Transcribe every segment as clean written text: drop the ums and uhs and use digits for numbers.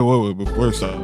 Before so.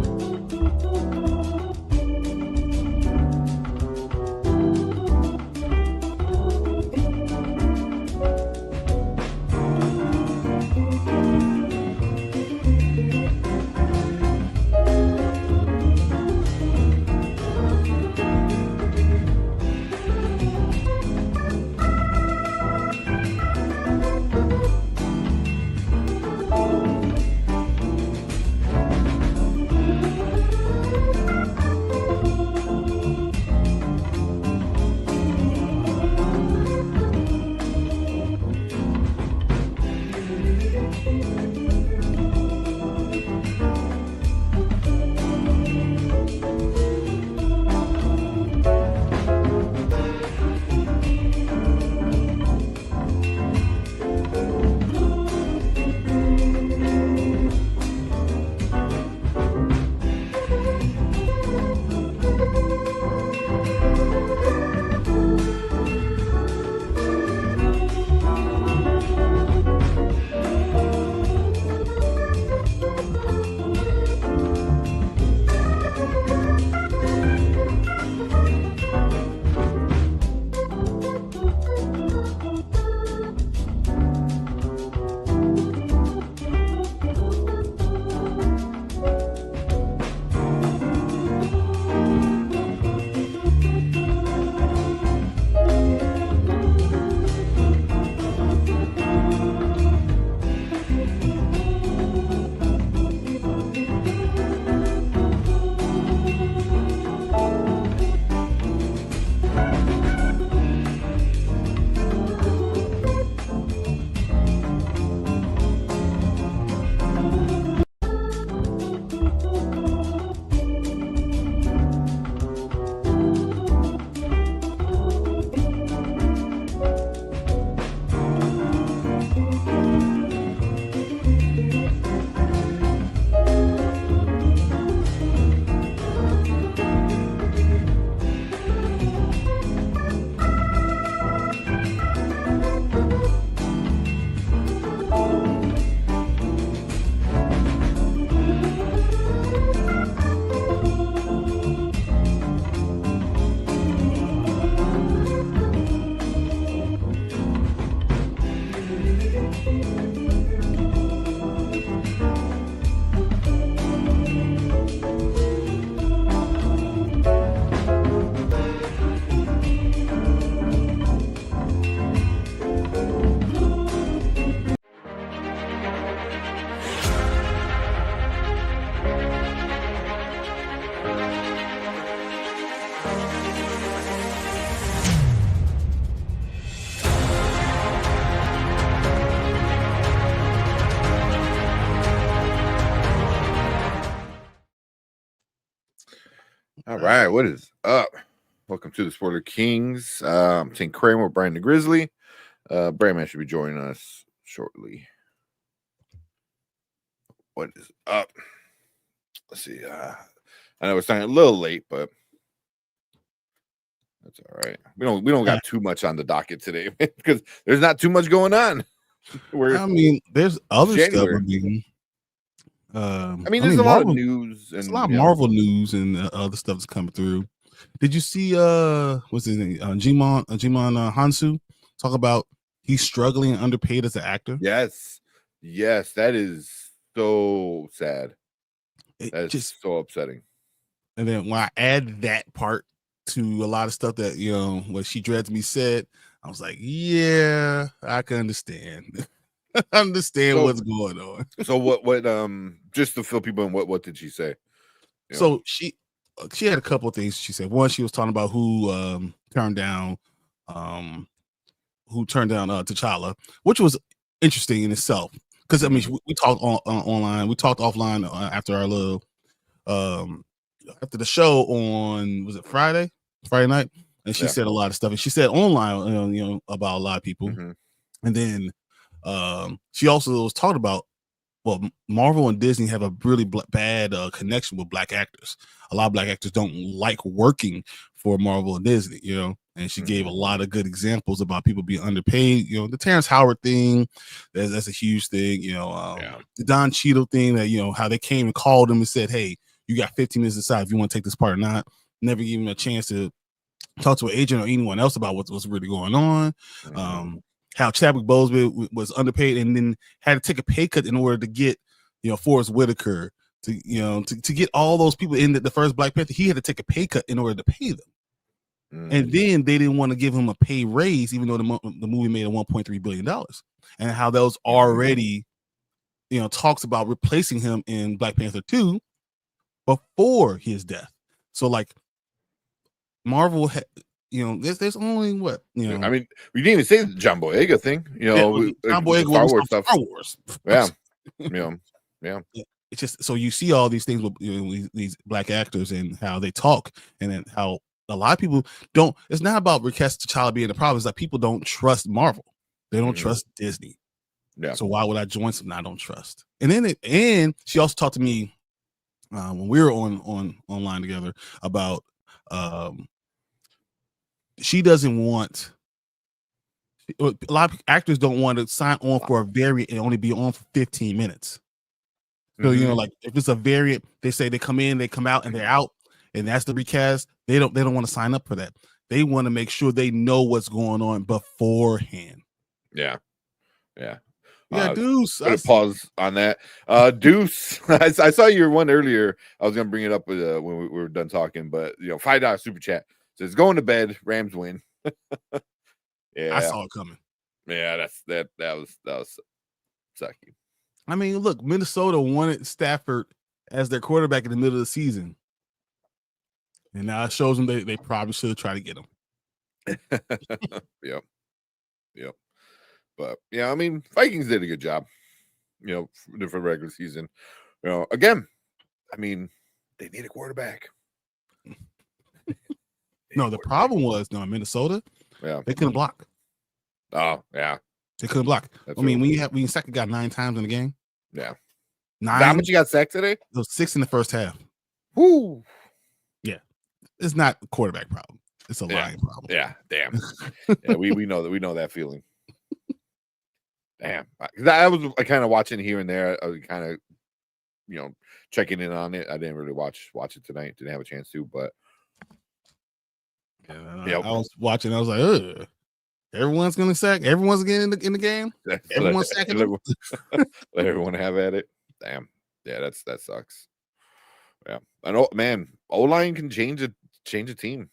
All right, what is up? Welcome to the Spoiler Kings. I'm Tim Kramer with Brian the Grizzly. Brandman should be joining us shortly. What is up? Let's see. I know it's starting a little late, but that's all right. We don't got too much on the docket today because there's not too much going on. There's other January. stuff. There's a lot of news and a lot of Marvel news and other stuff that's coming through. Did you see what's his name? Jimon Hansu talk about he's struggling and underpaid as an actor? Yes, that is so sad. That's just so upsetting. And then when I add that part to a lot of stuff that what She Dreads Me said, I was like, yeah, I can understand. Understand what's going on. So what just to fill people in, what did she say? So she had a couple of things she said. One, she was talking about who turned down T'Challa, which was interesting in itself. Because I mean, we talked online, we talked offline after our little after the show on, was it Friday night? And she said a lot of stuff, and she said online about a lot of people. And then she also was talking about, well, Marvel and Disney have a really bad connection with black actors. A lot of black actors don't like working for Marvel and Disney, And she gave a lot of good examples about people being underpaid. You know, the Terrence Howard thing, that's a huge thing. You know, the Don Cheadle thing, that, you know, how they came and called him and said, hey, you got 15 minutes to decide if you want to take this part or not. Never gave him a chance to talk to an agent or anyone else about what's really going on. How Chadwick Boseman was underpaid and then had to take a pay cut in order to get, you know, Forrest Whitaker, to, you know, to get all those people in the first Black Panther. He had to take a pay cut in order to pay them. And then they didn't want to give him a pay raise, even though the movie made a $1.3 billion. And how that was already, you know, talks about replacing him in Black Panther 2 before his death. So like Marvel, you know, there's only what, you know. I mean, we didn't even say the John Boyega thing, you know, John Boyega Star Wars stuff. Star Wars. Yeah. It's just, so you see all these things with, you know, these Black actors and how they talk, and then how a lot of people don't. It's not about Rakesh T'Challa being the problem. It's like people don't trust Marvel. They don't trust Disney. Yeah. So why would I join something I don't trust? And then and she also talked to me when we were online together about she doesn't want. A lot of actors don't want to sign on for a variant and only be on for 15 minutes. So, you know, like if it's a variant, they say they come in, they come out, and they're out, and that's the recast. They don't want to sign up for that. They want to make sure they know what's going on beforehand. Yeah. Deuce. Pause on that. Deuce. I saw your one earlier. I was gonna bring it up when we were done talking, but you know, $5 super chat says going to bed. Rams win. Yeah, I saw it coming. Yeah, that was sucky. I mean, look, Minnesota wanted Stafford as their quarterback in the middle of the season, and now it shows them they probably should have tried to get him. Yep. But yeah, I mean, Vikings did a good job, you know, for regular season. You know, again, I mean, they need a quarterback. No, the problem was in Minnesota. Yeah, they couldn't block. Oh yeah, they couldn't block. I mean, when Sackett got 9 times in the game. Yeah, 9. How much you got sacked today? It was 6 in the first half. Woo. Yeah, it's not a quarterback problem. It's a line problem. Yeah, damn. Yeah, we know that. We know that feeling. Damn. I was kind of watching here and there. I was kind of, you know, checking in on it. I didn't really watch it tonight. Didn't have a chance to, but I was watching. I was like, ugh. Everyone's gonna sack. Everyone's getting in the game. Everyone's sacking. Let everyone have at it. Damn. Yeah, that sucks. Yeah, I know, man. O-line can change a team.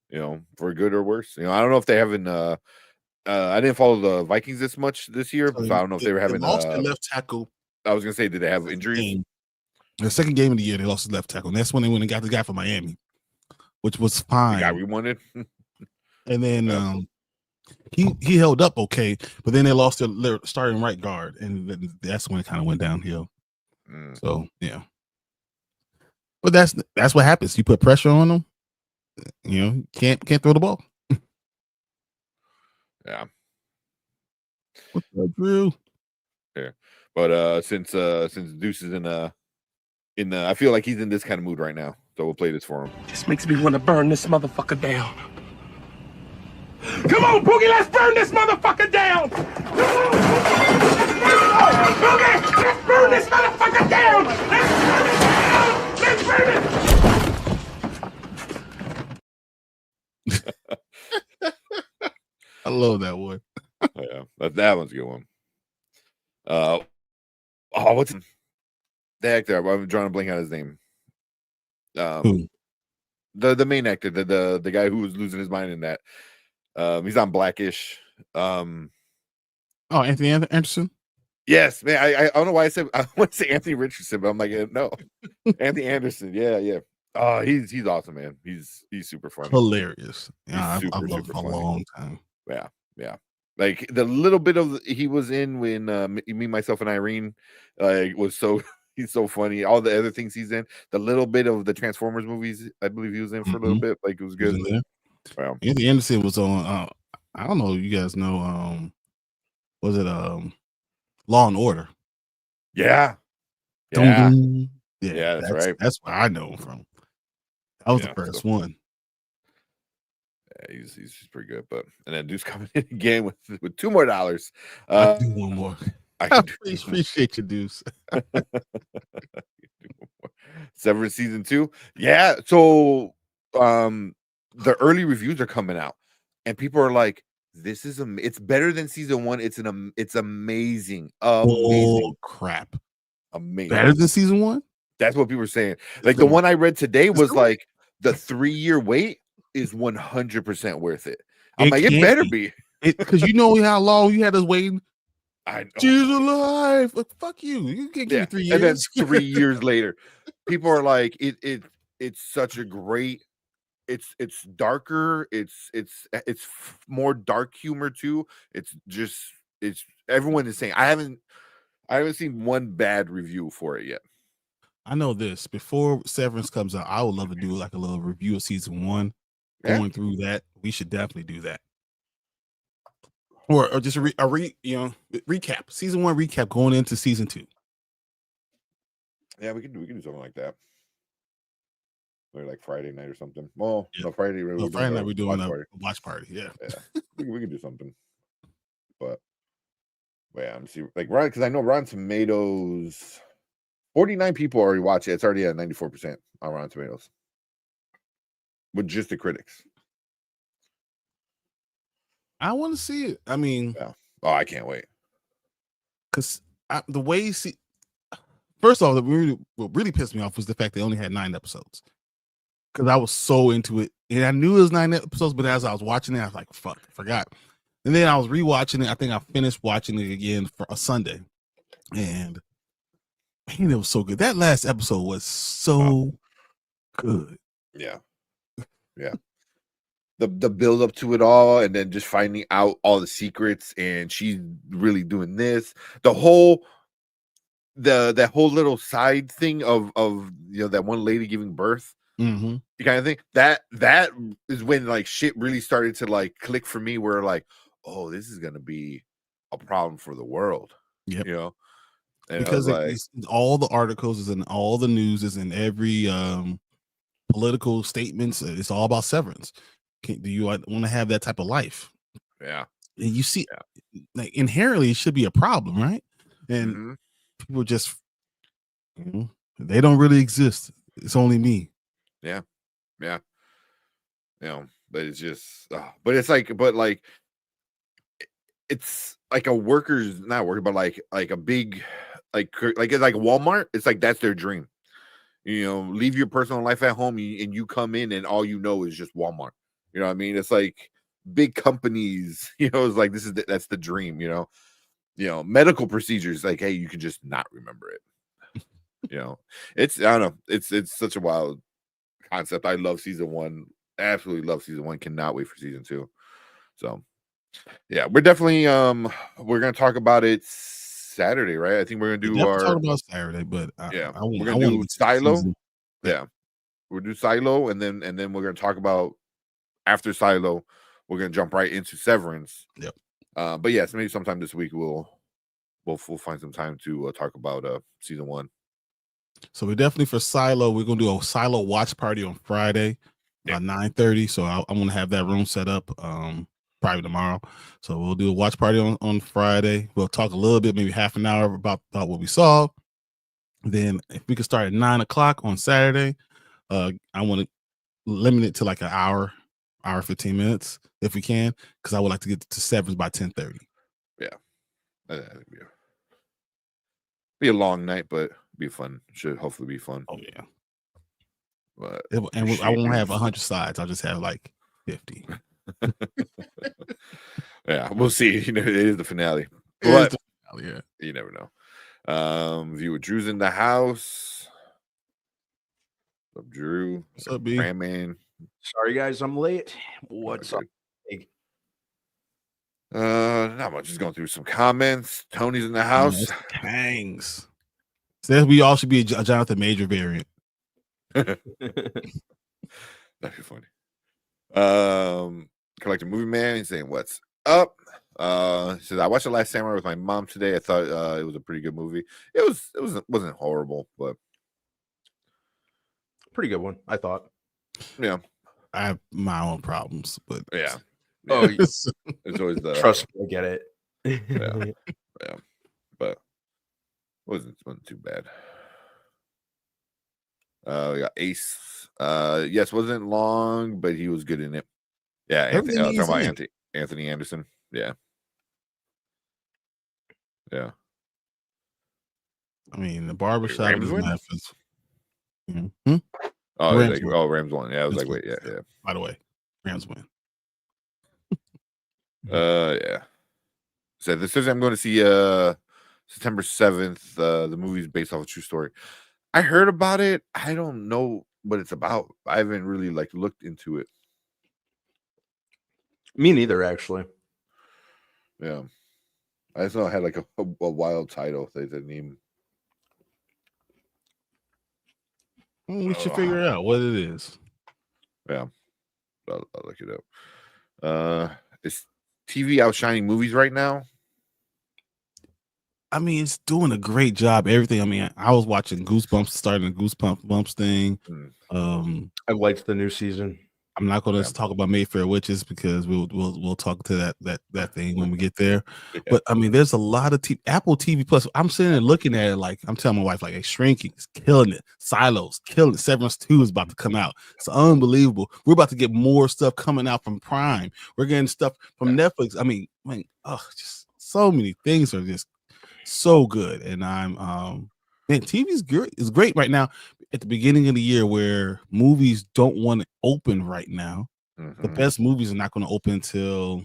You know, for good or worse. You know, I don't know if they haven't. I didn't follow the Vikings this much this year, so I don't know if they were having. They lost their left tackle. I was gonna say, did they have injuries? The second game of the year, they lost the left tackle, and that's when they went and got the guy from Miami, which was fine. The guy we wanted. And then he held up okay, but then they lost their starting right guard, and that's when it kind of went downhill. So yeah, but that's what happens. You put pressure on them, you know, can't throw the ball. Yeah. What's up, Drew? Yeah, but since Deuce is in I feel like he's in this kind of mood right now, so we'll play this for him. This makes me want to burn this motherfucker down. Come on, Boogie, let's burn this motherfucker down! Come on, Boogie, let's burn this motherfucker down! Let's burn it down! I love that one. Yeah, that one's a good one. What's the actor? I'm drawing a blank on his name. Who? The main actor, the guy who was losing his mind in that. He's on Blackish. Anthony Anderson. Yes, man. I don't know why I want to say Anthony Richardson, but I'm like, no, Anthony Anderson. Yeah. Oh, he's awesome, man. He's super funny, hilarious. Yeah, I've loved him for a long time. Yeah. Like the little bit of he was in when Me, Myself, and Irene was so. He's so funny. All the other things he's in, the little bit of the Transformers movies, I believe he was in for a little bit. Like it was good. Wow. Anthony Anderson was on. I don't know. You guys know? Was it Law and Order? Yeah. Yeah, that's right. That's where I know him from. That was the first one. he's pretty good. But and then Deuce coming in again with $2 more. I do one more. I appreciate you, Deuce. Severance season 2. Yeah. So the early reviews are coming out, and people are like, "This is it's better than season 1. It's amazing, amazing." Oh crap! Amazing. Better than season 1? That's what people are saying. Like the one I read today was like the 3-year wait is 100% worth it. I'm like, it better be. Because you know how long you had us waiting. I know. She's alive. Like, fuck you. You can't give me 3 years. And then 3 years later, people are like, it's such a great. It's darker. It's more dark humor too. It's everyone is saying. I haven't seen one bad review for it yet. I know this. Before Severance comes out, I would love to do like a little review of season 1. Going through that, we should definitely do that. Or just a recap. Season 1 recap going into season 2. Yeah, we can do something like that. Or like Friday night or something. Well, no, Friday night we're doing a watch party. Yeah. we can do something. But yeah, I'm see like because I know Rotten Tomatoes, 49 people already watch it. It's already at 94% on Rotten Tomatoes. With just the critics. I want to see it. I mean, oh, I can't wait. Because the way you see, first off, what really pissed me off was the fact they only had 9 episodes. Because I was so into it, and I knew it was 9 episodes, but as I was watching it, I was like, "Fuck, I forgot." And then I was rewatching it. I think I finished watching it again for a Sunday, and man, it was so good. That last episode was so good. Yeah. The build up to it all, and then just finding out all the secrets, and she's really doing this. The whole that whole little side thing of that one lady giving birth. Mm-hmm. You kind of think that is when like shit really started to like click for me, where like, oh, this is gonna be a problem for the world. Yep. And because all the articles is in all the news is in every political statements. It's all about severance. Do you want to have that type of life? Yeah. And you see, like inherently, it should be a problem, right? And people just, they don't really exist. It's only me. Yeah. But it's just, it's like a worker's not working, but like a big, like Walmart. It's like that's their dream. Leave your personal life at home and you come in and all you know is just Walmart. You know what I mean? It's like big companies. It's like that's the dream. Medical procedures. Like, hey, you can just not remember it. It's I don't know. It's such a wild concept. I love season 1. Absolutely love season 1. Cannot wait for season 2. So yeah, we're definitely we're gonna talk about it Saturday, right? I think we're gonna do talk about Saturday, but we're gonna do Silo. Yeah, we'll do Silo, and then we're gonna talk about after Silo. We're gonna jump right into Severance. Yep. But yes, maybe sometime this week we'll find some time to talk about season 1. So we're definitely for Silo. We're gonna do a Silo watch party on Friday at 9:30. So I'm gonna have that room set up probably tomorrow. So we'll do a watch party on Friday. We'll talk a little bit, maybe half an hour about what we saw. Then if we could start at 9:00 on Saturday, I want to limit it to like an hour 15 minutes if we can, because I would like to get to Severance by 10:30. Yeah, be a long night, but be fun. Should hopefully be fun. Oh yeah. But I won't have 100 sides. I'll just have like 50. Yeah, we'll see. It is the finale. But yeah, you never know. Viewer Drew's in the house. What's up, Drew? What's up, B? Man. Sorry guys, I'm late. What's up? Not much. Just going through some comments. Tony's in the house. Thanks. Says we all should be a Jonathan Major variant. That'd be funny. Collector Movie Man. He's saying, "What's up?" He says, "I watched The Last Samurai with my mom today. I thought it was a pretty good movie. It wasn't horrible, but pretty good one, I thought." Yeah, I have my own problems, but Yeah. Oh, It's always the trust me, I get it. yeah, but wasn't too bad. We got Ace. Yes, wasn't long, but he was good in it. Yeah, Anthony. I was talking about Anthony Anderson. Yeah. Yeah. I mean, the barbershop Rams is win? Memphis. Oh, Rams win. Rams won. Yeah, I was That's like, what- wait, yeah. By the way, Rams win. Yeah. So this says I'm going to see September 7th. The movie's based off a true story. I heard about it. I don't know what it's about. I haven't really like looked into it. Me neither, actually. Yeah. I just know it had like a wild title. They didn't even. We should figure out what it is. Yeah. I'll look it up. Is TV outshining movies right now? I mean, it's doing a great job. Everything. I mean, I was watching Goosebumps, starting the Goosebumps thing. I liked the new season. I'm not going to talk about Mayfair Witches because we'll talk to that thing when we get there. Yeah. But I mean, there's a lot of Apple TV Plus. I'm sitting there looking at it like I'm telling my wife, like, it's Shrinking, it's killing it. Silos, killing it. Severance 2 is about to come out. It's unbelievable. We're about to get more stuff coming out from Prime. We're getting stuff from Netflix. I mean, just so many things are just so good. And I'm man, TV's good. It's great right now. At the beginning of the year, where movies don't want to open right now, the best movies are not going to open until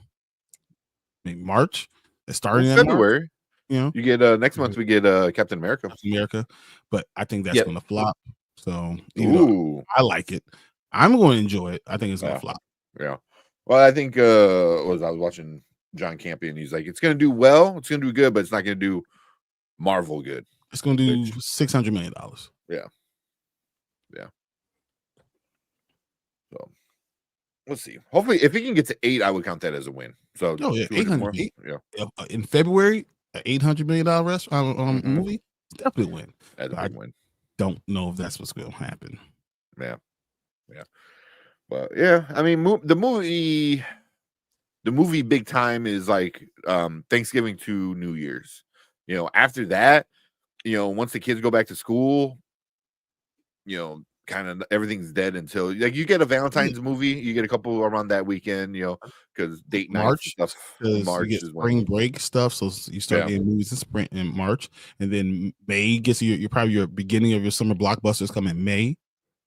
maybe March. It's starting in February. March, you know, you get next month. We get Captain America. But I think that's going to flop. So Ooh, I like it. I'm going to enjoy it. I think it's going to flop. Yeah. Well, I think I was watching John Campion. He's like, it's going to do well. It's going to do good, but it's not going to do Marvel good. It's going to do $600 million. Yeah. Yeah. So let's see. Hopefully, if he can get to 8, I would count that as a win. So, 800. Yeah. In February, an $800 million movie, definitely win. That's a big win. Don't know if that's what's going to happen. Yeah. Yeah. But yeah, I mean, the movie big time is like Thanksgiving to New Year's. You know, after that, you know, once the kids go back to school, you know, kind of everything's dead until like you get a Valentine's movie, you get a couple around that weekend, you know, because date nights and stuff. March you get is spring break stuff, so you start getting movies in March, and then May gets your probably your beginning of your summer blockbusters come in May,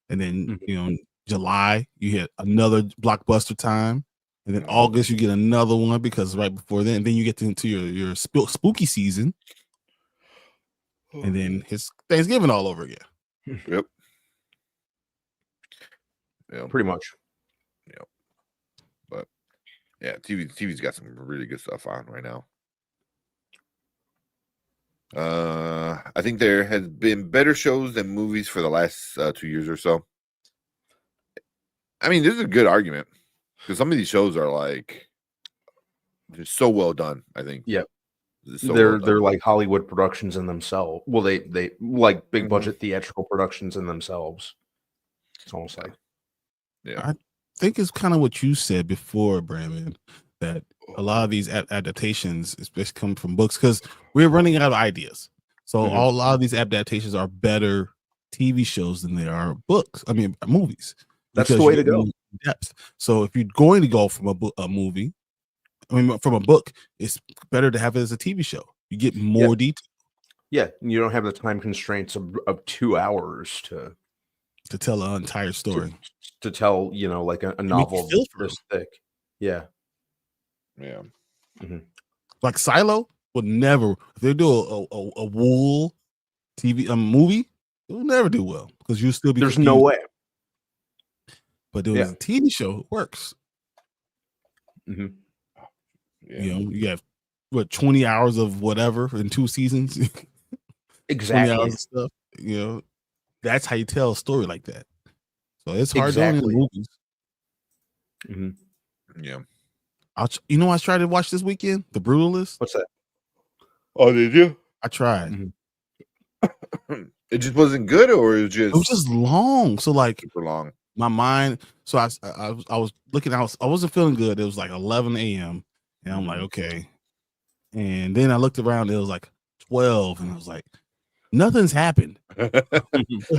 and then you know July you hit another blockbuster time, and then August you get another one because right before then, and then you get into your spooky season, and then it's Thanksgiving all over again. Yep. Yeah, pretty much. Yeah, but yeah, TV's got some really good stuff on right now. I think there has been better shows than movies for the last 2 years or so. I mean, this is a good argument because some of these shows are like just so well done. I think. Yep. So they're like Hollywood productions in themselves. Well, they like big budget theatrical productions in themselves. It's almost like. Yeah, I think it's kind of what you said before, Brandon, that a lot of these adaptations especially come from books because we're running out of ideas. So a lot of these adaptations are better TV shows than they are books. I mean, movies. That's the way to go. Depth. So if you're going to go from a movie, I mean, from a book, it's better to have it as a TV show. You get more detail. Yeah, you don't have the time constraints of 2 hours to tell an entire story. To tell, you know, like a novel this thick. Yeah. Yeah. Like Silo would never, if they do a wool TV movie, it will never do well because you'll still be There's confused. no way. But doing a TV show, it works. Yeah. You know, you have 20 hours of whatever in 2 seasons. Exactly. 20 hours of stuff. You know, that's how you tell a story like that. So it's hard doing in movies. Yeah. You know what I tried to watch this weekend? The Brutalist. What's that? Oh, did you? I tried. It just wasn't good, or it was just long. So like super long. my mind. So I was looking. I wasn't feeling good. It was like 11 a.m. and I'm like, okay. And then I looked around. It was like 12, and I was like, nothing's happened.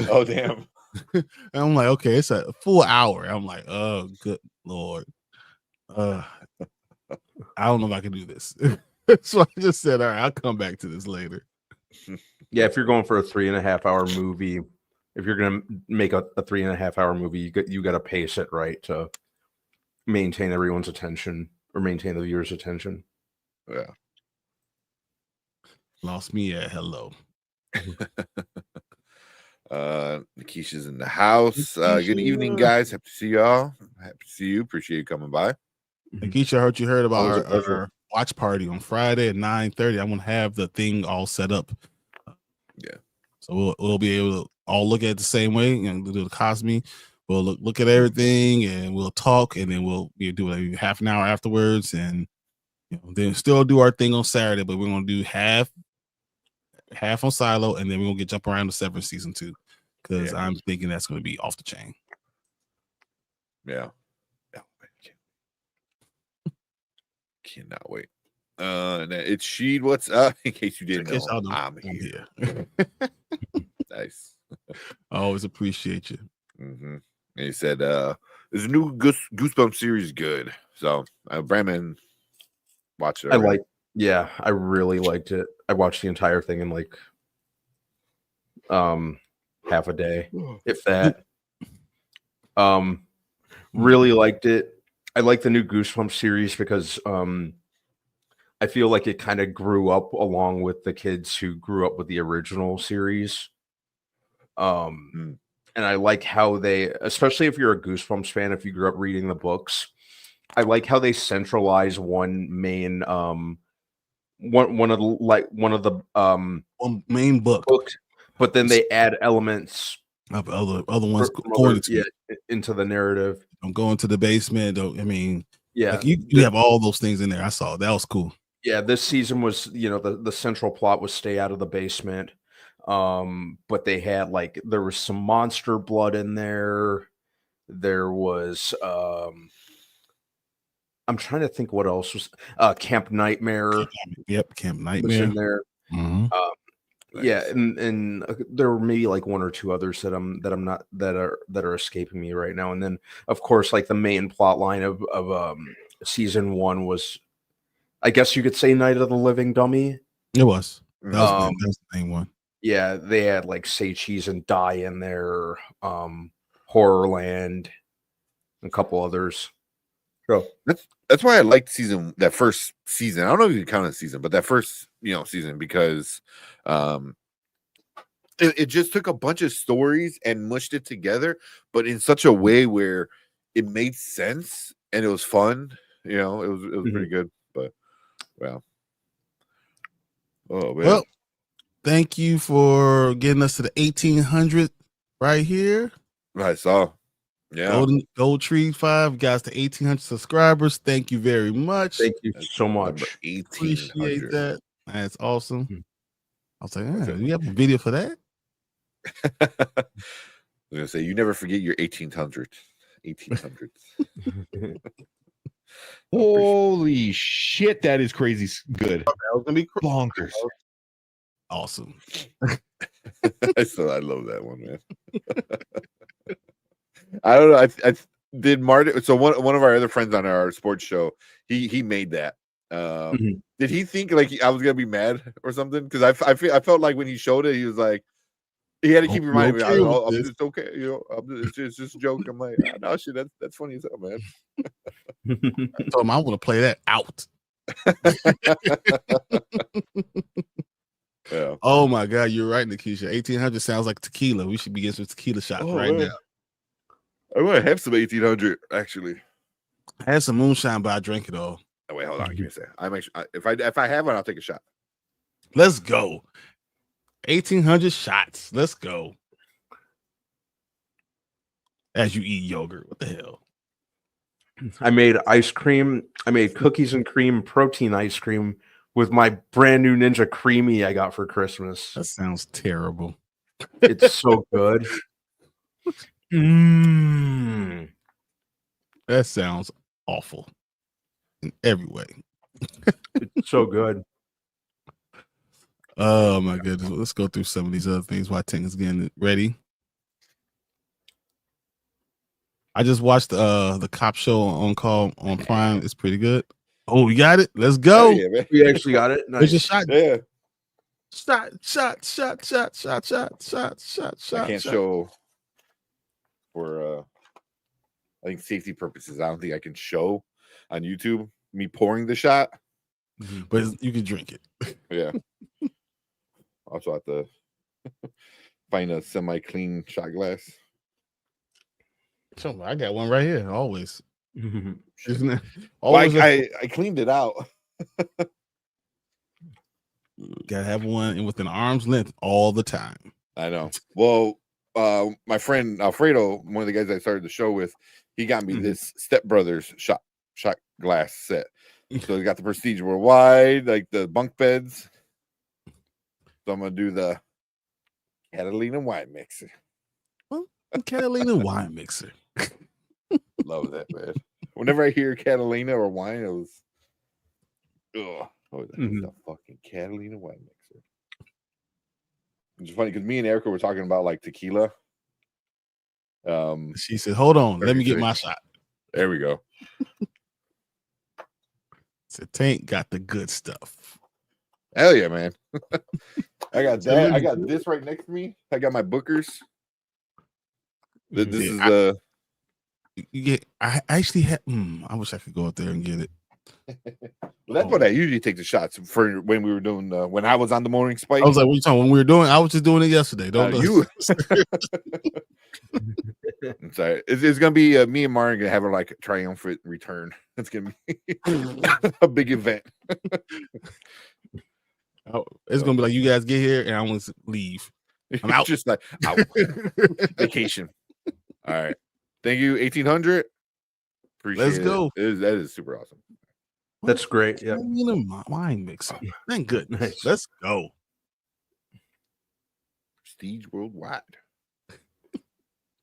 Oh damn. And I'm like, okay, it's a full hour. I'm like, oh, good Lord. I don't know if I can do this. So I just said, all right, I'll come back to this later. Yeah, if you're going for a 3.5 hour movie, if you're gonna make a 3.5 hour movie, you got to pace it right to maintain everyone's attention or maintain the viewer's attention. Yeah. Lost me at hello. Nikisha's in the house. Good evening, guys. Happy to see y'all. Happy to see you. Appreciate you coming by. Nikisha, I heard you heard Always a about pleasure. our watch party on Friday at 9:30. I'm gonna have the thing all set up. Yeah. So we'll be able to all look at it the same way and do the Cosme. We'll look at everything and we'll talk, and then we'll do like half an hour afterwards, and then still do our thing on Saturday. But we're gonna do half on Silo, and then we're gonna jump around to Severance season 2 because I'm thinking that's gonna be off the chain. Yeah. Cannot wait. And it's Sheed. What's up? In case you didn't know, I'm here. Nice. I always appreciate you. And he said, "There's a new Goosebumps series, good." So, Brandon watched it. I really liked it. I watched the entire thing in like half a day, if that. Really liked it. I like the new Goosebumps series because I feel like it kind of grew up along with the kids who grew up with the original series. And I like how they, especially if you're a Goosebumps fan, if you grew up reading the books, I like how they centralize one main one main book, but then they add elements of other ones going into the narrative. I'm going to the basement. Yeah, you have all those things in there. I saw that was cool. Yeah, this season was, the central plot was stay out of the basement. But they had there was some monster blood in there. There was I'm trying to think what else was Camp Nightmare. Yep, Camp Nightmare was in there. Mm-hmm. Yeah, and there were maybe one or two others that are escaping me right now. And then of course the main plot line of season 1 was, I guess you could say, Night of the Living Dummy. It was. That was the main one. Yeah, they had Say Cheese and Die in there, Horrorland, and a couple others. So that's why I liked that first season. I don't know if you can count it season, but that first season, because it just took a bunch of stories and mushed it together, but in such a way where it made sense and it was fun. It was pretty good. But well, oh man. Well, thank you for getting us to the 1800 right here. I saw. Yeah. Gold Tree 5 guys to 1800 subscribers. Thank you very much. Thank you so much. Appreciate that. That's awesome. I was like, do you have a video for that? I was gonna say, you never forget your 1800s. Holy shit, that is crazy good. That was gonna be bonkers. Awesome. I love that one, man. I don't know. I did Martin. So one of our other friends on our sports show, he made that. Did he think I was gonna be mad or something? Because I felt like when he showed it, he was like, he had to keep reminding me, it's okay, it's just a joke. I'm like, no shit, that's funny as hell, man. I told him I want to play that out. Yeah. Oh my god, you're right, Nikisha. 1800 sounds like tequila. We should be getting some tequila shots now. I want to have some 1800 actually. I had some moonshine, but I drank it all. Oh, wait, hold on. Give me a second. I'm actually, if I have one, I'll take a shot. Let's go. 1800 shots. Let's go. As you eat yogurt. What the hell? I made ice cream. I made cookies and cream protein ice cream with my brand new Ninja Creamy I got for Christmas. That sounds terrible. It's so good. Mm. That sounds awful in every way. It's so good. Oh my goodness. Let's go through some of these other things while Ting is getting ready. I just watched the cop show on Call on Prime. It's pretty good. Oh, you got it? Let's go. Yeah, man. We actually got it. There's a Nice. shot. Yeah. Shot. I can't show for I think safety purposes. I don't think I can show on YouTube me pouring the shot. But you can drink it. Yeah. Also have to find a semi-clean shot glass. I got one right here. Always. Isn't it? Well, Always I cleaned it out. gotta have one within arm's length all the time. I know. Well, my friend Alfredo, one of the guys I started the show with, he got me this Step Brothers shot glass set. So he got the Prestige Worldwide, like the bunk beds. So I'm gonna do the Catalina wine mixer. Catalina wine mixer. Love that, man. Whenever I hear Catalina or wine, it was the fucking Catalina wine mixer. It's funny because me and Erica were talking about like tequila. She said, "Hold on, let me get my shot." There we go. Said Tank got the good stuff. Hell yeah, man. I got that. I got this right next to me. I got my Bookers. This is the. You get. I actually had. I wish I could go out there and get it. That's what I usually take the shots for when we were doing when I was on the morning spike. I was like, "What are you talking?" When we were doing, I was just doing it yesterday. Don't you. I'm sorry. It's gonna be me and Martin gonna have a like triumphant return. It's gonna be a big event. It's gonna be like you guys get here and I want to leave. I'm out. Just like out. Vacation. All right. Thank you, 1800. Appreciate Let's go. That is super awesome. That's great. Yeah. Wine mixer. Thank goodness. Nice. Let's go. Prestige Worldwide.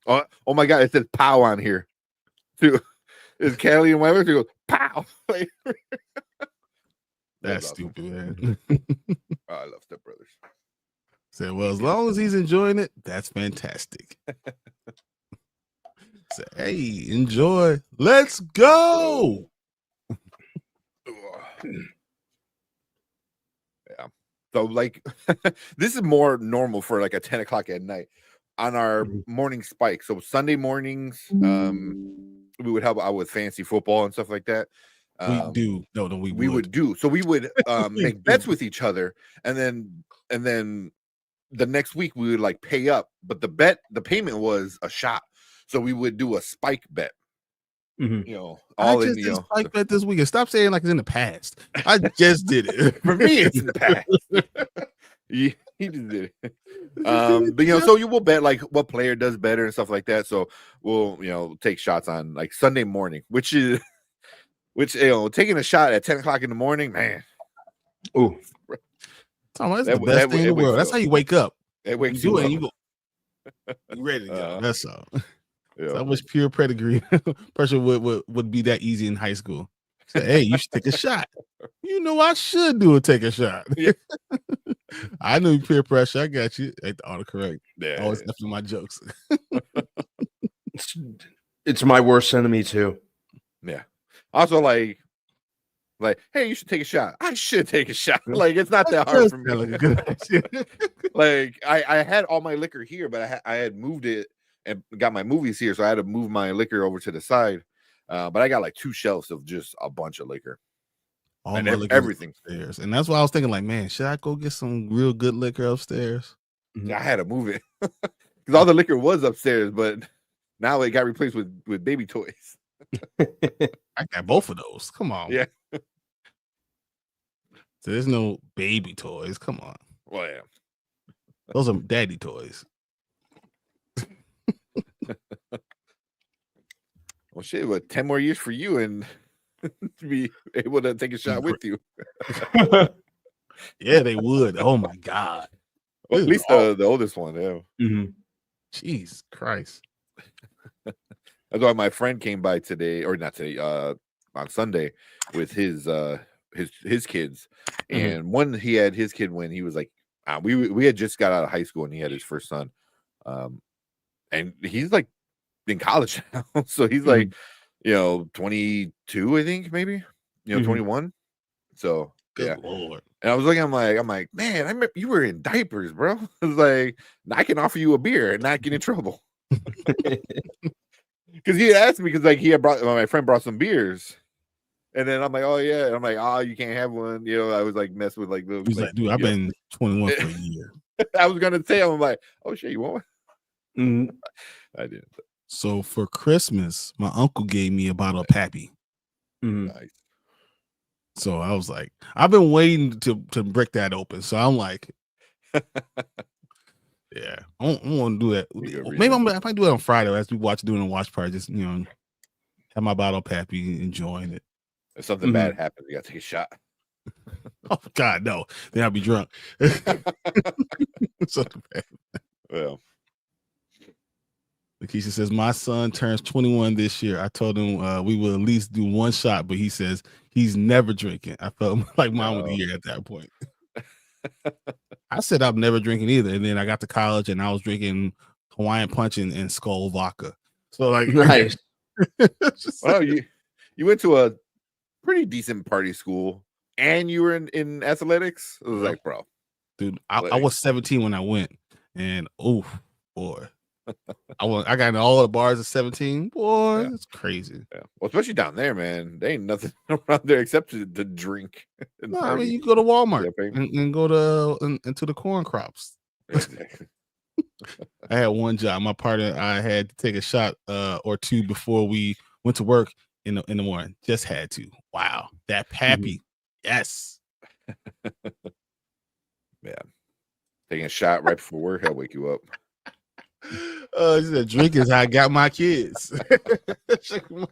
Oh my God! It says "pow" on here. Too. It's Kelly and Weber. She goes "pow." That's awesome. stupid, man. I love Step Brothers. Said, well, as long as he's enjoying it, that's fantastic. Said, hey, enjoy. Let's go. Yeah. So like this is more normal for like a 10 o'clock at night on our morning spike. So Sunday mornings, we would help out with fantasy football and stuff like that. We do. No, we would do. So we would make bets with each other, and then the next week we would like pay up, but the payment was a shot. So we would do a spike bet. You know, all I in just did spike bet this weekend. Stop saying like it's in the past. I just did it. For me, it's in the past. He just did it. But you know, so you will bet like what player does better and stuff like that. So we'll take shots on like Sunday morning, which taking a shot at 10 o'clock in the morning, man. Oh, that's the best thing in the world. That's how you wake up. It wakes you up. And you go. You ready to go. That's all. Yeah. So I wish pure pedigree pressure would be that easy in high school. So, hey, you should take a shot. You know I should take a shot. Yeah. I knew peer pressure. I got you. Autocorrect. Yeah. Always after my jokes. it's my worst enemy too. Yeah. Also, like, hey, you should take a shot. I should take a shot. Like, it's not that hard for me. Like a good idea. Like, I had all my liquor here, but I had moved it and got my movies here, so I had to move my liquor over to the side. But I got like 2 shelves of just a bunch of liquor. All and my liquor everything upstairs. And that's why I was thinking, like, man, should I go get some real good liquor upstairs? I had to move it because all the liquor was upstairs, but now it got replaced with baby toys. I got both of those. Come on. Yeah. So there's no baby toys. Come on. Well, yeah. Those are daddy toys. Well, shit, 10 more years for you and to be able to take a shot with you. Yeah, they would. Oh my God. Well, at least the oldest one, yeah. Jesus Christ. That's why my friend came by today, or not today, on Sunday with his kids, and one he had his kid when he was like, we had just got out of high school and he had his first son, and he's like in college now, so he's like, 22, I think maybe, 21. So Good Lord. And I was looking, I'm like, man, I remember you were in diapers, bro. I was like, I can offer you a beer and not get in trouble. Because he had asked me, because like my friend brought some beers, and then I'm like, oh yeah, and I'm like, oh, you can't have one. I was like messing with like those. He's like, dude, I've been 21 for a year. I was gonna tell him, I'm like, oh shit, you want one? I didn't. So for Christmas, my uncle gave me a bottle of Pappy. Nice. So I was like, I've been waiting to break that open. So I'm like, yeah, I want to do that. Maybe I might do it on Friday as we doing a watch party. Just have my bottle of Pappy, enjoying it. If something bad happens, you gotta take a shot. Oh God, no! Then I'll be drunk. Something bad. Well, Lakeisha says my son turns 21 this year. I told him we will at least do one shot, but he says he's never drinking. I felt like mom of the year at that point. I said I'm never drinking either, and then I got to college and I was drinking Hawaiian Punch and Skull vodka. So like, nice. Well, you went to a pretty decent party school, and you were in athletics. I was like, bro, dude, I was 17 when I went, and oh boy. I got in all the bars at 17. Boy, it's crazy. Yeah. Well, especially down there, man. There ain't nothing around there except to drink. No, I mean, you go to Walmart and go to into the corn crops. Exactly. I had one job. My partner, I had to take a shot or two before we went to work in the morning. Just had to. Wow, that Pappy, yes. Yeah, taking a shot right before work, I'll wake you up. She said, drink is how I got my kids. That's funny.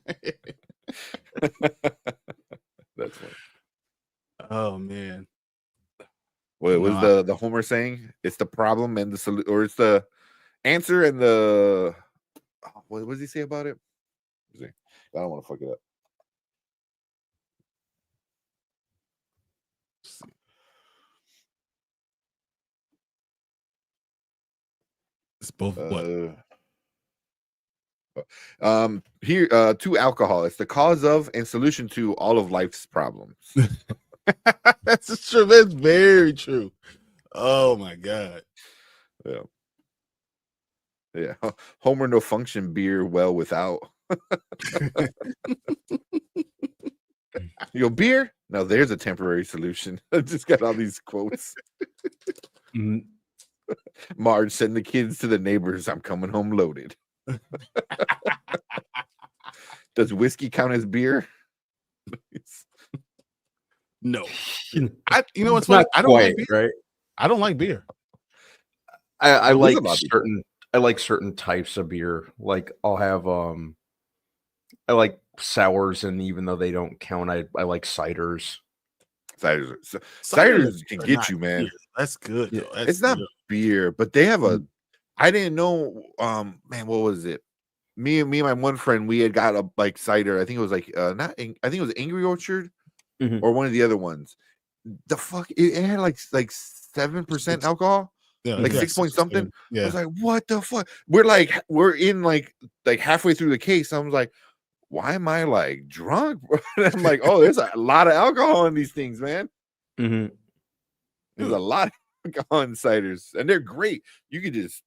Oh man. What was the Homer saying? It's the problem and the solution, or it's the answer and the what does he say about it? I don't want to fuck it up. It's both what? Here to alcohol. It's the cause of and solution to all of life's problems. That's true. That's very true. Oh my God. Yeah. Homer no function beer well without. Beer? No, there's a temporary solution. I just got all these quotes. Marge, send the kids to the neighbors. I'm coming home loaded. Does whiskey count as beer? No. You know what's funny? I don't like beer. Right? I don't like beer. I like certain types of beer. Like I'll have I like sours, and even though they don't count, I like ciders. Ciders can get you, man. Beer. That's good. Yeah. It's not beer, but they have a. I didn't know. Man, what was it? Me and my one friend, we had got a like cider. I think it was like not. I think it was Angry Orchard or one of the other ones. The fuck, it had like 7% alcohol. Yeah, like 6 point something. Yeah. I was like, what the fuck? We're in like halfway through the case. I was like, why am I like drunk? I'm like, oh, there's a lot of alcohol in these things, man. There's a lot of alcohol in ciders, and they're great. You could just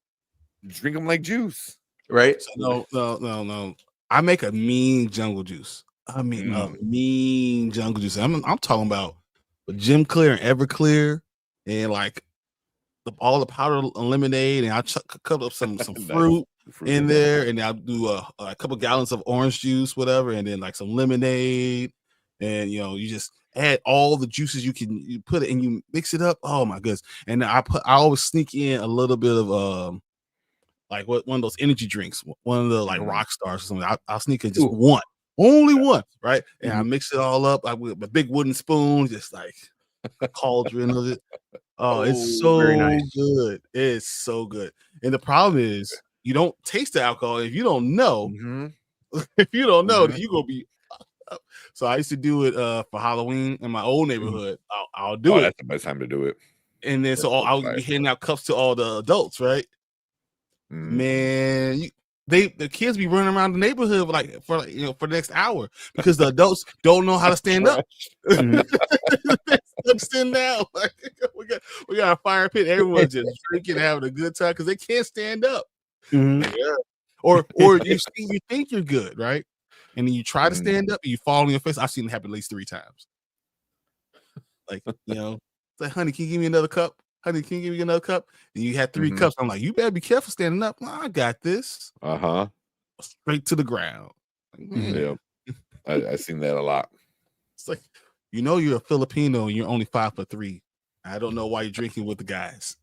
drink them like juice, right? So, no. I make a mean jungle juice. I mean, a mean jungle juice. I'm talking about Jim Clear and Everclear, and like all the powder lemonade, and I cut up some fruit in there, and I'll do a couple gallons of orange juice, whatever, and then like some lemonade, and you just add all the juices you put it, and you mix it up. Oh my goodness! And I always sneak in a little bit of like one of those energy drinks, one of the like rock stars or something. I'll sneak in just only one, right? And I mix it all up with a big wooden spoon, just like a cauldron of it. Oh, it's so very nice. good. It's so good. And the problem is you don't taste the alcohol. If you don't know, Mhm. if you don't know, then Mhm. you gonna be. So I used to do it for Halloween in my old neighborhood. I'll do Oh, it, that's the best time to do it. and then so That's I'll be classic. handing out cups to all the adults, right? Mhm. Man, the kids be running around the neighborhood for the next hour because the adults don't know how to stand up. Mhm. Stuck sitting down. Like, we got a fire pit. Everyone's just drinking, having a good time because they can't stand up. Mhm. Yeah. Or you think you're good, right? And then you try to Mhm. stand up and you fall on your face. I've seen it happen at least 3 times. Like, it's like, honey, can you give me another cup? Honey, can you give me another cup? And you had 3 Mhm. cups. I'm like, you better be careful standing up. "No, I got this. Uh-huh. Straight to the ground. Like, man, Yep. I seen that a lot. it's like, you're a Filipino and you're only 5'3". I don't know why you're drinking with the guys.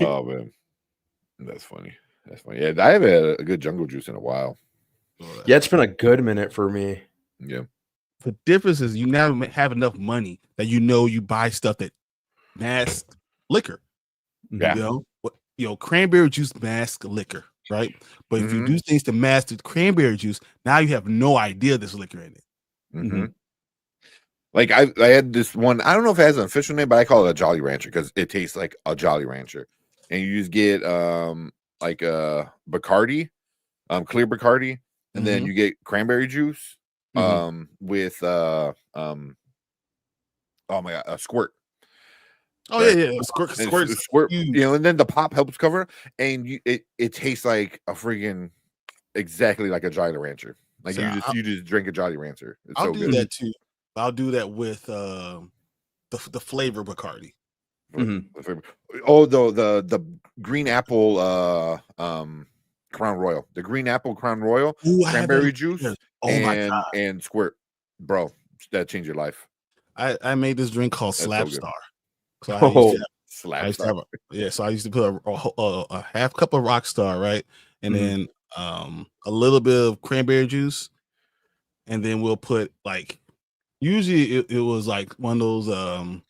Oh man, that's funny. That's funny. Yeah, I haven't had a good jungle juice in a while. Yeah, it's been a good minute for me. Yeah. The difference is you now have enough money that you buy stuff that masks liquor. Yeah. Cranberry juice mask liquor, right? But if you Mhm. do things to mask the cranberry juice, now you have no idea there's liquor in it. Mhm. Like I had this one. I don't know if it has an official name, but I call it a Jolly Rancher because it tastes like a Jolly Rancher. And you just get like a Bacardi, clear Bacardi, and then Mhm. you get cranberry juice with oh my god, a squirt. Oh Right. yeah. Squirt, And squirt, squirt, huge. and then the pop helps cover, and it tastes like a freaking exactly like a Jolly Rancher. Like So you just drink a Jolly Rancher. It's I'll so do good. that too. I'll do that with the flavor Bacardi. The flavor. Oh, the green apple Crown Royal. The green apple Crown Royal, Ooh, I haven't cranberry had juice, that. Oh my god. and squirt. Bro, that changed your life. I made this drink called That's so Slap good. Star. So I Slap used to have star. so I used to put a half cup of Rockstar, right? And Mhm. then a little bit of cranberry juice, and then we'll put like usually it was like one of those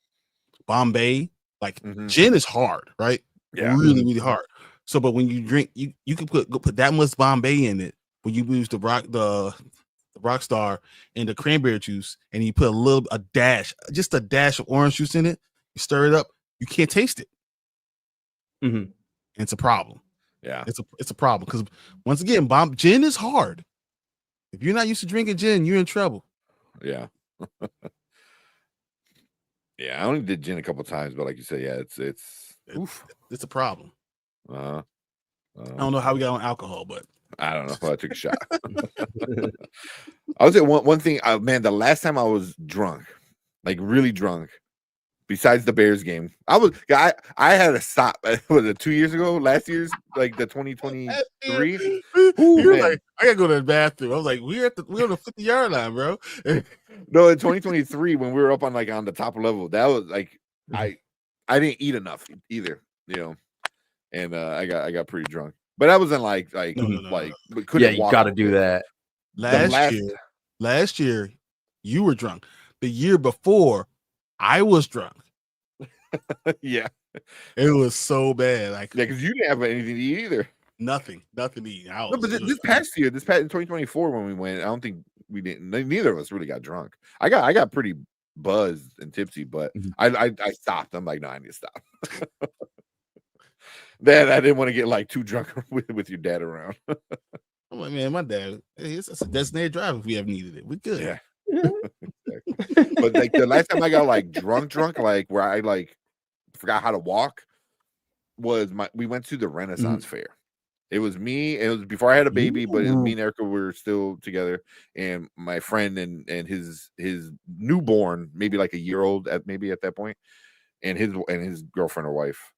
Bombay. Like Mhm. gin is hard, right? Yeah. Really, really hard. So, but when you drink, you can put that much Bombay in it. When you use the Rockstar and the cranberry juice, and you put just a dash of orange juice in it. You stir it up. You can't taste it. Mhm. It's a problem. Yeah. It's a problem because once again, gin is hard. If you're not used to drinking gin, you're in trouble. Yeah. Yeah. I only did gin a couple times, but like you said, yeah, It's a problem. uh I don't know how we got on alcohol, but I don't know. I took a shot. I was at one thing, man. The last time I was drunk, like really drunk, besides the Bears game, I had to stop. Was it 2 years ago? Last year's like the 2023. You're Man. like, I gotta go to the bathroom. I was like, we're on the 50-yard line, bro. No, in 2023 when we were up on the top level, that was like I didn't eat enough either, and I got pretty drunk. But I wasn't like No. but couldn't Yeah, you walk got to all do day. that. Last year, you were drunk. The year before, I was drunk. Yeah. It was so bad. Like, Yeah, because you didn't have anything to eat either. nothing to eat. No, but this past year, in 2024 when we went, I don't think we didn't. Neither of us really got drunk. I got pretty buzzed and tipsy, but I stopped. I'm like, no, I need to stop. Then I didn't want to get like too drunk with your dad around. I'm like, man, my dad, it's a designated driver if we ever needed it. We're good. Yeah. Exactly. But like the last time I got like drunk, like where I like forgot how to walk was we went to the Renaissance Fair. It was me, it was before I had a baby, but me and Erica were still together, and my friend and his newborn, maybe like a year old at that point, and his girlfriend or wife.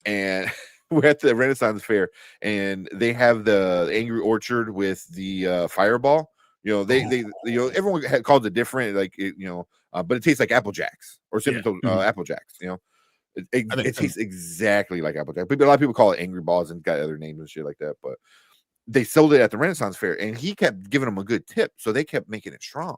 And we're at the Renaissance Fair, and they have the Angry Orchard with the Fireball. They everyone calls it different, like but it tastes like Apple Jacks or simple Apple Jacks. It tastes exactly like Apple Jacks. A lot of people call it Angry Balls and got other names and shit like that. But they sold it at the Renaissance Fair, and he kept giving them a good tip, so they kept making it strong.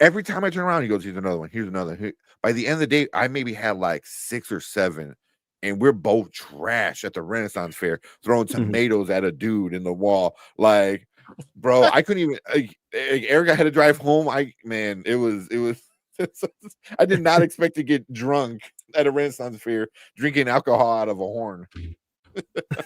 Every time I turn around, he goes, "Here's another one. Here's another." By the end of the day, I maybe had like 6 or 7, and we're both trash at the Renaissance Fair, throwing tomatoes at a dude in the wall. Like, bro, I couldn't even. Erica had to drive home. It was. I did not expect to get drunk at a Renaissance Fair drinking alcohol out of a horn.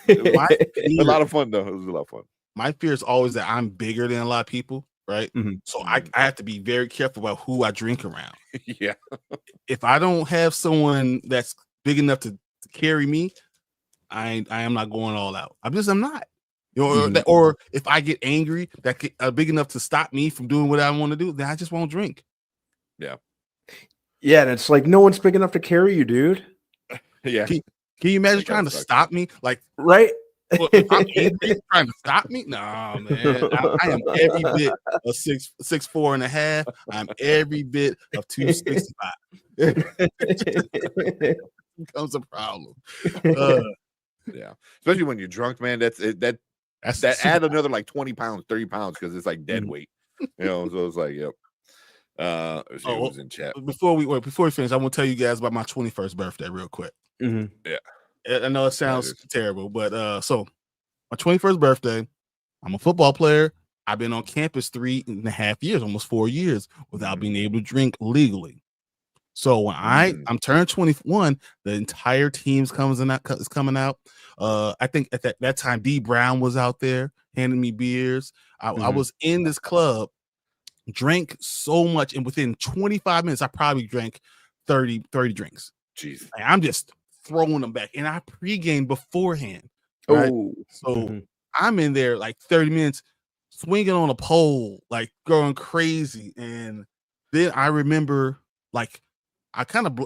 It was a lot of fun, though. It was a lot of fun. My fear is always that I'm bigger than a lot of people, right? So I have to be very careful about who I drink around. Yeah. If I don't have someone that's big enough to carry me, I am not going all out. I'm not. Or if I get angry, that big enough to stop me from doing what I want to do, then I just won't drink. Yeah. Yeah, and it's like no one's big enough to carry you, dude. Yeah. Can you imagine trying to stop me? Like, right? If I'm angry, trying to stop me? No, man. I am every bit of 6'4" and a half. I'm every bit of 265. It becomes a problem. Yeah, especially when you're drunk, man. That's add another like 20 pounds, 30 pounds because it's like dead weight. So it's like, yep. It was in chat. Before we finish, I want to tell you guys about my 21st birthday real quick. Yeah. I know it sounds terrible, but so my 21st birthday, I'm a football player. I've been on campus 3.5 years, almost 4 years, without being able to drink legally. So when I'm turned 21, the entire team's coming out. I think at that time, D Brown was out there handing me beers. I was in this club, drank so much, and within 25 minutes, I probably drank 30 drinks. Jeez. I'm just throwing them back, and I pregame beforehand. Right? So I'm in there like 30 minutes, swinging on a pole, like going crazy, and then I remember like I kind of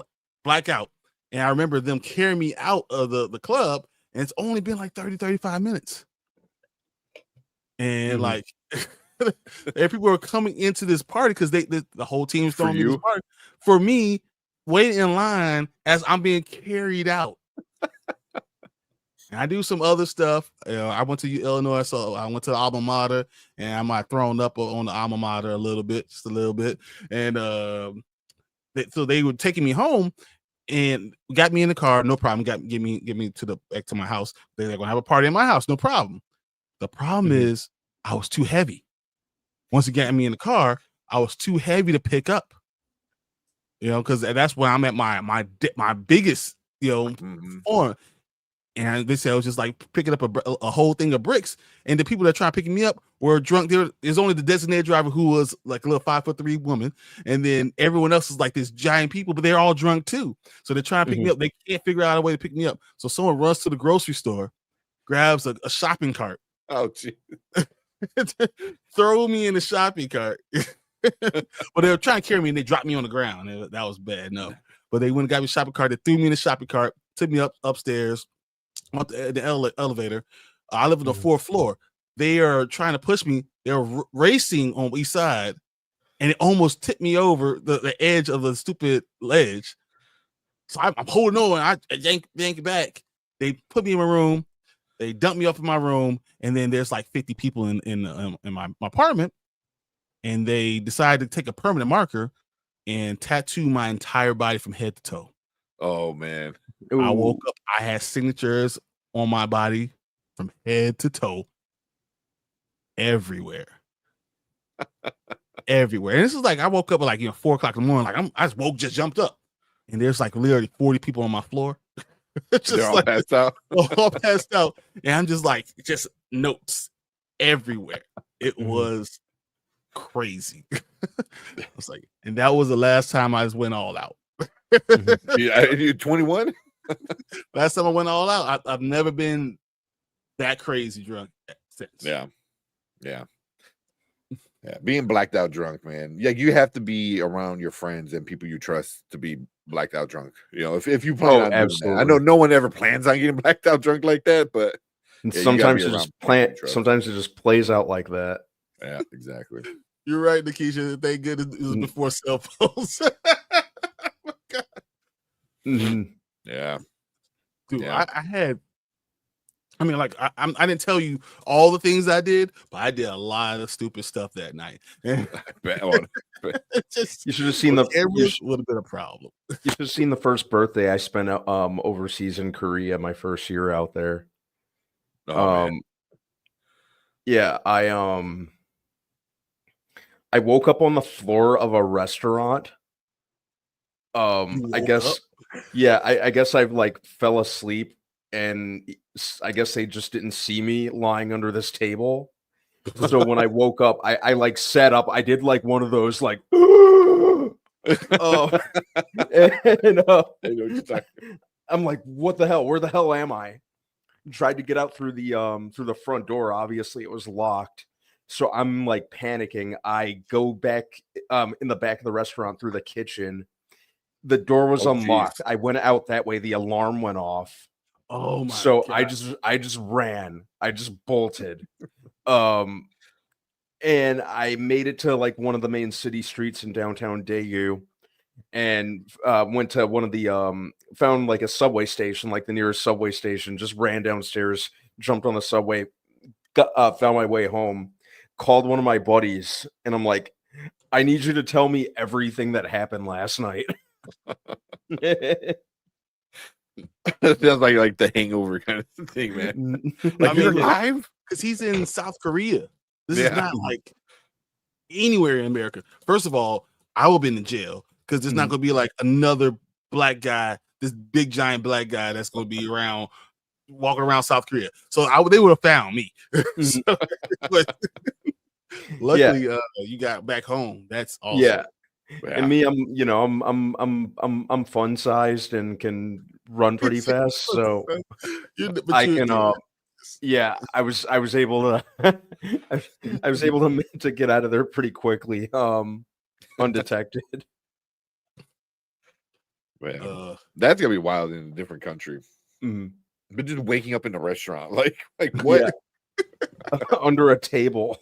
black out, and I remember them carrying me out of the club, and it's only been like 35 minutes, and like and people are coming into this party because the whole team's throwing me this party for me, waiting in line as I'm being carried out. And I do some other stuff. I went to Illinois, so I went to the alma mater, and I might thrown up on the alma mater just a little bit. And so they were taking me home and got me in the car, no problem. Get me back to my house. They're gonna have a party in my house, no problem. The problem is I was too heavy. Once it got me in the car, I was too heavy to pick up. Because that's where I'm at my biggest form. And they said I was just like picking up a whole thing of bricks. And the people that tried picking me up were drunk. There's only the designated driver who was like a little 5'3" woman. And then everyone else is like this giant people, but they're all drunk too. So they're trying to pick me up. They can't figure out a way to pick me up. So someone runs to the grocery store, grabs a shopping cart. Oh, geez. Throw me in the shopping cart. But they were trying to carry me and they dropped me on the ground. That was bad. No. But they went and got me a shopping cart. They threw me in the shopping cart, took me upstairs. The elevator. I live on the 4th floor. They are trying to push me. They're racing on each side, and it almost tipped me over the edge of the stupid ledge. So I'm holding on. I yank it back. They put me in my room. They dump me off in my room, and then there's like 50 people in my apartment, and they decided to take a permanent marker and tattoo my entire body from head to toe. Oh man. Ooh. I woke up, I had signatures on my body from head to toe everywhere. Everywhere. And this is like I woke up at like 4 o'clock in the morning. Like I just jumped up. And there's like literally 40 people on my floor. They're all like, passed out. All passed out. And I'm just like notes everywhere. It was crazy. I was like, and that was the last time I just went all out. You're 21? Last time I went all out. I've never been that crazy drunk since. Yeah. Being blacked out drunk, man. Yeah, you have to be around your friends and people you trust to be blacked out drunk. If you plan on doing that. I know no one ever plans on getting blacked out drunk like that, but sometimes it just plays out like that. Yeah, exactly. You're right, Nikisha. Thank goodness it was before cell phones. Oh my God. Yeah. Dude, yeah. I had I mean, like I didn't tell you all the things I did, but I did a lot of stupid stuff that night. Just You should have seen would have been a problem. You should have seen the first birthday I spent overseas in Korea, my first year out there. Man. Yeah, I woke up on the floor of a restaurant. I guess I guess I've like fell asleep, and I guess they just didn't see me lying under this table. So when I woke up, I like sat up. I did like one of those like and I'm like, what the hell? Where the hell am I? Tried to get out through the front door. Obviously, it was locked. So I'm like panicking. I go back in the back of the restaurant through the kitchen. The door was unlocked. Geez. I went out that way. The alarm went off. Oh my! So God. I just ran. I just bolted. And I made it to like one of the main city streets in downtown Daegu, and went to one of the found like a subway station, like the nearest subway station. Just ran downstairs, jumped on the subway, found my way home. Called one of my buddies, and I'm like, I need you to tell me everything that happened last night. It sounds like the Hangover kind of thing, man. Like, you're live because he's in South Korea. This is not like anywhere in America. First of all, I will be in jail because there's not going to be like another black guy, this big giant black guy that's going to be around walking around South Korea. So they would have found me. So, but luckily, you got back home. That's awesome. Yeah. And me, I'm fun sized and can run pretty fast, so I can. Yeah, I was able to I was able to get out of there pretty quickly, undetected. Man, that's gonna be wild in a different country. But just waking up in a restaurant, like what? Yeah. Under a table.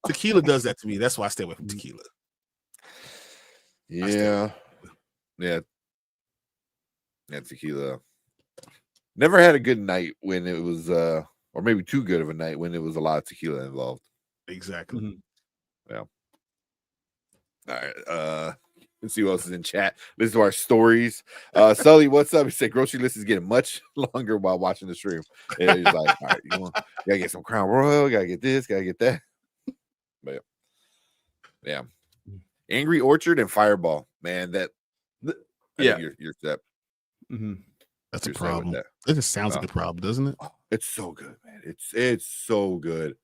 Tequila does that to me. That's why I stay away from tequila. Yeah, tequila. Never had a good night when it was, or maybe too good of a night when it was a lot of tequila involved. Exactly. Yeah. All right. Let's see who else is in chat. Listen to our stories. Sully, what's up? He said grocery list is getting much longer while watching the stream. And he's like, all right, you gotta get some Crown Royal, gotta get this, gotta get that. But yeah. Angry Orchard and Fireball, man. You're set. That's a problem. It just sounds like a problem, doesn't it? Oh, it's so good, man. It's so good.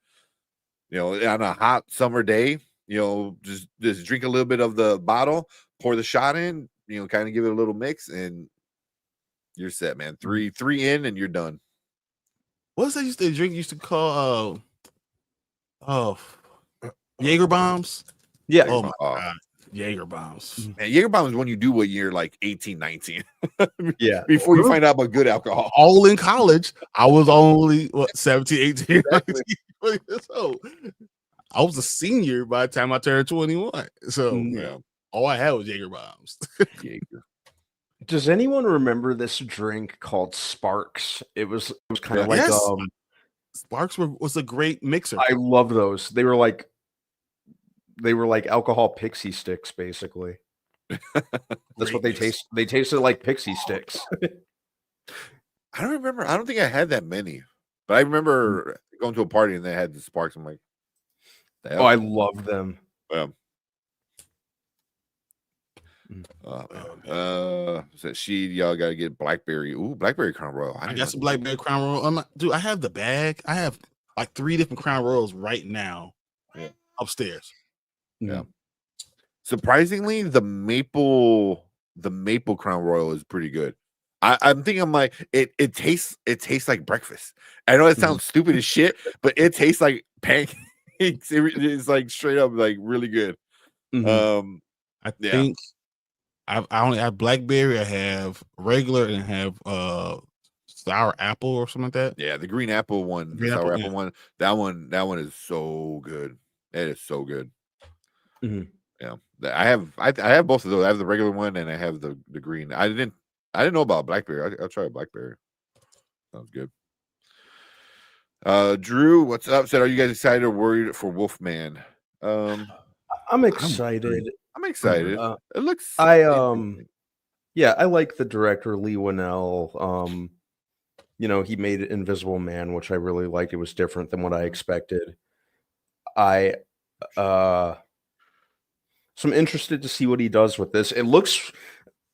You know, on a hot summer day, you know, just drink a little bit of the bottle, pour the shot in, you know, kind of give it a little mix, and you're set, man. Three in, and you're done. What's that drink used to call? Jaeger bombs. Yeah. Oh my God. Jaeger bombs. Man, Jaeger bombs is when you do what you're like 18, 19. Yeah. Before you find out about good alcohol. All in college. I was only 17, 18. So I was a senior by the time I turned 21. So all I had was Jaeger bombs. Jaeger. Does anyone remember this drink called Sparks? It was kind of like Sparks was a great mixer. I love those. They were like alcohol pixie sticks, basically. That's what they taste. They tasted like pixie sticks. I don't remember. I don't think I had that many, but I remember going to a party and they had the Sparks. I'm like, oh, I love them. Y'all gotta get blackberry. Ooh, blackberry Crown Royal. I got some blackberry Crown Royal. Dude, I have the bag. I have like 3 different Crown Royals right now upstairs. Yeah. Surprisingly, the maple Crown Royal is pretty good. I'm thinking, I'm like, it tastes like breakfast. I know it sounds stupid as shit, but it tastes like pancakes. It's like straight up like really good. I think I only have blackberry, I have regular, and I have sour apple or something like that. Yeah, the green apple one, sour apple one. That one is so good. It is so good. Yeah, I have both of those. I have the regular one and I have the green. I didn't I didn't know about blackberry. I'll try a blackberry. Sounds good. Drew, what's up? Said, are you guys excited or worried for Wolfman? I'm excited. I'm excited. It looks. Yeah, I like the director Lee Winnell. You know, he made Invisible Man, which I really liked. It was different than what I expected. So I'm interested to see what he does with this. It looks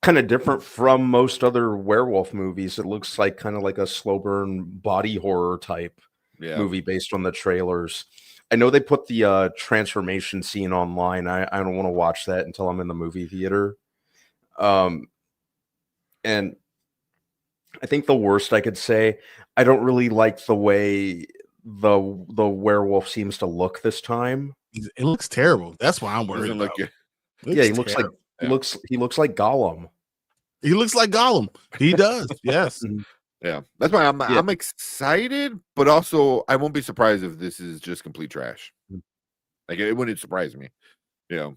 kind of different from most other werewolf movies. It looks like kind of like a slow burn body horror type movie based on the trailers. I know they put the transformation scene online. I don't want to watch that until I'm in the movie theater. And I think the worst I could say, I don't really like the way the werewolf seems to look this time. It looks terrible. That's why I'm worried. Yeah, he looks like he looks like Gollum. He looks like Gollum. He does. Yes. Yeah, that's why I'm excited, but also I won't be surprised if this is just complete trash. Like it wouldn't surprise me, you know.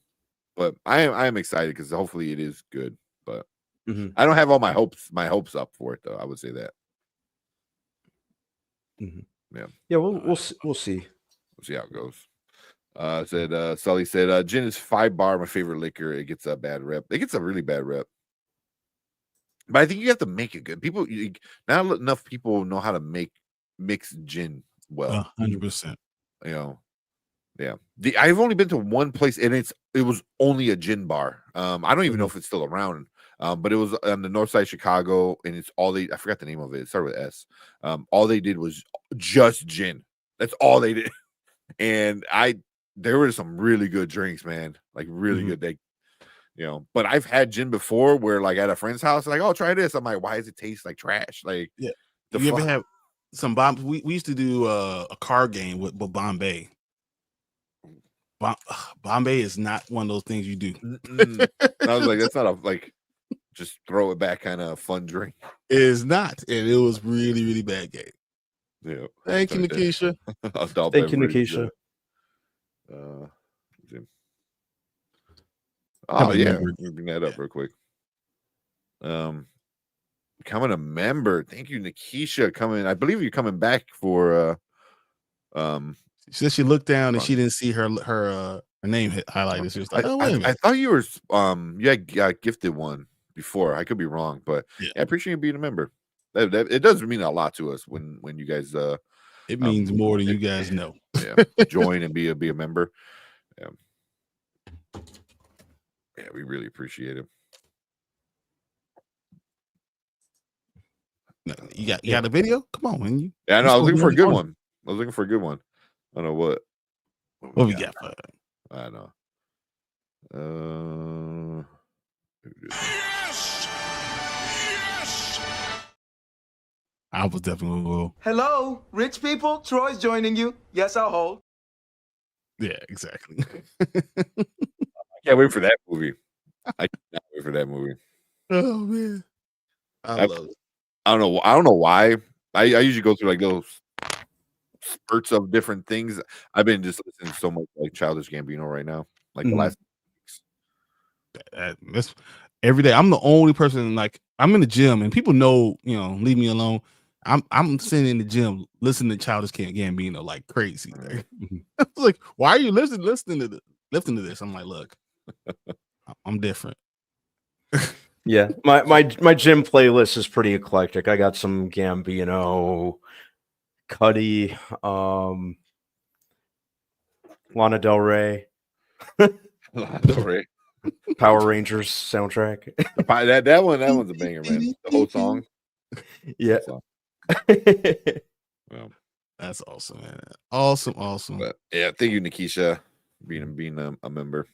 But I am excited because hopefully it is good. But I don't have all my hopes up for it though. I would say that. Yeah. Yeah, we'll see. We'll see how it goes. Sully said, gin is 5 bar, my favorite liquor. It gets a bad rep. It gets a really bad rep. But I think you have to make it good. Not enough people know how to mix gin well. 100%. You know, yeah. I've only been to one place, and it was only a gin bar. I don't even know if it's still around. But it was on the north side of Chicago, and it's I forgot the name of it. It started with S. All they did was just gin. That's all they did. And there were some really good drinks, man. Like really good. But I've had gin before where like at a friend's house, like, oh, try this. I'm like, why does it taste like trash? Like, yeah. You ever have some bomb? We used to do a card game with Bombay. Bombay is not one of those things you do. I was like, that's not just throw it back kind of fun drink. It is not, and it was really, really bad game. Yeah. Thank you, Nikisha. Thank you, Nikisha. Oh yeah, bring that up real quick. Becoming a member. Thank you, Nikisha. I believe you're coming back for. She said she looked down and she didn't see her name highlighted. She was like, "Oh wait a minute." I thought you were you got gifted one before. I could be wrong, but I appreciate you being a member. It does mean a lot to us when you guys. It means more than you guys know. Yeah, join and be a member. Yeah. Yeah, we really appreciate it. No, you got a video? Come on, man. Yeah, I know. I was looking for a good one. I don't know what we got. I know. Yes! I was definitely will. Hello, rich people. Troy's joining you. Yes, I'll hold. Yeah, exactly. I can't wait for that movie. I cannot wait for that movie. Oh man, I love it. I don't know why. I usually go through like those spurts of different things. I've been just listening so much like Childish Gambino right now, like the last weeks. Every day. I'm the only person, like, I'm in the gym and people know, leave me alone. I'm sitting in the gym listening to Childish Gambino like crazy. Like, I was like, why are you listening to this? I'm like, look, I'm different. Yeah, my gym playlist is pretty eclectic. I got some Gambino, Cuddy, Lana Del Rey, Power Rangers soundtrack. That one's a banger, man. The whole song. Yeah. Well, that's awesome, man. Awesome. But yeah, thank you, Nikisha, being a member.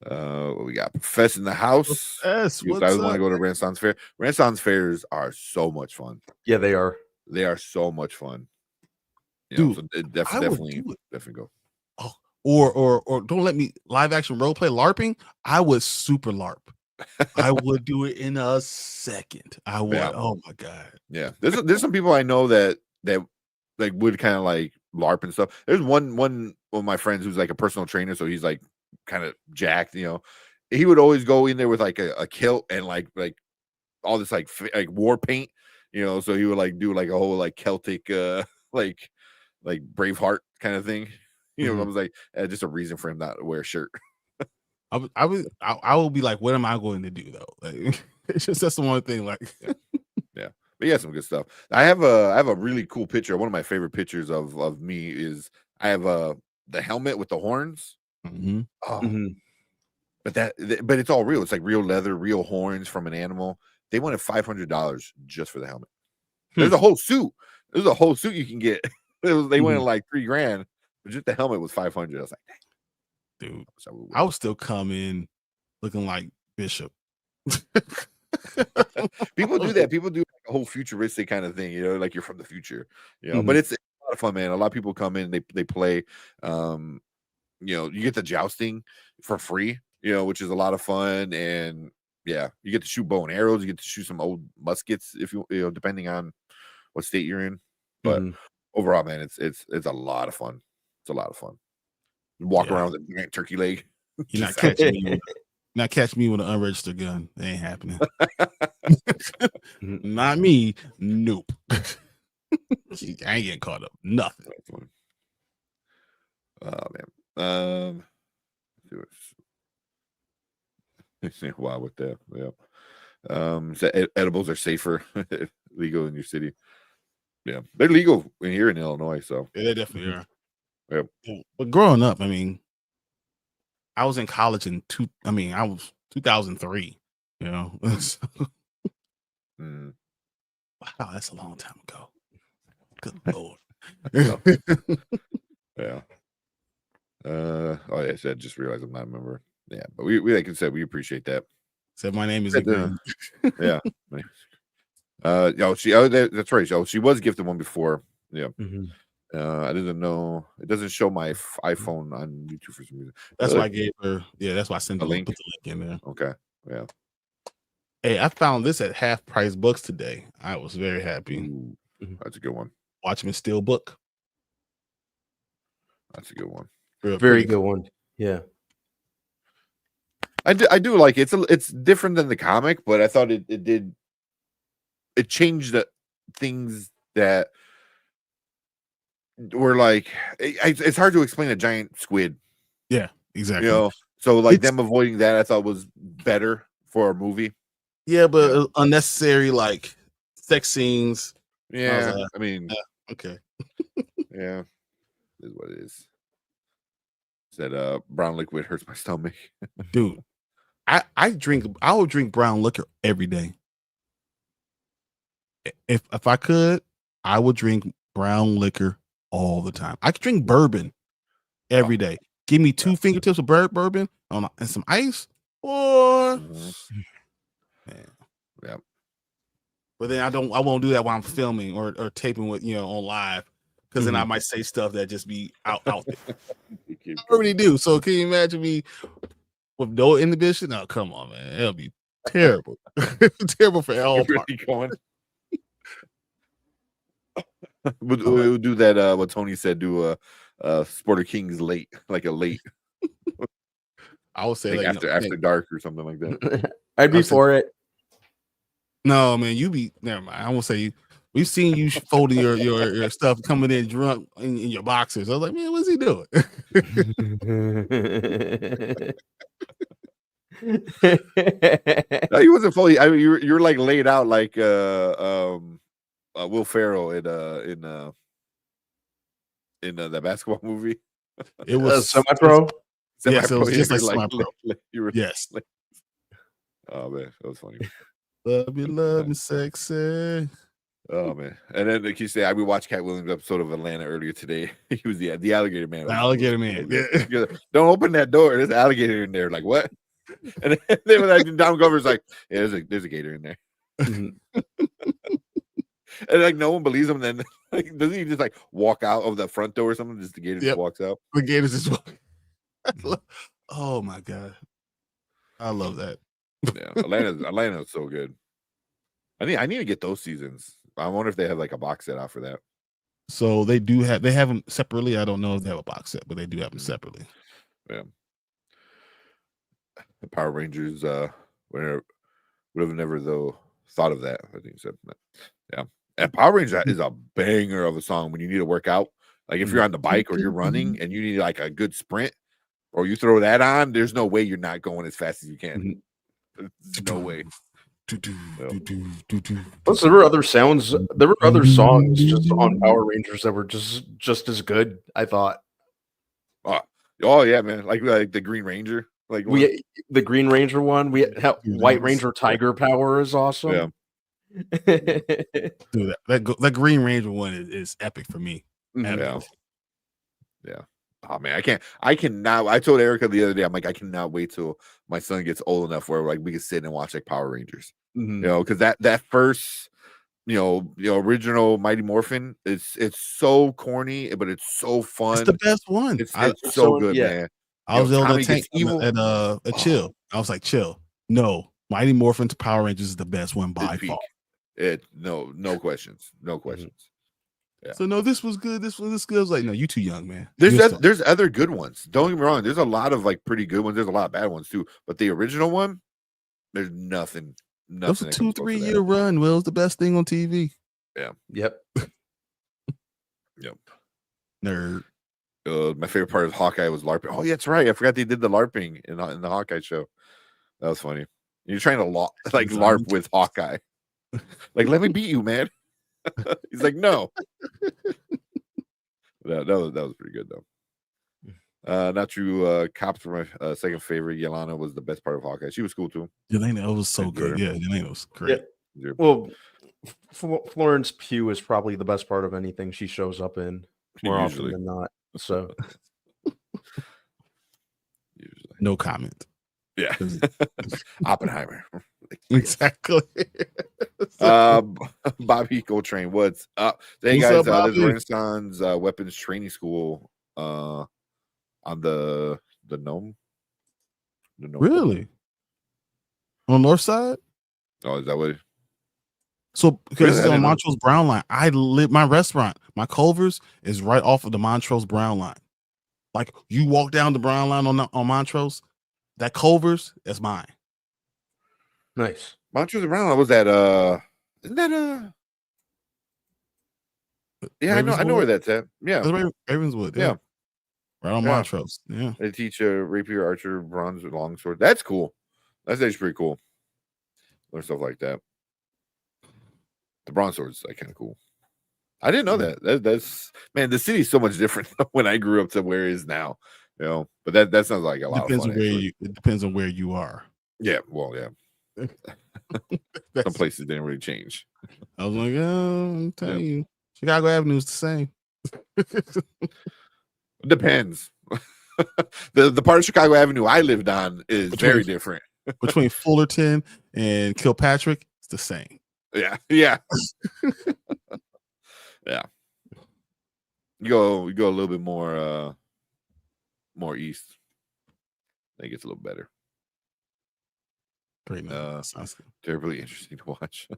What we got? Profess in the house. Yes, I want to go to Renaissance Fair. Renaissance fairs are so much fun. Yeah, they are. They are so much fun. Dude, so definitely go. Oh, or don't let me live action role play LARPing. I would super LARP. I would do it in a second. I would. Yeah. Oh my god. Yeah, there's some people I know that like would kind of like LARP and stuff. There's one of my friends who's like a personal trainer, so he's like kind of jacked. He would always go in there with like a kilt and like all this like war paint, so he would like do like a whole like Celtic like Braveheart kind of thing. I was like, just a reason for him not to wear a shirt. I will be like, what am I going to do though? Like, it's just that's the one thing. Like, yeah. But yeah, some good stuff. I have a really cool picture. One of my favorite pictures of me is I have the helmet with the horns. Mm-hmm. Oh, but it's all real. It's like real leather, real horns from an animal. They wanted $500 just for the helmet. There's a whole suit. There's a whole suit you can get. They wanted like $3,000, but just the helmet was $500. I was like, dude, I would still come in looking like Bishop. People do that. People do like a whole futuristic kind of thing, like you're from the future, but it's a lot of fun, man. A lot of people come in, they play, you get the jousting for free, which is a lot of fun. And yeah, you get to shoot bow and arrows, you get to shoot some old muskets if you depending on what state you're in. But overall, man, it's a lot of fun. It's a lot of fun. Walk around with a giant turkey leg. You're not catching me. Not catch me with an unregistered gun. That ain't happening. Not me. Nope. I ain't getting caught up. Nothing. Oh man. Wow, with that. Yeah. So edibles are safer legal in your city. Yeah, they're legal in here in Illinois. So yeah, they definitely are. Yeah. But growing up, I mean, I was in college I was 2003, Wow, that's a long time ago. Good Lord. Yeah. Oh yeah, I just realized I'm not a member. Yeah, but we like I said, we appreciate that. Said my name is yeah. That's right. She was gifted one before. Yeah. I didn't know. It doesn't show my iPhone on YouTube for some reason. That's why I gave her. Yeah, that's why I sent the link. Put the link in there. Okay. Yeah. Hey, I found this at Half Price Books today. I was very happy. Ooh, that's a good one. Watchmen Steel book. That's a good one. Very good one. Yeah. I do like it. It's different than the comic, but I thought it changed the things that were like it's hard to explain a giant squid. Yeah, exactly. So like them avoiding that I thought was better for a movie. Yeah, but unnecessary like sex scenes. Yeah, I mean, okay. Yeah, is what it is. Said brown liquid hurts my stomach. Dude, I would drink brown liquor every day. If I could, I would drink brown liquor all the time. I could drink bourbon every day. Give me 2 fingertips of bourbon and some ice, or man. Yeah. But then I won't do that while I'm filming or taping with on live, because then I might say stuff that just be out there. I already do. So can you imagine me with no inhibition? No, come on, man. It'll be terrible. Terrible for all parties. We'll do that. What Tony said. Do a Sporter Kings late, like a late. I would say like after dark or something like that. I'd be for it. No, man, you be never mind. I won't say you. We've seen you folding your stuff coming in drunk in your boxers. I was like, man, what's he doing? No, he wasn't fully. I mean, you're like laid out like Will Ferrell in that basketball movie. It was semi-pro. Yes, it was just like semi-pro. You were yes. Oh man, that was funny. Love me, sexy. Oh man, and then like you say, we watched Cat Williams' episode of Atlanta earlier today. He was the alligator man. The alligator man. Yeah. Don't open that door. There's an alligator in there. Like what? And then when Don Glover's like, yeah, there's a gator in there. And like no one believes him. Then like, doesn't he just like walk out of the front door or something? Just the gator just walks out. The gator just walks. Oh my god, I love that. Yeah, Atlanta's so good. I need to get those seasons. I wonder if they have like a box set out for that. So they have them separately. I don't know if they have a box set, but they do have them separately. Yeah. The Power Rangers would have never though thought of that. I think you said that. Yeah. And Power Rangers is a banger of a song when you need to work out. Like if you're on the bike or you're running and you need like a good sprint, or you throw that on, there's no way you're not going as fast as you can. No way. Plus, there were other sounds. There were other songs just on Power Rangers that were just as good. I thought. Oh yeah, man! Like the Green Ranger. Like the Green Ranger one. We had White Ranger Tiger Power is awesome. Yeah. Dude, that Green Ranger one is epic for me. Yeah. Oh man, I cannot. I told Erica the other day, I'm like, I cannot wait till my son gets old enough where like we can sit and watch like Power Rangers. You know, because that first, original Mighty Morphin, it's so corny, but it's so fun. It's the best one. It's so good, man. I was able to tank at Chill. I was like, Chill. No, Mighty Morphin to Power Rangers is the best one by far. No questions. Yeah. So no, this was good. This was good. I was like, no, you too young, man. There's other good ones. Don't get me wrong. There's a lot of like pretty good ones. There's a lot of bad ones too. But the original one, there's nothing. That was a 2-3 year run. Well, it was the best thing on TV. Yeah. Yep. Yep. Nerd. My favorite part of Hawkeye was LARPing. Oh, yeah, that's right. I forgot they did the LARPing in the Hawkeye show. That was funny. You're trying to LARP with Hawkeye. Like, let me beat you, man. He's like, no. that was pretty good though. Not true. Cops were my second favorite. Yelena was the best part of Hawkeye. She was cool too. Yelena was so good. Yeah, Yelena was great. Yeah. Well, Florence Pugh is probably the best part of anything she shows up in more often than not. So, usually, no comment. Yeah, Oppenheimer. Exactly. Bobby Coltrane, what's up? Hey guys, up, there's Renaissance Weapons Training School on the Gnome. Really? On the north side? Oh, is that what? So because it's on Montrose Brown Line, I live my restaurant, my Culver's is right off of the Montrose Brown Line. Like you walk down the Brown Line on Montrose, that Culver's is mine. Nice. Montrose Brown Line was that isn't that yeah, I know where that's at. Yeah. That's Ravenswood, yeah. Right on Montrose. Yeah. They teach rapier, archer, bronze, longsword. That's cool. That's actually pretty cool. Learn stuff like that. The bronze sword's like kind of cool. I didn't know that. That's man, the city's so much different when I grew up to where it is now. But that sounds like a lot of fun. It depends on where you are. Yeah, well, yeah. Some places didn't really change. I was like, I'm telling you, Chicago Avenue is the same. Depends. the part of Chicago Avenue I lived on is very different. Between Fullerton and Kilpatrick, it's the same. Yeah. Yeah. You go a little bit more east. I think it's a little better. Great, man. Sounds good. Terribly interesting to watch.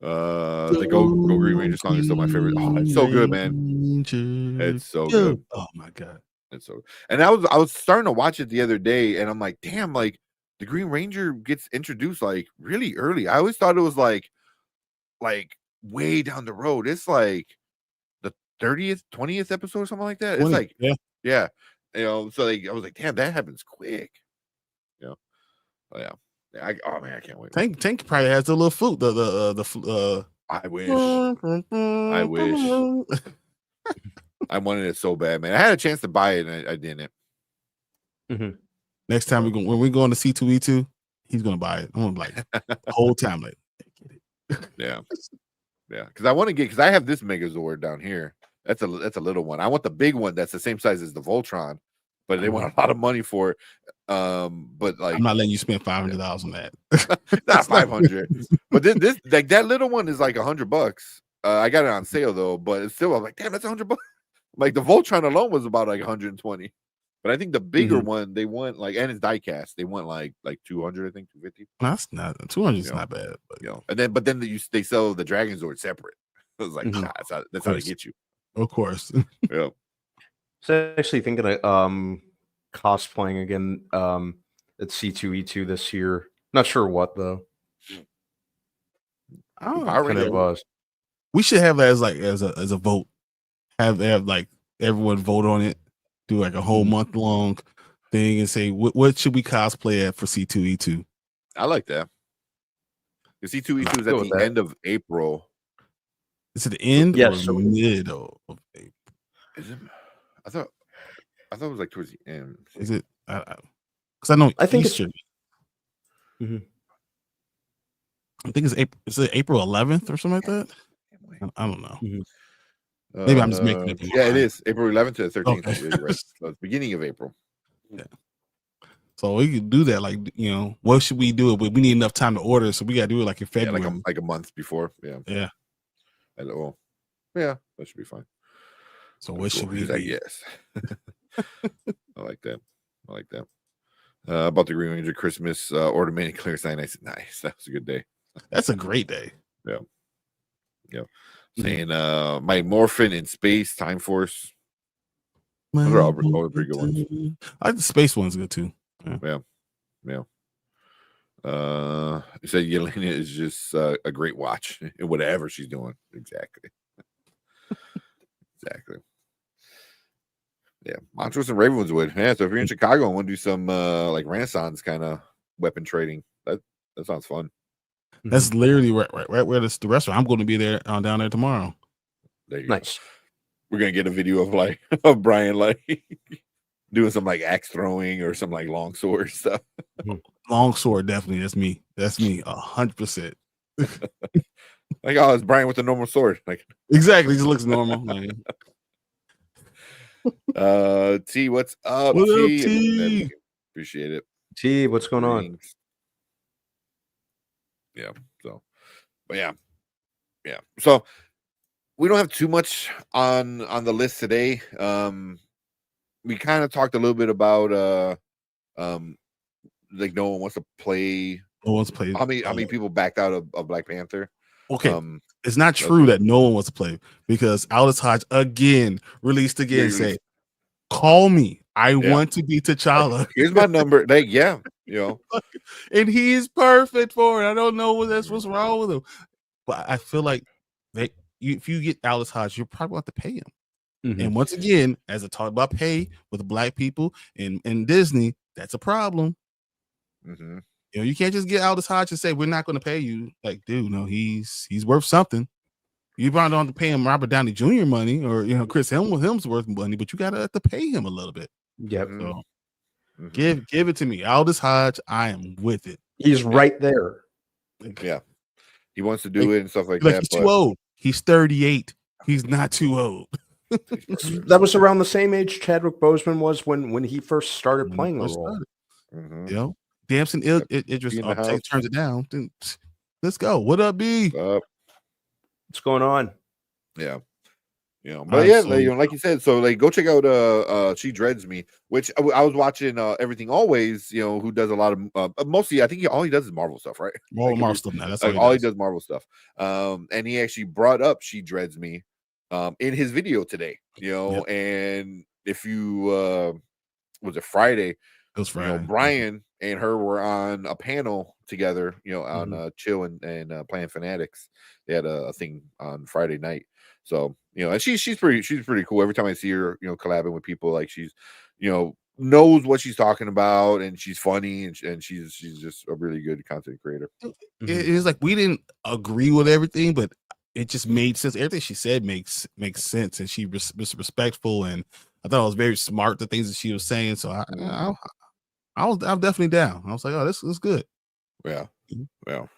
The Go Green Ranger song is still my favorite. Oh, it's so good, man. It's so good. Oh my god. It's so. And I was starting to watch it the other day, and I'm like, damn, like the Green Ranger gets introduced like really early. I always thought it was like way down the road. It's like the 30th, 20th episode or something like that. 20, it's like yeah. So like I was like, damn, that happens quick. Oh, yeah. Oh man, I can't wait. Tank probably has the little flute. I wish. I wanted it so bad, man. I had a chance to buy it and I didn't. Mm-hmm. Next time when we go on the C2E2, he's gonna buy it. I'm gonna like the whole time like get it. Yeah. Because I want to because I have this Megazord down here. That's a little one. I want the big one that's the same size as the Voltron, but they want a lot of money for it. But like I'm not letting you spend $500 on that. Not 500. But this like that little one is like $100. I got it on sale though, but it's still I'm like, damn, that's $100. Like the Voltron alone was about like 120. But I think the bigger one they want like, and it's diecast. They want like 200, I think 250. That's not 200 is not bad. But but then they sell the Dragon Zord separate. I was like, nah, that's how they get you. Of course. Yeah. So actually thinking of cosplaying again at C2E2 this year. Not sure what though. I don't know. Power Kind Rangers. of We should have that as a vote. Have like everyone vote on it. Do like a whole month long thing and say what should we cosplay at for C2E2? I like that. The C2E2 is at Go with the that. end of April. Is it the end Yeah, or so- middle of April? Is it? I thought it was like towards the end. Is it? Because I know I think Easter. Mhm. I think it's April. Is it April 11th or something like that? I don't know. Mhm. Maybe I'm just making it. Yeah, it is April 11th to the 13th. Okay. Yeah, you're right. So it's beginning of April. So we could do that. Like, what should we do? We need enough time to order, so we got to do it like in Yeah, February. like a month before. Yeah. Yeah. And, well, yeah, that should be fine. So what should we do? Yes. I like that. About the Green Ranger Christmas ornament clearance night. I said, nice. That was a good day. That's a great day. Yeah. Saying my Morphin in Space, Time Force. Those are all pretty good ones. I think the space one's good too. Yeah. You said Yelena is just a great watch in whatever she's doing. Exactly. Yeah. Montrose and Ravenwood. Yeah. So if you're in Chicago and want to do some like Renaissance kind of weapon trading, that sounds fun. That's literally right where the restaurant. I'm going to be there down there tomorrow. There you go. Nice. We're gonna get a video of like of Brian like doing some like axe throwing or some like long sword stuff. Long sword, definitely. That's me. 100%. Like, oh, it's Brian with a normal sword. Like, Exactly. He just looks normal. Man. T, what's up? What up, T? T? Appreciate it. T, what's going on? Yeah. So, but yeah. So we don't have too much on the list today. We kind of talked a little bit about like no one wants to play. No one's played. How many people backed out of Black Panther? Okay. It's not true that no one wants to play because Aldous Hodge released again, say, call me. I want to be T'Challa. Here's my number. Like, yeah, and he is perfect for it. I don't know what's wrong with him. But I feel like if you get Aldous Hodge, you're probably going to have to pay him. Mm-hmm. And once again, as I talk about pay with black people in Disney, that's a problem. Mm-hmm. You can't just get Aldous Hodge and say we're not going to pay you. Like, dude, no, he's worth something. You probably don't have to pay him Robert Downey Jr. money or Chris Hemsworth money, but you got to have to pay him a little bit. Yep. So give it to me, Aldous Hodge. I am with it. He's right there. Yeah, he wants to do it and stuff like that. He's too old. He's 38. He's not too old. That was around the same age Chadwick Boseman was when he first started playing the role. Mm-hmm. Damson Idris turns it down. Let's go. What up, B? What's going on? Yeah. But like you said, so like go check out She Dreads Me, which I was watching Everything Always, who does a lot of mostly I think all he does is Marvel stuff, right? Marvel stuff now. That's all he does Marvel stuff. And he actually brought up She Dreads Me in his video today, and if you was it Friday? It was Friday. Brian and her were on a panel together, on Chill and Playing Fanatics. They had a thing on Friday night. So, and she's pretty cool. Every time I see her, collabing with people, like she's, knows what she's talking about and she's funny and she's just a really good content creator. It's like we didn't agree with everything, but it just made sense. Everything she said makes sense, and she was respectful, and I thought it was very smart, the things that she was saying. So I'm definitely down. I was like, oh, this is good. Yeah. Well,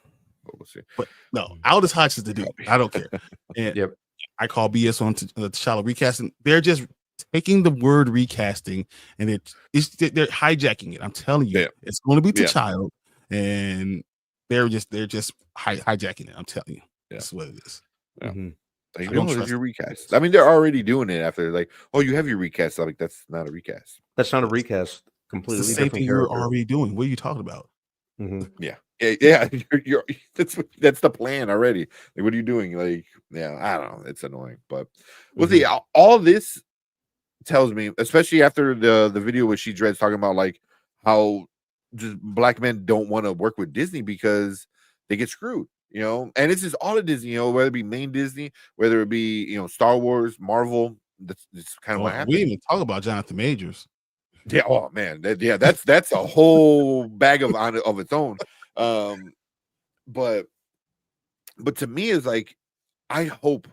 we'll see. But no, Aldous Hodge is the dude. I don't care. And I call BS on the T'Challa recasting. They're just taking the word recasting and they're hijacking it. I'm telling you, it's going to be T'Challa, and they're just hijacking it. I'm telling you, that's what it is. Yeah. Like, it's your recast. I mean, they're already doing it after like, oh, you have your recast. I'm like, that's not a recast. That's not a recast. Completely it's the same thing you're already doing. What are you talking about? Yeah. You're that's the plan already. Like, what are you doing? Like, I don't know. It's annoying, but we'll see. All this tells me, especially after the video with She Dreads talking about like how just black men don't want to work with Disney because they get screwed. you know, and it's just all of Disney, you know, whether it be main Disney, whether it be, you know, Star Wars, Marvel. That's kind of what happened. We didn't even talk about Jonathan Majors. Yeah, oh man, that's a whole bag of its own. But to me, it's like, I hope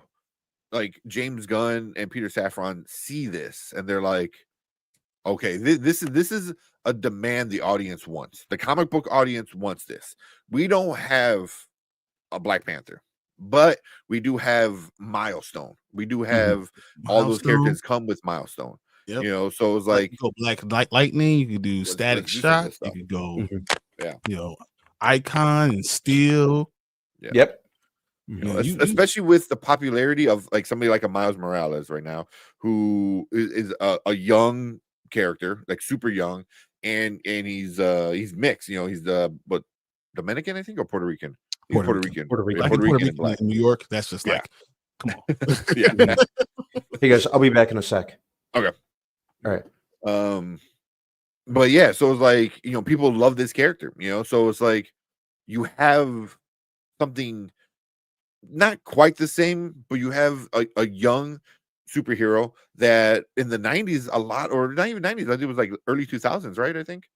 like James Gunn and Peter Safran see this and they're like, okay, this is a demand the audience wants. The comic book audience wants this. We don't have a Black Panther, but we do have Milestone. We do have all those characters come with Milestone. Yep. You know, so it's like, you go Black Lightning, you could do Static let's do some of Shock, this you stuff. could go, yeah, you know, Icon and Steel. yeah. Yep. You know, especially with the popularity of like somebody like a Miles Morales right now, who is a young character, like super young, and he's mixed. You know, he's but Dominican, I think, or Puerto Rican. He's Puerto Rican. Puerto Rican. Yeah, Puerto Rican and black. In New York, that's just like, come on. Yeah. Hey guys, I'll be back in a sec. Okay. All right. But yeah, so it's like, you know, people love this character, you know, so it's like you have something not quite the same, but you have a young superhero that in the 90s a lot, or not even 90s, I think it was like early 2000s, right? I think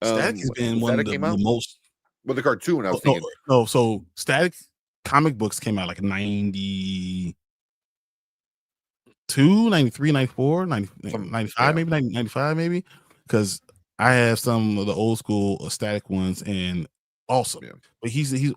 Static has been one of the most. Well, the cartoon I was thinking. No, so Static comic books came out like 92, 93, 94, 95, maybe 95, maybe, because I have some of the old school Static ones and awesome. Yeah. But he's a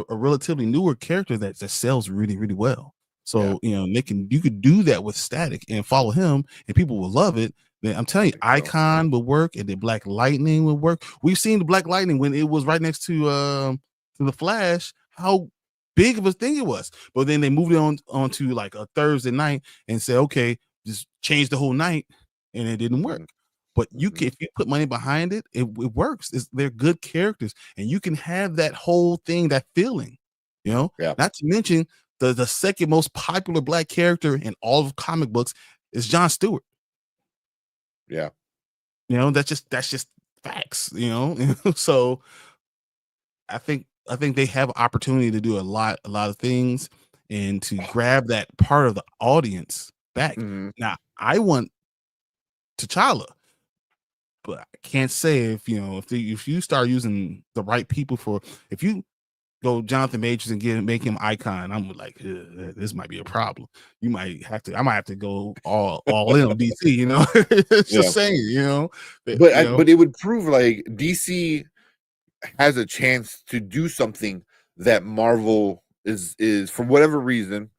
relatively newer character that sells really, really well. So you know, you could do that with Static and follow him, and people will love it. Then I'm telling you, Icon would work, and the Black Lightning would work. We've seen the Black Lightning when it was right next to the Flash, how big of a thing it was. But then they moved it on to like a Thursday night and said, okay, just change the whole night, and it didn't work. But you can, if you put money behind it, it works. They're good characters, and you can have that whole thing, that feeling, you know. Not to mention the second most popular Black character in all of comic books is Jon Stewart. Yeah, you know, that's just facts, you know. So I think they have opportunity to do a lot of things and to grab that part of the audience back. Now I want T'Challa, but I can't say if you start using the right people if you go Jonathan Majors and make him Icon, I'm like, this might be a problem. I might have to go all in on DC, you know. It's just saying, you know. But it would prove like DC has a chance to do something that Marvel is for whatever reason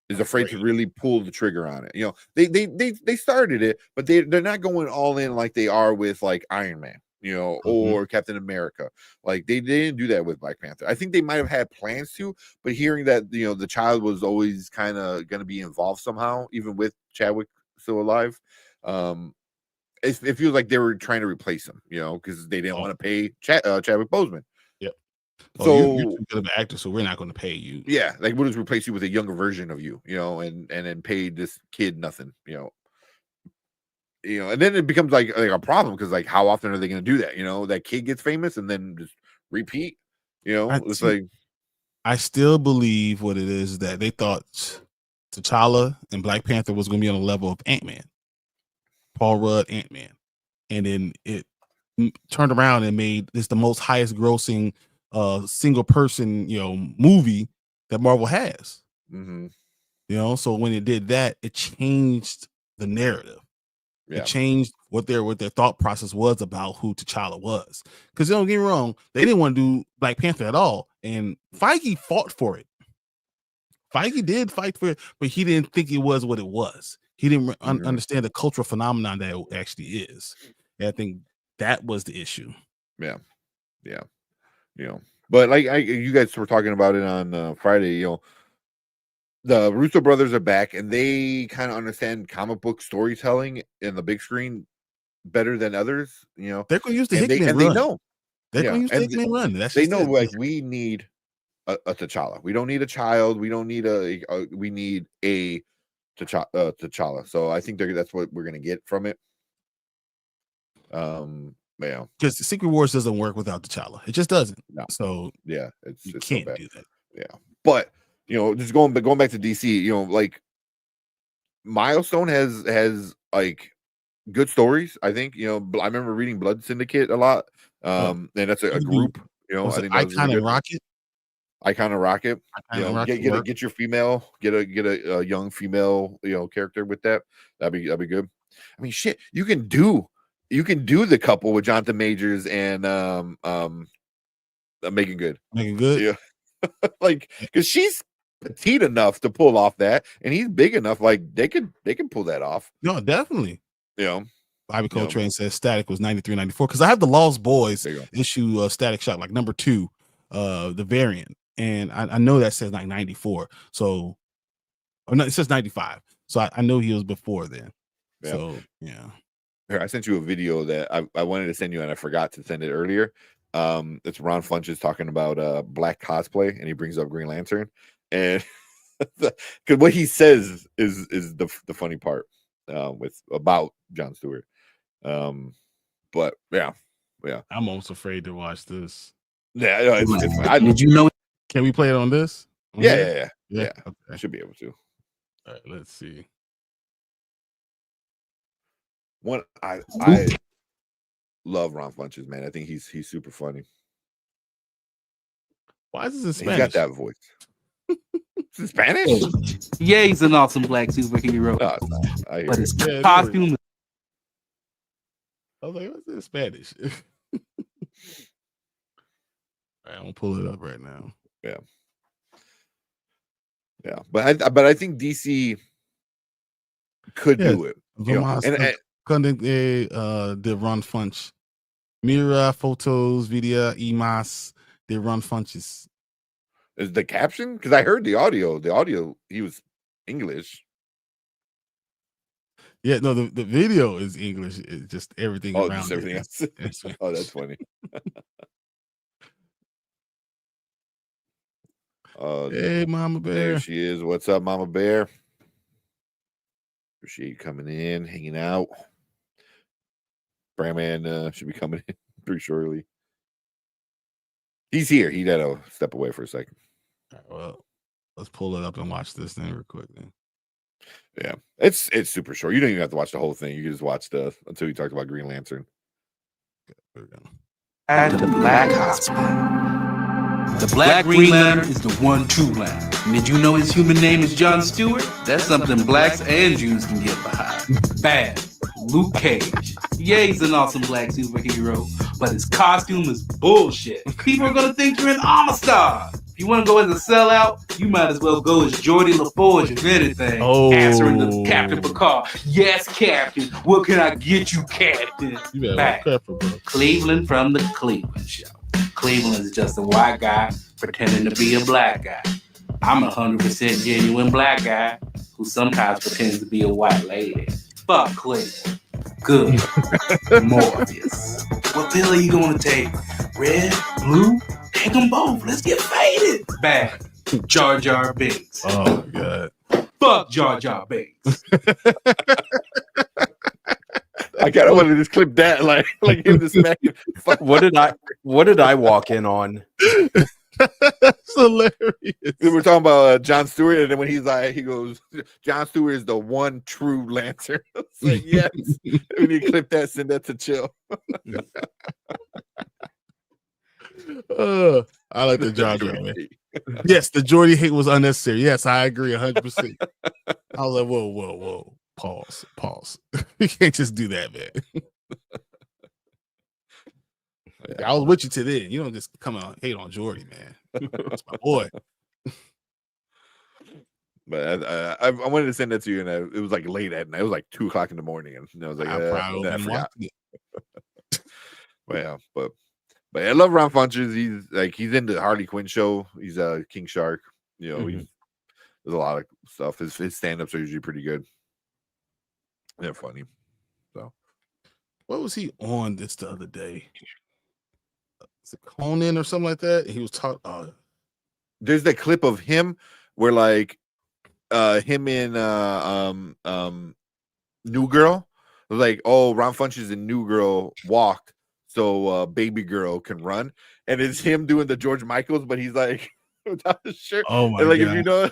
is afraid to really pull the trigger on it. You know, they started it, but they're not going all in like they are with like Iron Man, you know, or Captain America. Like they didn't do that with Black Panther. I think they might have had plans to, but hearing that, you know, the child was always kind of going to be involved somehow, even with Chadwick still alive, it feels like they were trying to replace him, you know, because they didn't want to pay Chadwick Boseman. Yep. So you're too good of an actor, so we're not going to pay you. Yeah, like we'll just replace you with a younger version of you, you know, and then pay this kid nothing, you know, and then it becomes like a problem because like how often are they going to do that? You know, that kid gets famous and then just repeat. You know, it's like I still believe what it is that they thought T'Challa and Black Panther was going to be on the level of Ant-Man, Paul Rudd, Ant-Man, and then it turned around and made this the most highest grossing single person, you know, movie that Marvel has. You know, so when it did that, it changed the narrative. It changed what their thought process was about who T'Challa was. Because don't get me wrong, they didn't want to do Black Panther at all, and Feige fought for it. Feige did fight for it, but he didn't think it was what it was. He didn't understand the cultural phenomenon that it actually is. And I think that was the issue. Yeah. You know, but like you guys were talking about it on Friday, you know, the Russo brothers are back and they kind of understand comic book storytelling in the big screen better than others. You know, they're going to use the Hickman run. They know they're going to use the Hickman run. They know like we need a T'Challa. We don't need a child. We don't need we need a T'Challa. So I think that's what we're going to get from it. Yeah, because Secret Wars doesn't work without T'Challa. It just doesn't. No. So yeah, you can't do that. But just going back to DC, like Milestone has like good stories. I think I remember reading Blood Syndicate a lot, and that's a group. I think that was Icon really and good. Rocket. Icon and Rocket. Get Get your female, get a young female character with that. That'd be good. I mean, shit, you can do the couple with Jonathan Majors and Making Good. Making Good. Yeah. Like, because she's petite enough to pull off that, and he's big enough, like they can pull that off. No, definitely. Bobby You know. Coltrane says Static was 93, 94. Because I have the Lost Boys There you go. issue Static Shock, like number 2, the variant. And I know that says like 94. So no, it says 95. So I know he was before then. Yeah. So yeah. Here, I sent you a video that I wanted to send you, and I forgot to send it earlier. It's Ron Funches talking about black cosplay, and he brings up Green Lantern, and because what he says is the funny part about Jon Stewart. But yeah, I'm almost afraid to watch this. yeah. It's fine. Did you know? Can we play it on this? On Yeah, here? yeah. I Okay. should be able to. All right, let's see. I love Ron Funches, man. I think he's super funny. Why is this in He's Spanish? got that voice. It's in Spanish? Yeah, he's an awesome black superhero. No, it's not. I hear But it. his Yeah, it costume. I was like, what's this in Spanish? All right, I'm gonna pull it up right now. Yeah, but I think DC could Yeah, do it. de Ron Funch. Mira photos, video, imas, de Ron Funches. Is the caption? Because I heard the audio. The audio, he was English. Yeah, no, the video is English. It's just everything Oh, around just it everything is- else. Oh, that's funny. Hey, Mama Bear. There she is. What's up, Mama Bear? Appreciate you coming in, hanging out. Brandman should be coming in pretty shortly. He's here. He had to step away for a second. All right, well, let's pull it up and watch this thing real quick then. Yeah, it's super short. You don't even have to watch the whole thing. You can just watch until you talked about Green Lantern. There we go. And the Black Hospital. The Black Green Lantern is the 1-2 lantern. And did you know his human name is Jon Stewart? That's something blacks and Jews can get behind. Bad. Luke Cage. Yeah, he's an awesome black superhero, but his costume is bullshit. People are gonna think you're an Amistad. If you want to go as a sellout, you might as well go as Geordie LaForge, if anything. Oh. Answering the Captain Picard. Yes, Captain. What can I get you, Captain? You better Back. be careful, bro. Cleveland from the Cleveland Show. Cleveland is just a white guy pretending to be a black guy. I'm a 100% genuine black guy who sometimes pretends to be a white lady. Fuck Cleveland. Good. Morpheus. What pill are you going to take? Red? Blue? Take them both. Let's get faded. Bad. Jar Jar Binks. Oh my god. Fuck Jar Jar Binks. I kind of want to just clip that, like him just smacking. Fuck. What did I walk in on? That's hilarious. We're talking about Jon Stewart, and then when he goes, Jon Stewart is the one true Lantern. It's like, yes. We need to clip that, send that to Chill. I like the Jar Jar, man. Yes, the Geordie hate was unnecessary. Yes, I agree 100%. I was like, whoa. Pause. You can't just do that, man. I was with you to then. You don't just come out and hate on Geordie, man. That's my boy. But I wanted to send that to you, and it was like late at night. It was like 2:00 in the morning, and I was like, I probably I been forgot. watching it. But I love Ron Funches. He's in the Harley Quinn show. He's King Shark. There's a lot of stuff. His stand-ups are usually pretty good. They're funny. So What was he on this the other day? Is it Conan or something like that? He was talking. there's that clip of him where like him in New Girl. Like, oh, Ron Funches and New Girl walked so Baby Girl can run, and it's him doing the George Michaels, but he's like without a shirt. Oh my And like god. if you know,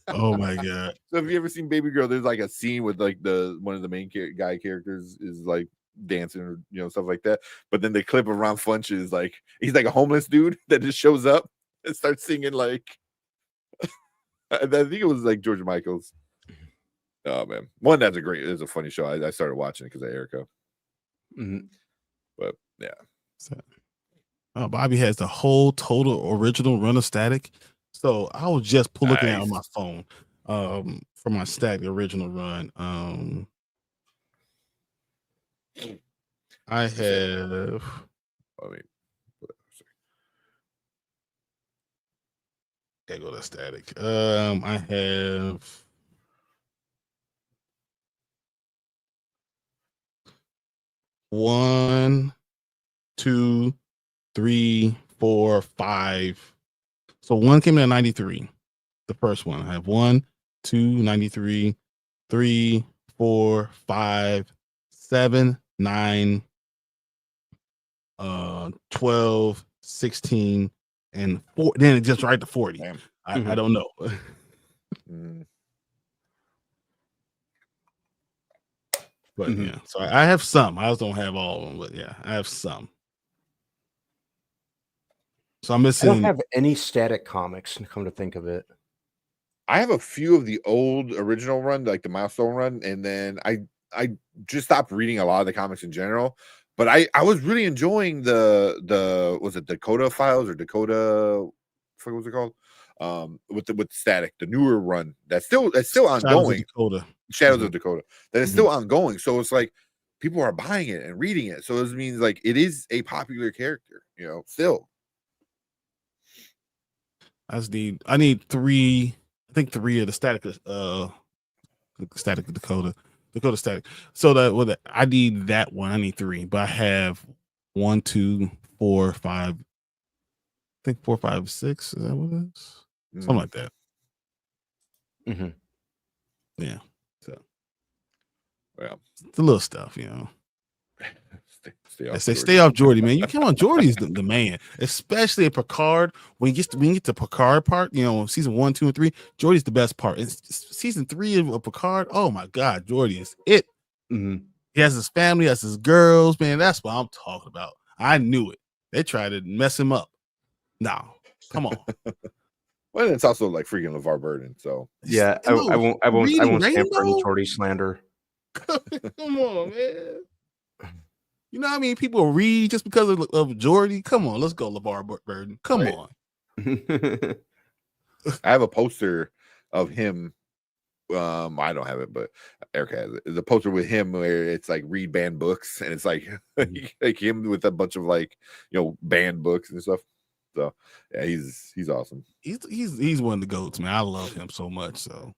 Oh my god. so if you ever seen Baby Girl, there's like a scene with like one of the main guy characters is like dancing or stuff like that. But then the clip of Ron Funch is like he's like a homeless dude that just shows up and starts singing like I think it was like George Michael's. Oh man, it's a funny show. I started watching it because of Erica. Mhm. But yeah, So, Bobby has the whole total original run of Static. So I was just looking at it on my phone for my Static original run. I have. I mean, Gotta go to Static. I have 1, 2, 3, 4, 5. So one came in at 93. The first one. I have 1, 2, 93, 3, 4, 5, 7, 9, 12, 16, and 4. Then it just right to 40. I don't know. But yeah, so I have some. I just don't have all of them, but yeah, I have some. So I'm I missing. don't have any Static comics, come to think of it. I have a few of the old original run, like the Milestone run, and then I just stopped reading a lot of the comics in general. But I was really enjoying the was it Dakota Files or Dakota, I forget what it called, with Static, the newer run that's still ongoing. Shadows of Dakota that is still ongoing. So it's like people are buying it and reading it. So this means like it is a popular character, still. I need 3. I think 3 of the Static Dakota Static. So that I need that one. I need 3, but I have 1, 2, 4, 5. I think 4, 5, 6. Is that what it is? Something like that. Yeah. So yeah, it's the little stuff, Stay off Jordy, man. You come on, Jordy's the man, especially at Picard. When you get to Picard part, season 1, 2, and 3, Jordy's the best part. It's season 3 of Picard. Oh my God, Jordy is it. He has his family, has his girls, man. That's what I'm talking about. I knew it. They tried to mess him up. No, come on. Well, it's also like freaking LeVar Burton. So yeah, I won't stand for any Jordy slander. Come on, man. You know how many people read just because of Jordy? Come on, let's go, LeVar Burton. Come on. I have a poster of him. I don't have it, but Eric has it. It's a poster with him where it's like read banned books, and it's like like him with a bunch of like banned books and stuff. So yeah, he's awesome. He's one of the GOATs, man. I love him so much. So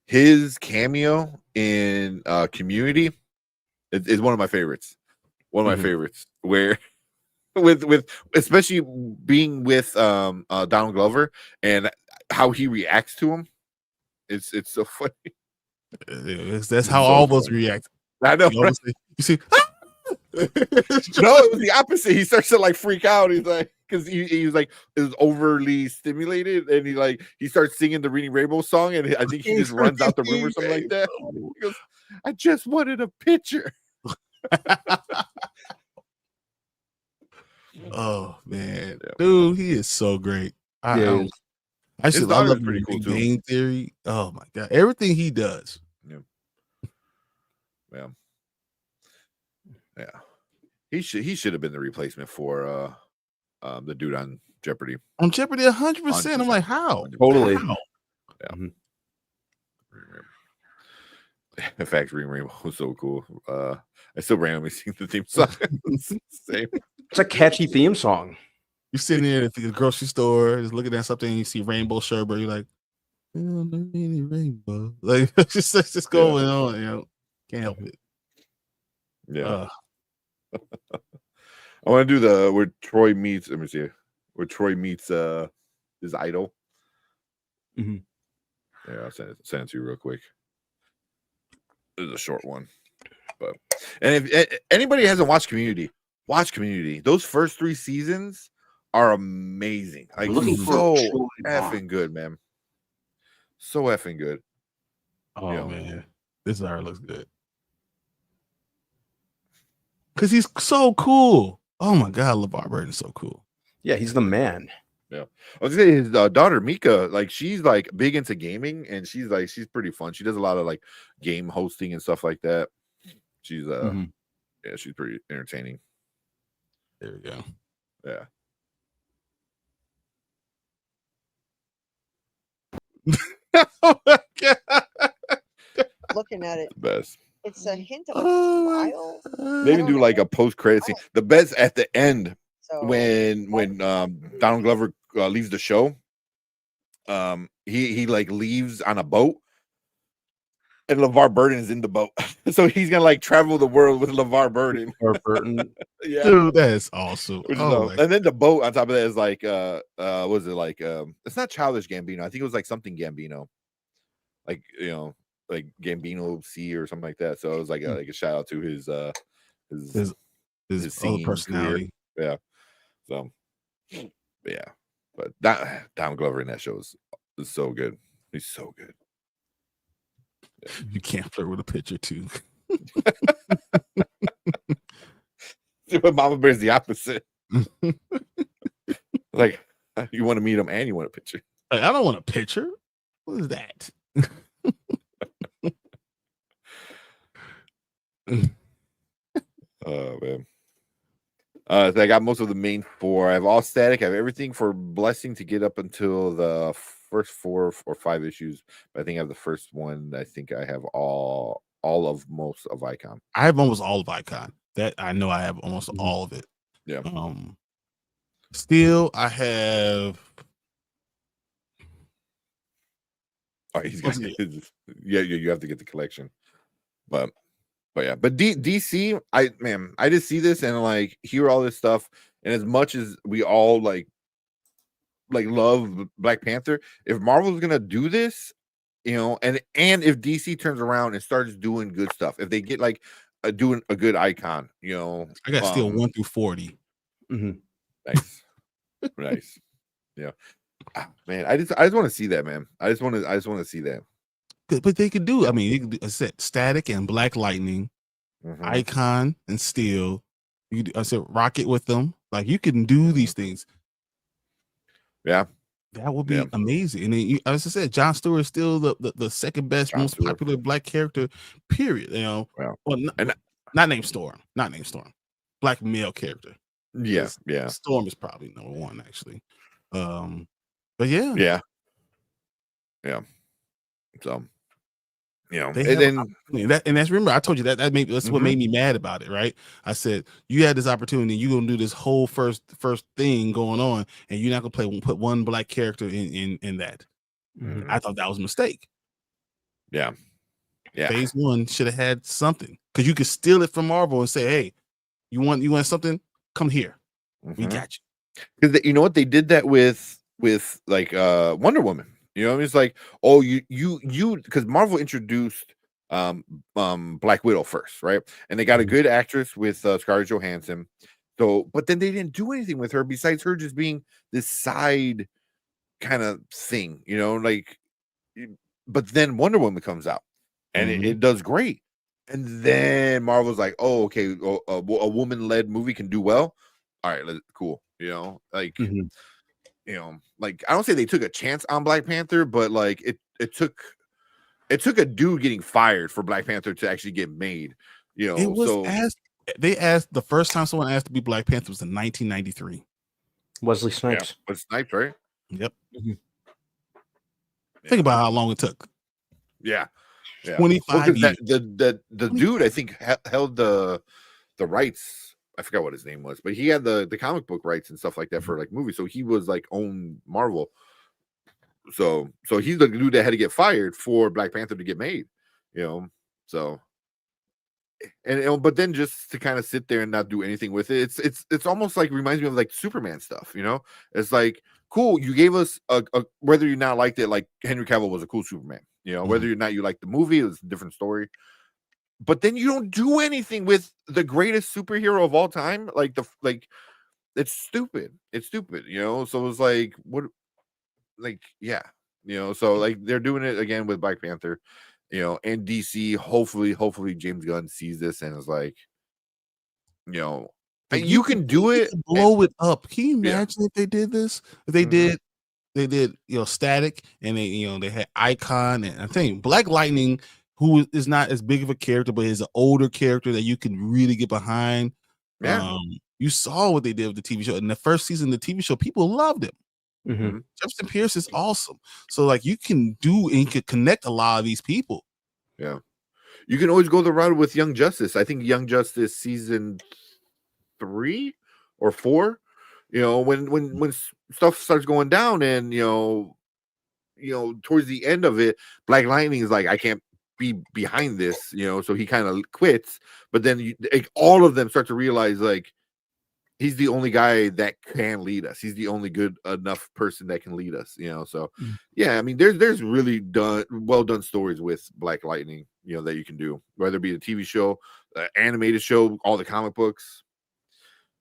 his cameo in Community is one of my favorites. One of my favorites. Where with especially being with Donald Glover and how he reacts to him. It's so funny. That's how all of us react. I know. You see, no, it was the opposite. He starts to like freak out. He's like, because he was like is overly stimulated, and he starts singing the Reading Rainbow song, and I think he just runs out the room or something like that. He goes, "I just wanted a picture." Oh man, dude, he is so great. I love pretty cool too. Game Theory. Oh my God, everything he does. Yeah. He should have been the replacement for the dude on Jeopardy. On Jeopardy, 100%. I'm like, how? Totally. How? Yeah. In fact, Reading Rainbow was so cool. I still randomly sing the theme song. Same. It's a catchy theme song. You're sitting there at the grocery store, just looking at something, and you see rainbow sherbet. You're like, rainbow. Like, it's just going on. Can't help it. Yeah. I want to do where Troy meets. Let me see. Where Troy meets his idol. Yeah, I'll send it to you real quick. This is a short one, and if anybody hasn't watched Community, watch Community. Those first 3 seasons are amazing. Like looking for so Troy effing good, man. So effing good. Oh You know. man, this art looks good. Cause he's so cool. Oh my god, LeVar Burton's so cool. Yeah, he's the man. Yeah, I was gonna say his daughter Mika, like she's like big into gaming, and she's pretty fun. She does a lot of like game hosting and stuff like that. She's yeah, she's pretty entertaining. There we go. Yeah. Oh my god. Looking at it, Best. it's a hint of a smile. They even do like a post credit scene. The best at the end So when Donald Glover leaves the show. He like leaves on a boat, and LeVar Burton is in the boat, so he's gonna like travel the world with LeVar Burton. LeVar Burton. Yeah, Dude, that's awesome. Which is Oh, and then the boat on top of that is like was it like it's not Childish Gambino. I think it was like something Gambino, like like Gambino C or something like that. So it was like a shout out to his old personality. Career. Yeah. So yeah, but that Donald Glover in that show is so good. He's so good. Yeah. You can't flirt with a picture too. But Mama Bear's the opposite. Like you want to meet him and you want a picture. Like, I don't want a picture. What is that? Oh man. So I got most of the main 4. I have all static. I have everything for Blessing to get up until the first 4 or 5 issues. But I think I have the first one. I think I have all of most of Icon. I have almost all of Icon. That I know I have almost all of it. Yeah. Still, I have. Oh, he's got yeah. You have to get the collection, but yeah. But DC, I just see this and like hear all this stuff, and as much as we all like love Black Panther, if Marvel's gonna do this, and if DC turns around and starts doing good stuff, if they get like doing a good Icon, I got still 1 through 40. Nice. Nice. Yeah. Man, I just want to see that, man. I just want to see that. But they could do. I mean, they could do, I said Static and Black Lightning, Icon and Steel. I said Rocket with them. Like you can do these things. Yeah, that would be amazing. And then as I said, Jon Stewart is still the second best, most popular Black character. Period. Well, not named Storm. Not named Storm. Black male character. Yeah, yeah. Storm is probably number 1 actually. But yeah. So, and that's remember I told you that's what made me mad about it, right? I said you had this opportunity, you're gonna do this whole first thing going on, and you're not gonna put one Black character in that. I thought that was a mistake. Yeah. Phase 1 should have had something because you could steal it from Marvel and say, "Hey, you want something? Come here, we got you." Because you know what, they did that with like Wonder Woman. It's like, oh, you because Marvel introduced Black Widow first, right? And they got a good actress with Scarlett Johansson. So, but then they didn't do anything with her besides her just being this side kind of thing, like. But then Wonder Woman comes out, and it does great. And then Marvel's like, oh, okay, a woman-led movie can do well. All right, cool. Like. Like I don't say they took a chance on Black Panther, but like it took a dude getting fired for Black Panther to actually get made. It was they asked the first time someone asked to be Black Panther was in 1993. Wesley Snipes. Yeah, Snipes, right? Yep. Think about how long it took. Yeah. 25 years. The dude I think held the rights. I forgot what his name was, but he had the comic book rights and stuff like that for like movies. So he was like own Marvel. So he's the dude that had to get fired for Black Panther to get made, So, and but then just to kind of sit there and not do anything with it, it's almost like reminds me of like Superman stuff. It's like cool. You gave us a whether you not liked it, like Henry Cavill was a cool Superman. Whether or not you like the movie, it's a different story. But then you don't do anything with the greatest superhero of all time, like it's stupid. It's stupid, you know. So it's like what, like yeah, you know. So like they're doing it again with Black Panther, you know, and DC. Hopefully James Gunn sees this and is like, you know, Like, you can do it. blow it up. Can you Yeah. imagine if they did this? If they Mhm. did, you know, Static, and they had Icon, and I think Black Lightning, who is not as big of a character, but is an older character that you can really get behind. Yeah. You saw what they did with the TV show. In the first season of the TV show, people loved him. Mhm. Jefferson Pierce is awesome. So like you can do and you can connect a lot of these people. Yeah. You can always go the route with Young Justice. I think Young Justice season 3 or 4, you know, when stuff starts going down and you know towards the end of it, Black Lightning is like, I can't be behind this, you know, so he kind of quits. But then like, all of them start to realize like he's the only guy that can lead us. He's the only good enough person that can lead us, you know. So yeah, I mean, there's really well done stories with Black Lightning, you know, that you can do, whether it be a TV show, animated show, all the comic books.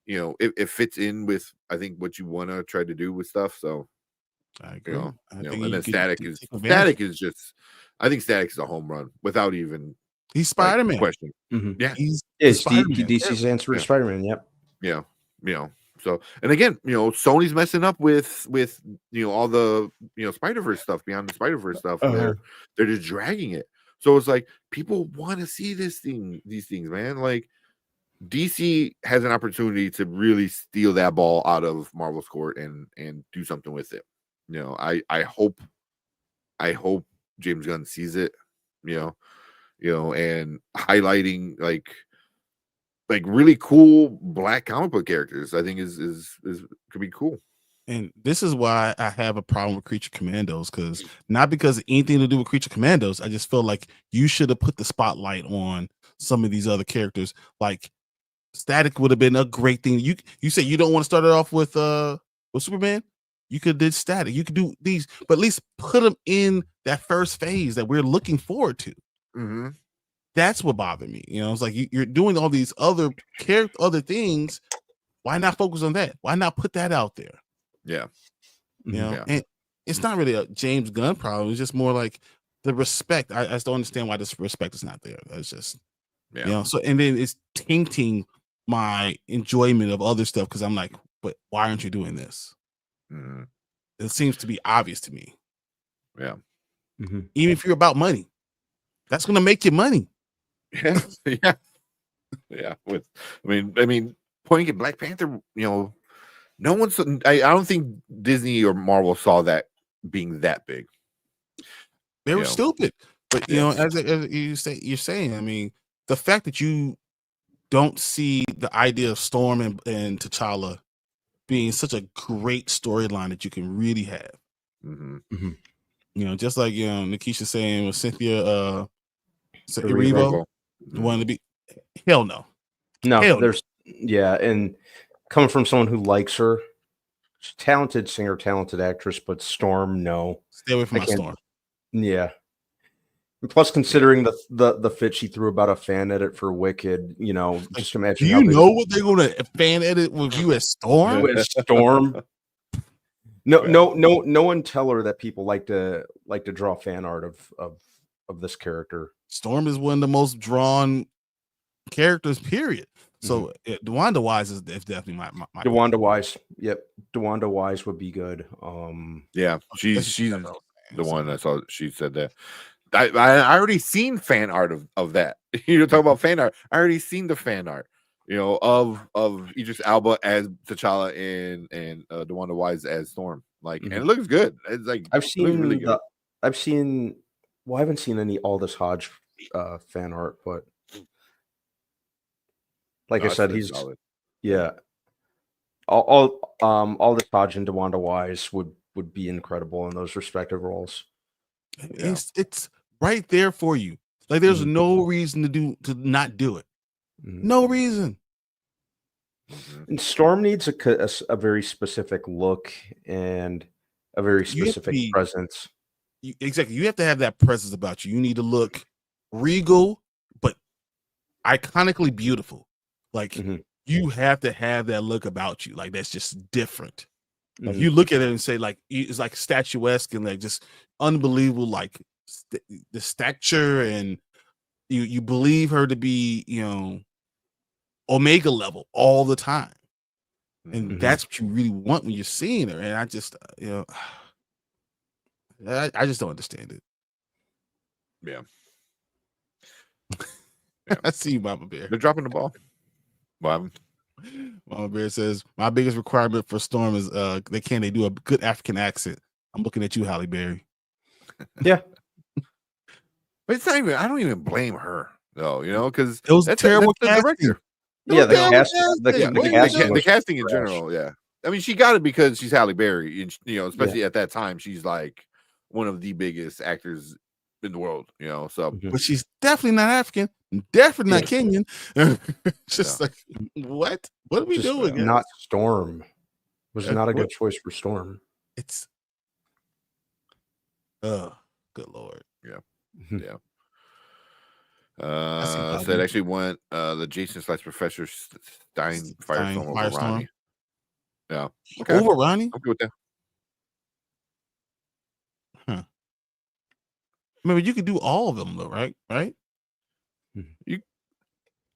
You know, it fits in with I think what you want to try to do with stuff. So I agree. you know, I you know, think and then you Static can is take advantage. just, I think Static is a home run without even He's like, Spider-Man. question. Mhm. Yeah, He's It's Spider-Man. DC's answer to Yeah. Spider-Man. Yep. yeah, you know. So and again, you know, Sony's messing up with you know all the Spider-Verse stuff, Beyond the Spider-Verse stuff. Where they're just dragging it. So it's like people want to see these things, man. Like DC has an opportunity to really steal that ball out of Marvel's court and do something with it. You know, I hope James Gunn sees it, you know, and highlighting like really cool Black comic book characters, I think is could be cool. And this is why I have a problem with Creature Commandos, because not because of anything to do with Creature Commandos, I just feel like you should have put the spotlight on some of these other characters. Like Static would have been a great thing. You say you don't want to start it off with Superman. You could did Static. You could do these, but at least put them in that first phase that we're looking forward to. Mm-hmm. That's what bothered me. You know, it's like you're doing all these other things. Why not focus on that? Why not put that out there? Yeah. You know, Yeah. and it's not really a James Gunn problem. It's just more like the respect. I just don't understand why this respect is not there. That's just, you know, so, and then it's tainting my enjoyment of other stuff because I'm like, but why aren't you doing this? Mm-hmm. It seems to be obvious to me. Yeah. Mm-hmm. Even if you're about money, that's going to make you money. Yeah. Yeah. Yeah. With, I mean, pointing at Black Panther, you know, no one's, I don't think Disney or Marvel saw that being that big. They were stupid. But, you know, as you're saying, I mean, the fact that you don't see the idea of Storm and T'Challa being such a great storyline that you can really have. Mm-hmm. Mm-hmm. You know, just like, you know, Nikisha saying with Cynthia Erivo. wanted to be, hell no. No, Hell there's and coming from someone who likes her, she's a talented singer, talented actress, but Storm, no. Stay away from my can't- Storm. Yeah. And plus, considering the fit she threw about a fan edit for Wicked, you know, just imagine. Do you know what they're going to fan edit with you as Storm? With Storm? No one tell her that people like to draw fan art of this character. Storm is one of the most drawn characters, period. So DeWanda Wise is definitely my DeWanda Wise. Yep. DeWanda Wise would be good. Yeah, she's the one I saw. She said that. I already seen fan art of that. You know, talk about fan art. I already seen the fan art. You know, of Idris Elba as T'Challa and DeWanda Wise as Storm. Like, and it looks good. It's like I've seen really good. I haven't seen any Aldous Hodge fan art, but like I said, he's solid. Yeah. Aldous Hodge and DeWanda Wise would be incredible in those respective roles. It's right there for you. Like there's no reason to not do it. No reason. And Storm needs a very specific look and a very specific presence. Exactly. You have to have that presence about you. You need to look regal, but iconically beautiful. Like you have to have that look about you, like that's just different. Like Mhm. you look at it and say, like it's like statuesque and like just unbelievable, like the stature, and you believe her to be, Omega level all the time, and Mhm. that's what you really want when you're seeing her. And I just, I just don't understand it. Yeah. I see you, Mama Bear. They're dropping the ball. Wow. Mama Bear says my biggest requirement for Storm is they do a good African accent. I'm looking at you, Halle Berry. Yeah. But it's not even. I don't even blame her though. Because It was terrible the casting. director. Yeah, the terrible casting, casting. The was casting in trash. general. Yeah, I mean, she got it because she's Halle Berry, and especially at that time, she's like one of the biggest actors in the world. So Mhm. But she's definitely not African, definitely not Yeah. Kenyan. Just like what? What are we Just doing? not Storm. Was not a What? good choice for Storm. It's good Lord. yeah. see So Bobby. it actually went the Jason / Professor Stein Firestorm over Ronnie. Yeah. Okay. Over Ronnie? I'm good with that. Remember, you could do all of them though, right? Right?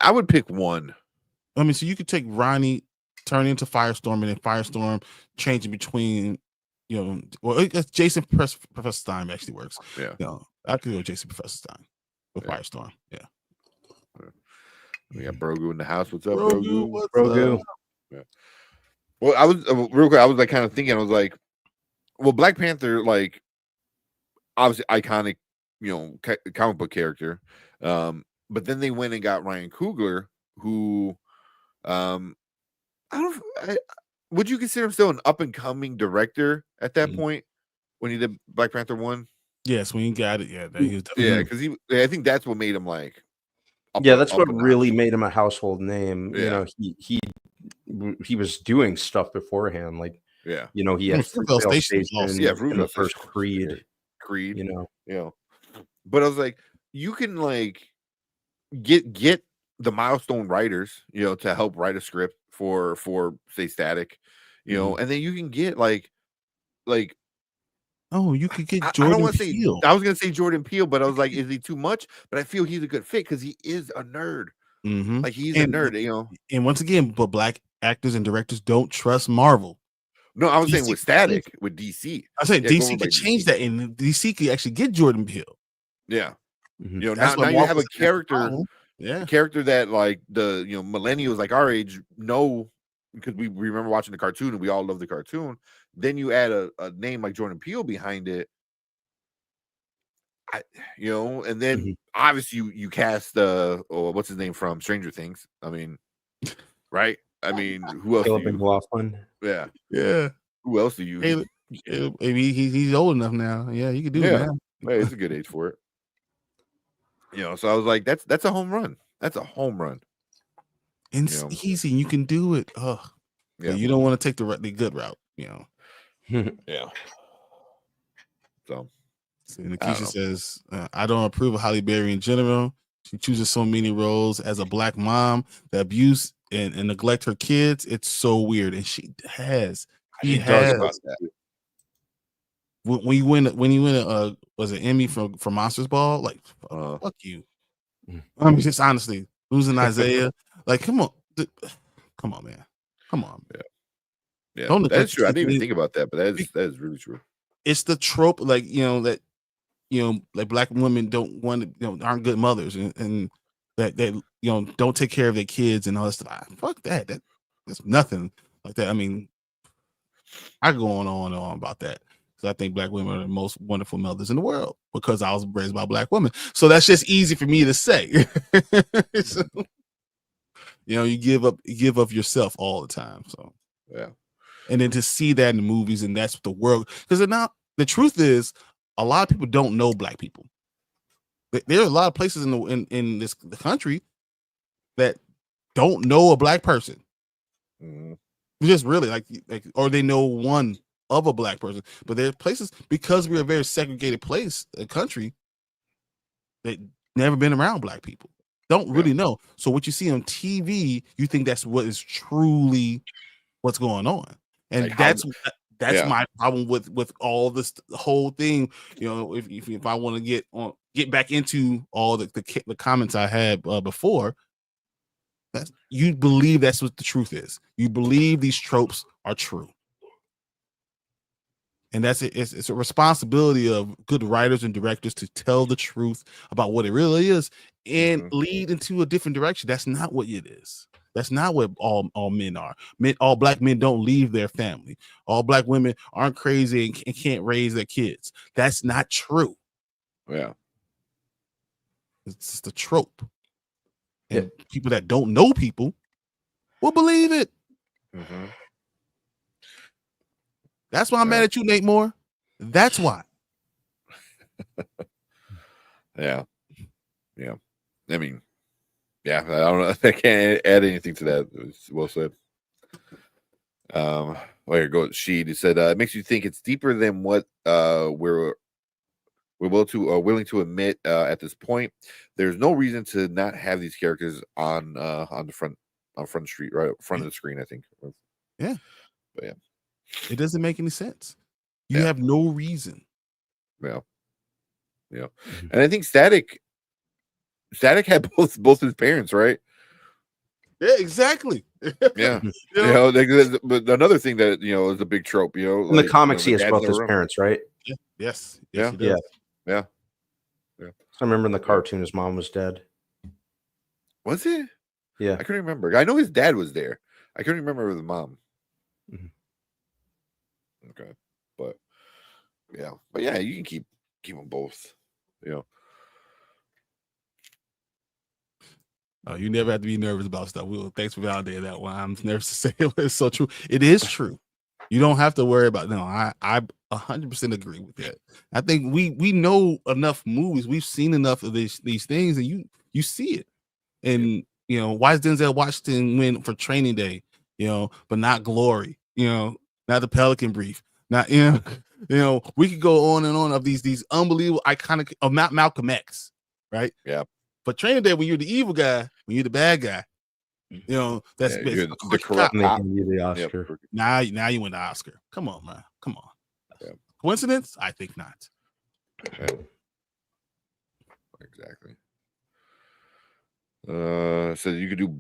I would pick one. I mean, so you could take Ronnie, turn into Firestorm, and then Firestorm changing between, well, I guess Jason Professor Stein actually works. Yeah. I could go with Jason Professor Stein with Yeah. Firestorm. Yeah. We got Brogu in the house. What's up, Grogu, Brogu? what's Grogu. up? Yeah. Well, I was real quick. I was like kind of thinking. I was like, well, Black Panther, like obviously iconic, comic book character. But then they went and got Ryan Coogler, who, would you consider him still an up and coming director at that point when he did Black Panther 1? Yes, when you got it, yeah, he was Yeah, because I think that's what made him like. That's what and really out. made him a household name. Yeah. He was doing stuff beforehand, like Yeah, he had Fruitvale Station was awesome. Yeah, and the Fruitvale first Station. Creed. But I was like, you can like get the milestone writers, to help write a script for say Static, and then you can get like oh, you could get I Jordan don't want to say Peele. I was gonna say Jordan Peele, but I was like, is he too much? But I feel he's a good fit because he is a nerd. Mhm. Like he's a nerd, And once again, but black actors and directors don't trust Marvel. No, I was DC saying with Static with DC. I said Yeah, DC going could by change DC. that, and DC could actually get Jordan Peele. Yeah. That's Now what you have a Marvel's character, problem. Yeah. a character that like the millennials like our age know because we remember watching the cartoon and we all love the cartoon. Then you add a name like Jordan Peele behind it. And then obviously you cast what's his name from Stranger Things. I mean, right? I mean, who else? Caleb McLaughlin. Yeah. Who else do you? Maybe he's old enough now. Yeah, you could do it now. Hey, it's a good age for it. So I was like, that's a home run. That's a home run. And it's easy. You can do it. Oh, yeah. You don't want to take the good route. Yeah. So Nikisha says, I don't approve of Halle Berry in general. She chooses so many roles as a black mom, the abuse and neglect her kids. It's so weird. And she has. She does about that. When you win was it Emmy for Monsters Ball? Like fuck you. I mean, just honestly, losing Isaiah. Like, come on, man. Come on. Yeah. That's true. I didn't even think about that, but that is really true. It's the trope, like that like black women don't want to, aren't good mothers, and that don't take care of their kids and all that stuff. Fuck that. That's nothing like that. I mean, I go on and on about that. I think black women are the most wonderful mothers in the world because I was raised by black women. So that's just easy for me to say. So, you give up yourself all the time. So yeah. And then to see that in the movies, and that's what the world, because now the truth is a lot of people don't know black people. There are a lot of places in this the country that don't know a black person. Just really like or they know one of a black person, but there are places, because we're a very segregated place, a country that never been around black people. don't really know. So what you see on TV, you think that's what is truly what's going on, and Like, that's yeah. my problem with all this whole thing. You know, if I want to get back into all the comments I had before, that's you believe that's what the truth is. You believe these tropes are true. And that's it. It's a responsibility of good writers and directors to tell the truth about what it really is and lead into a different direction. That's not what it is. That's not what all men are. All black men don't leave their family. All black women aren't crazy and can't raise their kids. That's not true. Yeah. It's just a trope. And people that don't know people will believe it. Mm-hmm. That's why I'm mad at you, Nate Moore. That's why. Yeah. I mean, yeah, I don't know. I can't add anything to that. It was well said. Here goes Sheed. He said, it makes you think it's deeper than what we're willing to admit at this point. There's no reason to not have these characters on the front of the street, right front of the screen, I think. Yeah. But yeah. It doesn't make any sense. You have no reason. Yeah. And I think Static had both his parents, right? Yeah, exactly. Yeah. But another thing that is a big trope, in the comics, he has both his parents, right? Yeah. Yes. Yeah. So I remember in the cartoon his mom was dead. Was it? Yeah. I couldn't remember. I know his dad was there. I couldn't remember the mom. Okay. But yeah, you can keep them both. Oh, you never have to be nervous about stuff. Thanks for validating that one. I'm nervous to say it, but it's so true. It is true. You don't have to worry about. No, I 100% agree with that. I think we know enough movies. We've seen enough of these things, and you see it. And why is Denzel Washington win for Training Day? But not Glory. Not the Pelican Brief. Not we could go on and on of these unbelievable iconic of Malcolm X, right? Yeah. But Training Day, when you're the evil guy, when you're the bad guy, that's the corrupt cop. The Oscar. Now you win the Oscar. Come on, man. Come on. Yeah. Coincidence? I think not. Yeah. Exactly. So you could do.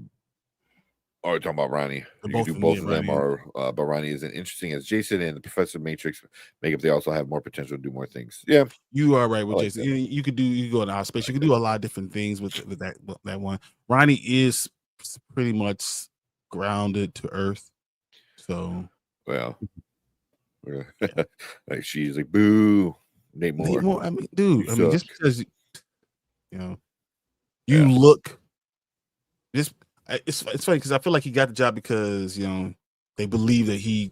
Oh, we're talking about Ronnie. You can do both of them, but Ronnie isn't interesting as Jason and the Professor Matrix makeup. They also have more potential to do more things. Yeah, you are right with Jason. You could go into outer space. You could do a lot of different things with that one. Ronnie is pretty much grounded to Earth. So, like she's like, boo, Nate Moore. I mean, dude. Just because you look just. It's funny because I feel like he got the job because they believe that he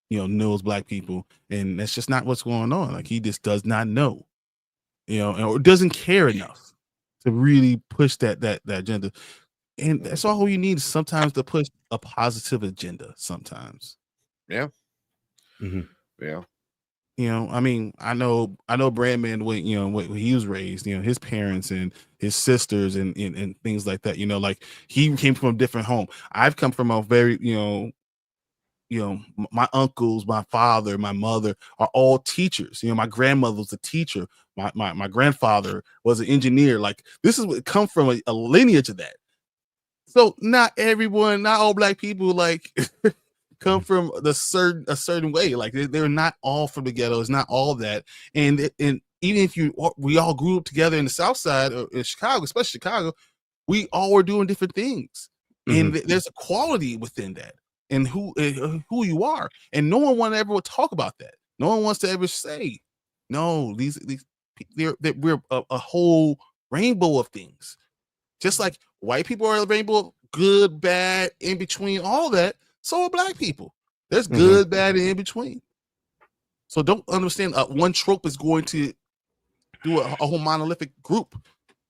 knows black people, and that's just not what's going on. Like he just does not know, or doesn't care enough to really push that agenda. And that's all you need is sometimes to push a positive agenda. Sometimes, yeah. I mean, I know Brandman when he was raised, his parents and his sisters and things like that, like he came from a different home. I've come from a very, my uncles, my father, my mother are all teachers. My grandmother was a teacher. My grandfather was an engineer. Like this is what come from a lineage of that. So not all black people like come from a certain way. Like they're not all from the ghetto. It's not all that. And even if we all grew up together in the South Side or in Chicago, especially Chicago, we all were doing different things. And there's a quality within that and who you are. And no one want to ever talk about that. No one wants to ever say, no, we're a whole rainbow of things. Just like white people are a rainbow, good, bad, in between, all that. So are black people. There's good, bad, and in between. So don't understand one trope is going to do a whole monolithic group.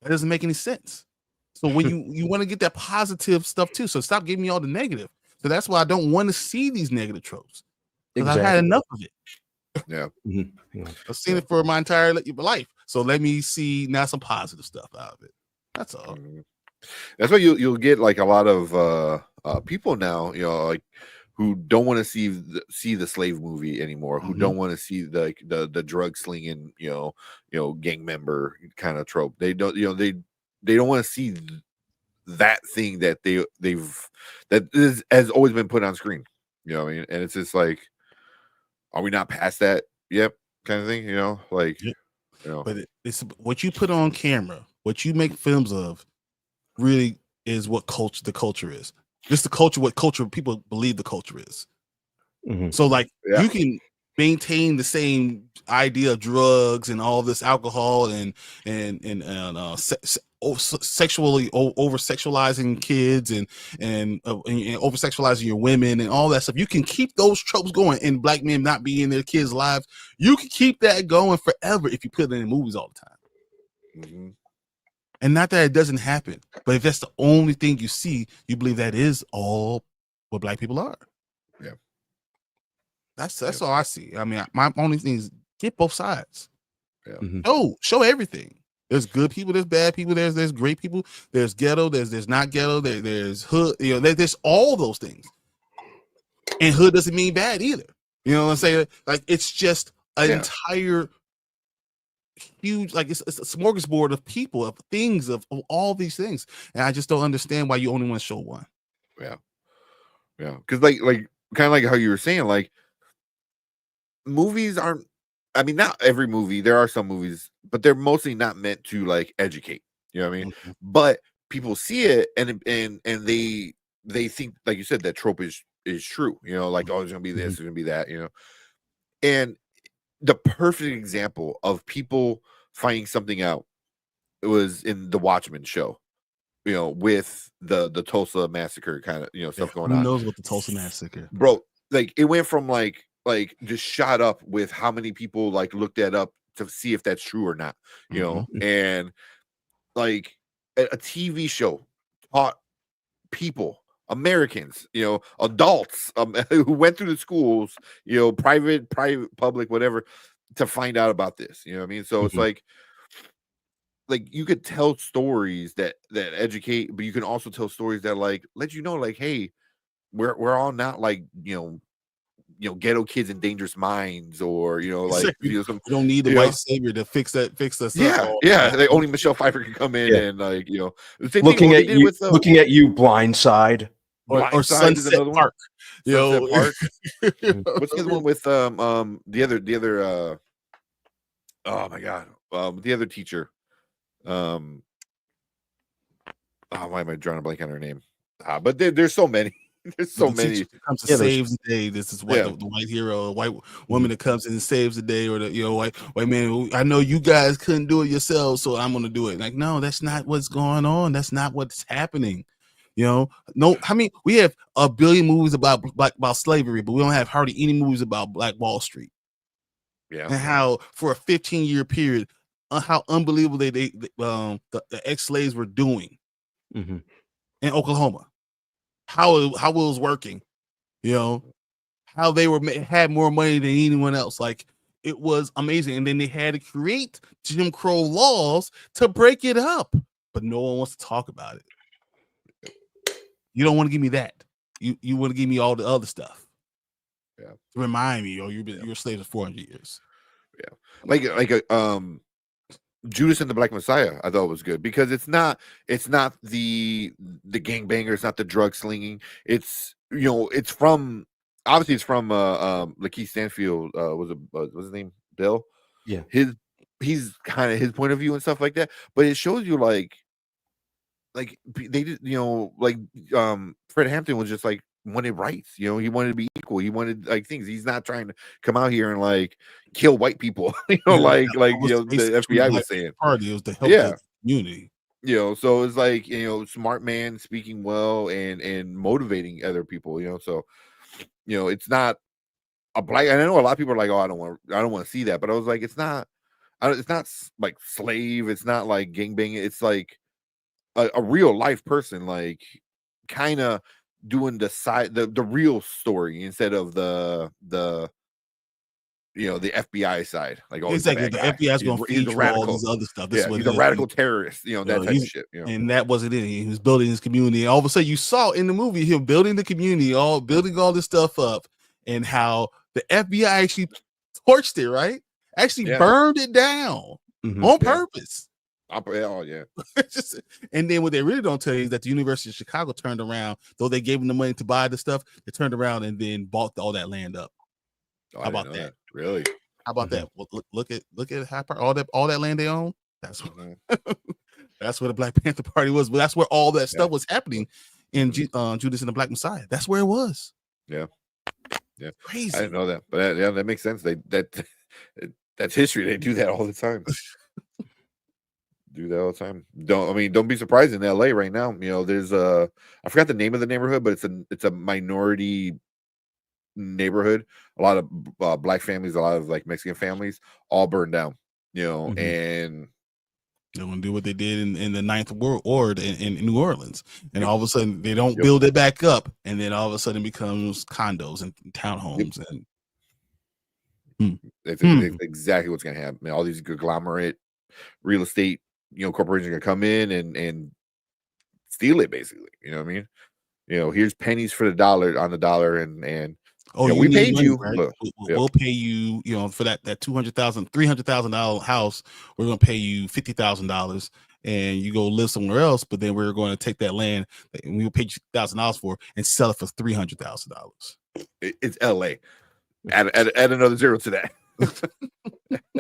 That doesn't make any sense. So when you want to get that positive stuff too. So stop giving me all the negative. So that's why I don't want to see these negative tropes. Because I've had enough of it. Yeah. I've seen it for my entire life. So let me see now some positive stuff out of it. That's all. That's why you'll get like a lot of people now, like who don't want to see the slave movie anymore, who don't want to see the drug slinging, gang member kind of trope. They don't, they don't want to see that thing that has always been put on screen. You know what I mean? And it's just like, are we not past that? Yep, kind of thing. Like, But it's what you put on camera, what you make films of, really is what the culture is. Just the culture, what culture people believe the culture is. So like you can maintain the same idea of drugs and all this alcohol and sexually over sexualizing kids and over sexualizing your women and all that stuff. You can keep those tropes going, and black men not being in their kids' lives. You can keep that going forever if you put it in movies all the time. And not that it doesn't happen, but if that's the only thing you see, you believe that is all what black people are. Yeah. That's all I see. I mean, my only thing is get both sides. Yeah. Show everything. There's good people, there's bad people, there's great people, there's ghetto, there's not ghetto, there's hood, there's all those things. And hood doesn't mean bad either. You know what I'm saying? Like it's just an entire huge, like it's a smorgasbord of people, of things, of all these things. And I just don't understand why you only want to show one. Yeah. Because like kind of like how you were saying, like movies aren't, I mean, not every movie, there are some movies, but they're mostly not meant to like educate. You know what I mean? But people see it and they think, like you said, that trope is true. Like, oh, there's gonna be this, there's gonna be that, And the perfect example of people finding something out, it was in the Watchmen show, with the Tulsa massacre kind of stuff going on. Who knows what the Tulsa massacre, bro? Like it went from like just shot up with how many people like looked that up to see if that's true or not, and like a TV show taught people, Americans, adults, who went through the schools, private, public, whatever, to find out about this. You know what I mean? So it's like you could tell stories that educate, but you can also tell stories that like let you know, like, hey, we're all not like ghetto kids in dangerous minds, or like you don't need the white savior to fix us. Like only Michelle Pfeiffer can come in and like looking at you blindside. Or Sunset Park. Sunset Park. What's the other one with the other oh my god, the other teacher, why am I drawing a blank on her name? But there's so many. There's so many. Comes to saves the day. This is the white hero, the white woman that comes in and saves the day, or the white man. I know you guys couldn't do it yourselves, so I'm gonna do it. Like, no, that's not what's going on. That's not what's happening. No, I mean, we have a billion movies about slavery, but we don't have hardly any movies about Black Wall Street. Yeah, and how for a 15-year period, how unbelievable the ex-slaves were doing in Oklahoma. How it was working, how they had more money than anyone else. Like, it was amazing. And then they had to create Jim Crow laws to break it up, but no one wants to talk about it. You don't want to give me that. You want to give me all the other stuff. Yeah, to remind me, you're slaves for 400 years. Yeah, like Judas and the Black Messiah, I thought was good because it's not the gangbanger, it's not the drug slinging. It's it's from Lakeith Stanfield. What's his name? Bill. Yeah, he's kind of his point of view and stuff like that. But it shows you like they did, Fred Hampton was just like wanted rights. He wanted to be equal. He wanted like things. He's not trying to come out here and like kill white people. The FBI was saying. Party, it was to help the community. So it's like smart man speaking well and motivating other people. So it's not a black. And I know a lot of people are like, oh, I don't want to see that. But I was like, it's not like slave. It's not like gangbanging. It's like a real life person, like kind of doing the real story instead of the the FBI side, like oh, Exactly. he's a The bad guy. FBI is going to He's feed a you all radical. this other stuff. This is Yeah, what he's it a is. radical terrorist. That type of shit. And that wasn't it. He was building his community. All of a sudden, you saw in the movie him building the community, building all this stuff up, and how the FBI actually torched it, right? Actually burned it down on purpose. Oh yeah. And then what they really don't tell you is that the University of Chicago turned around, though they gave them the money to buy the stuff, they turned around and then bought all that land up. Oh, How about that? Really? How about that? Well, look at how all that land they own. That's that's where the Black Panther Party was. But that's where all that stuff was happening in Judas and the Black Messiah. That's where it was. Yeah. Crazy. I didn't know that, but that makes sense. That's history. They do that all the time. Don't be surprised in LA right now. There's I forgot the name of the neighborhood, but it's a minority neighborhood. A lot of black families, a lot of like Mexican families, all burned down. And they're gonna do what they did in the Ninth Ward in New Orleans, and all of a sudden they don't build it back up, and then all of a sudden it becomes condos and townhomes, and that's exactly what's gonna happen. All these conglomerate real estate corporations are gonna come in and steal it, basically. You know what I mean? Here's pennies for the dollar, and we paid money, you, right? but, we'll pay you, for that $200,000-$300,000 house. We're gonna pay you $50,000, and you go live somewhere else. But then we're going to take that land and we'll pay you $1,000 for and sell it for $300,000. It's LA. Add another zero to that.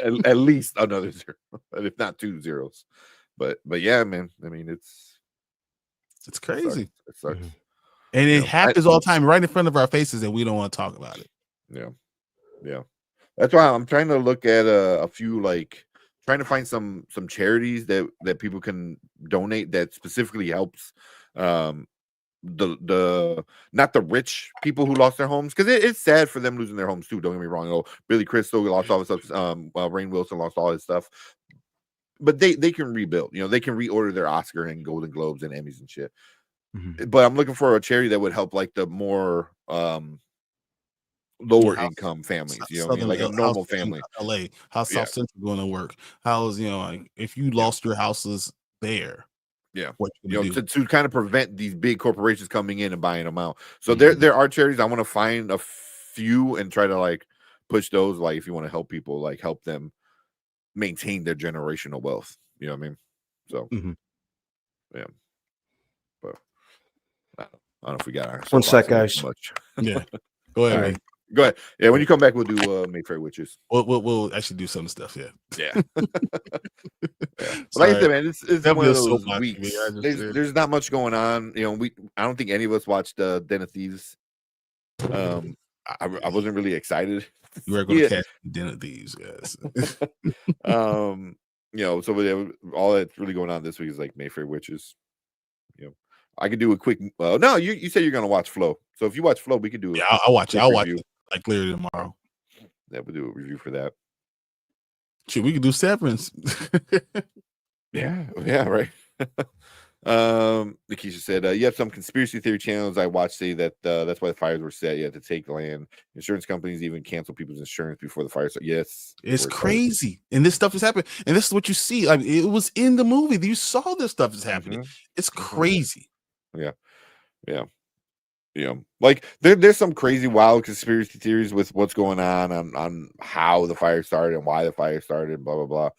at least another zero, if not 2 zeros. But yeah, man. I mean, it's crazy. It sucks. And it happens all the time right in front of our faces, and we don't want to talk about it. Yeah. That's why I'm trying to look at a few, like trying to find some charities that people can donate that specifically helps the not the rich people who lost their homes, because it's sad for them losing their homes too. Don't get me wrong. Billy Crystal lost all his stuff. Rainn Wilson lost all his stuff, but they can rebuild. They can reorder their Oscar and Golden Globes and Emmys and shit. But I'm looking for a charity that would help like the more lower income families. Like a normal family. LA, how's South Central going to work? How's like if you lost your houses there? Yeah, what to kind of prevent these big corporations coming in and buying them out. So there are charities. I want to find a few and try to like push those. Like if you want to help people, like help them maintain their generational wealth. You know what I mean? So yeah, but I don't know if we got 1 sec, guys. Much. Yeah, go ahead, man. Go ahead. Yeah, when you come back, we'll do Mayfair Witches. We'll actually do some stuff. Yeah. Like I said, man, it's one of those weeks. There's not much going on. I don't think any of us watched Den of Thieves. I wasn't really excited. You were going to catch Den of Thieves, guys. So all that's really going on this week is like Mayfair Witches. I could do a quick. No, you said you're going to watch Flow. So if you watch Flow, we could do. Yeah, I'll watch it. I'll watch it like clearly tomorrow. Yeah, we'll do a review for that. Shit, we could do Severance. Yeah, right. Lakeisha said, you have some conspiracy theory channels I watch say that that's why the fires were set. You had to take land. Insurance companies even cancel people's insurance before the fire started. Yes, it's crazy. And this stuff is happening. And this is what you see. Like it was in the movie. You saw this stuff is happening. It's crazy. Yeah. Like there's some crazy wild conspiracy theories with what's going on how the fire started and why the fire started, blah blah blah.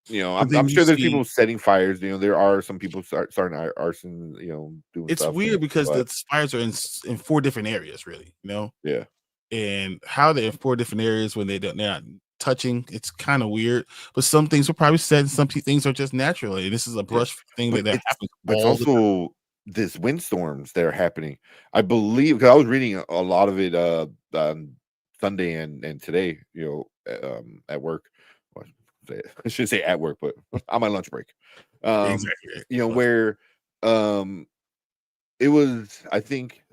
I'm sure there's people setting fires. There are some people starting arson. Doing. It's stuff, weird because the fires are in 4 different areas, really. Yeah. And how they're in 4 different areas when they're not touching, it's kind of weird. But some things are probably said, and some things are just natural. This is a brush thing that happens. But also this windstorms that are happening. I believe because I was reading a lot of it on Sunday and today. At work. I should say at work, but on my lunch break. Exactly. Where it was, I think,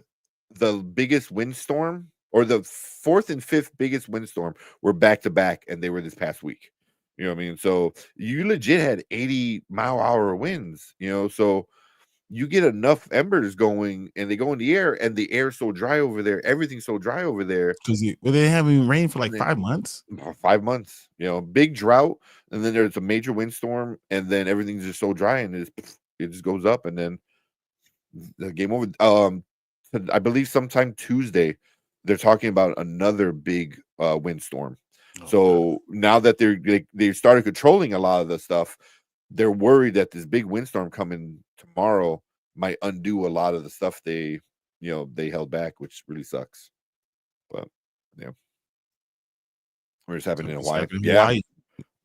the biggest windstorm or the 4th and 5th biggest windstorm were back to back, and they were this past week. You know what I mean? So you legit had 80-mile-hour winds. So you get enough embers going, and they go in the air, and the air's so dry over there. Everything's so dry over there. Because they haven't rained for like And then- 5 months. 5 months, big drought, and then there's a major windstorm, and then everything's just so dry, and it just goes up, and then the game over. I believe sometime Tuesday, they're talking about another big windstorm. So now that they started controlling a lot of the stuff, they're worried that this big windstorm coming tomorrow might undo a lot of the stuff they held back, which really sucks. But yeah, we're just happening in Hawaii. Hawaii.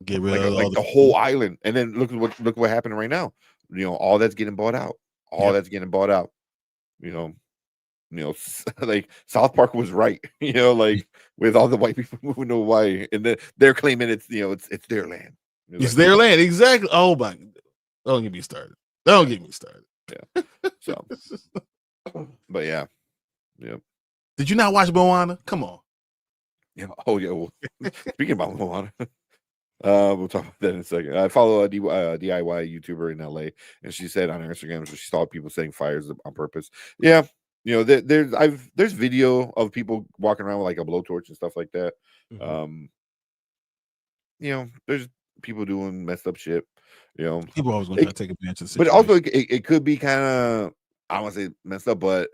Get rid of all the whole island, and then look what happened right now. All that's getting bought out. That's getting bought out. Like South Park was right. Like with all the white people moving to Hawaii, and then they're claiming it's their land. It's their land, exactly. Oh my! Don't get me started. Don't get me started. Yeah. So, but yeah. Did you not watch Moana? Come on. Yeah. Oh yeah. Well, speaking about Moana, we'll talk about that in a second. I follow a DIY YouTuber in LA, and she said on her Instagram, so she saw people setting fires on purpose. Yeah. There's video of people walking around with like a blowtorch and stuff like that. Mhm. There's people doing messed up shit. People always gonna try to take advantage of the But situation. also it could be kind of, I don't want to say messed up, but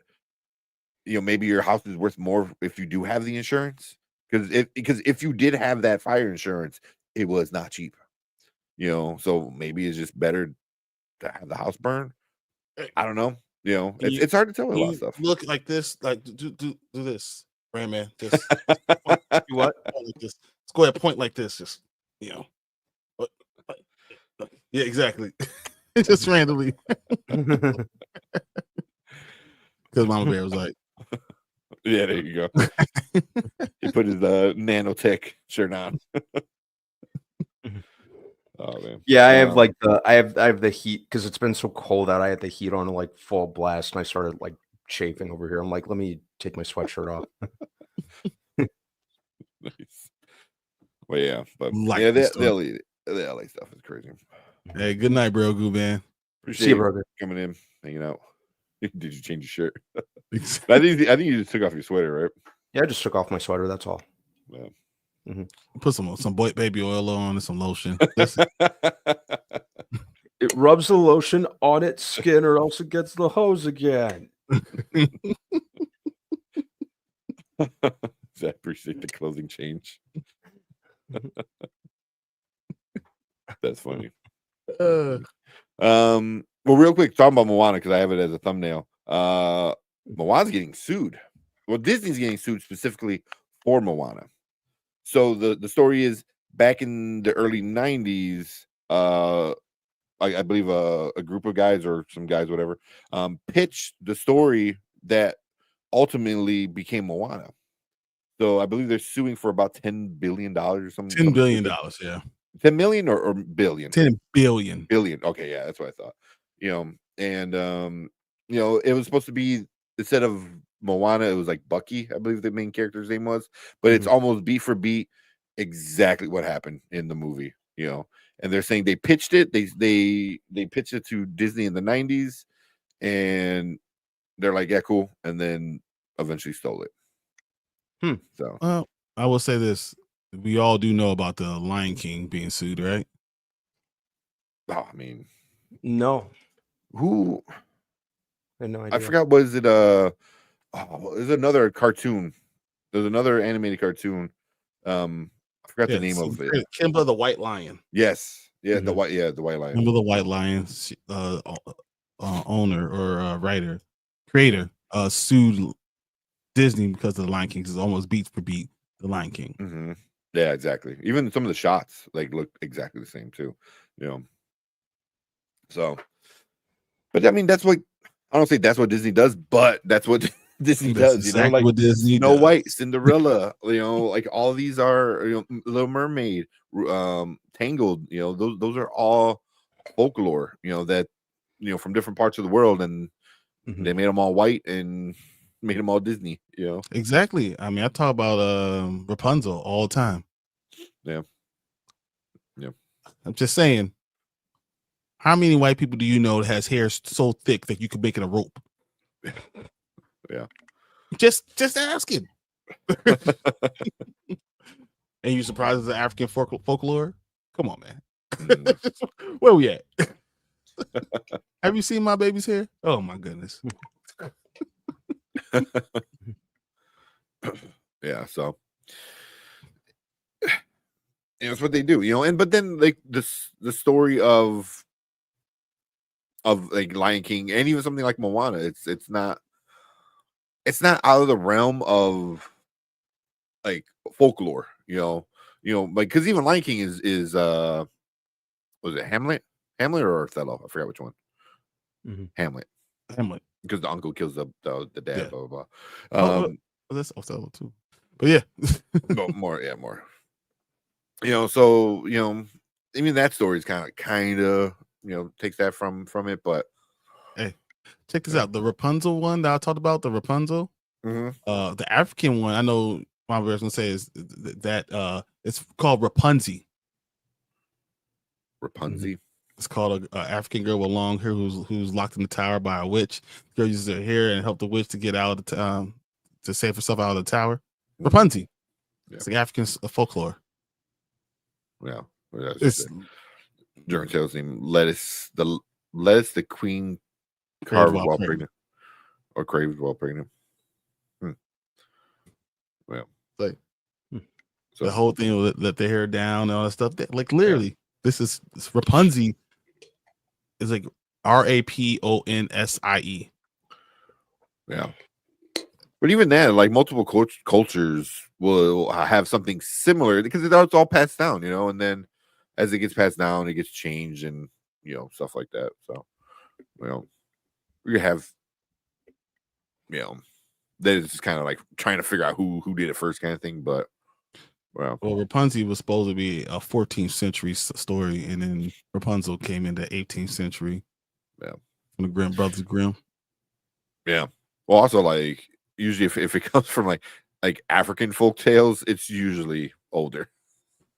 maybe your house is worth more if you do have the insurance. Because if you did have that fire insurance, it was not cheap. So maybe it's just better to have the house burn. I don't know. It's hard to tell a lot of stuff. Look like this, like do this, Brand Man. Just What? point like this. Let's go ahead, point like this. Just yeah, exactly. Just randomly, because Mama Bear was like, Yeah, there you go. He put his nanotech shirt on. Oh man. Yeah, I have like I have the heat because it's been so cold out. I had the heat on like full blast, and I started like chafing over here. I'm like, let me take my sweatshirt off. Nice. Well, yeah, but Like yeah, this the LA stuff is crazy. "Hey, good night, bro, Goo man." Appreciate See you, you brother. coming in, hanging out. Did you change your shirt? I think you just took off your sweater, right? Yeah, I just took off my sweater. That's all. Yeah. Put some baby oil on and some lotion. Listen, It rubs the lotion on its skin, or else it gets the hose again. I appreciate the clothing change. That's funny. Well, real quick, talking about Moana because I have it as a thumbnail. Moana's getting sued. Well, Disney's getting sued specifically for Moana. So the story is back in the early 90s, I believe a group of guys or some guys, whatever, pitched the story that ultimately became Moana. So I believe they're suing for about $10 billion or something. $10 billion, yeah. 10 million or billion? 10 billion. Billion. Okay, yeah, that's what I thought. And it was supposed to be, instead of Moana, it was like Bucky, I believe the main character's name was, but it's almost beat for beat exactly what happened in the movie. And they're saying they pitched it. They pitched it to Disney in the 90s, and they're like, yeah, cool, and then eventually stole it. So I will say this: we all do know about the Lion King being sued, right? I mean, No, who? I had no idea. I forgot. Was it there's another cartoon. There's another animated cartoon. I forgot the name of it. Kimba the White Lion. Yes. Yeah, the white lion. Kimba the White Lion owner or creator sued Disney because of the Lion King, because it's almost beat for beat the Lion King. Mm-hmm. Yeah, exactly. Even some of the shots look exactly the same too. So, but I mean, that's what, I don't say that's what Disney does, but that's what Disney does. Exactly what Disney Snow does. White, Cinderella. Like all these are Little Mermaid, Tangled. Those are all folklore. That from different parts of the world, and they made them all white and made them all Disney. Exactly. I mean, I talk about Rapunzel all the time. Yeah. I'm just saying. How many white people do you know that has hair so thick that you could make it a rope? Yeah. Just asking. And you surprised at the African folklore? Come on, man. Where we at? Have you seen my baby's hair? Oh my goodness. Yeah, so that's what they do, and but then like the story of like Lion King and even something like Moana, it's not out of the realm of like folklore, like because even Lion King is was it Hamlet or Othello? I forgot which one. Hamlet, because the uncle kills the dad. Yeah. Blah blah blah. That's Othello too, but yeah. more. So even that story is kind of takes that from it, but hey, check this out. The Rapunzel one that I talked about, the Rapunzel, the African one, I know my was gonna say is that it's called Rapunzi. It's called a African girl with long hair who's locked in the tower by a witch. The girl uses her hair and help the witch to get out of the to save herself out of the tower. Rapunzi. Yeah. It's like African folklore. Yeah, it's German tales name lettuce. The lettuce the queen carved while pregnant, or craved while pregnant. Well, like so the whole thing will let their hair down and all that stuff. Like literally, this Rapunzi is like Raponsie. Yeah. But even then, like multiple cultures will have something similar because it's all passed down, and then as it gets passed down, it gets changed and stuff like that. So, we have, that is just kind of like trying to figure out who did it first, kind of thing. But well, Rapunzel was supposed to be a 14th century story, and then Rapunzel came in the 18th century. Yeah, from the Grimm brothers Grimm. Yeah. Well, also like. Usually if it comes from like African folk tales, it's usually older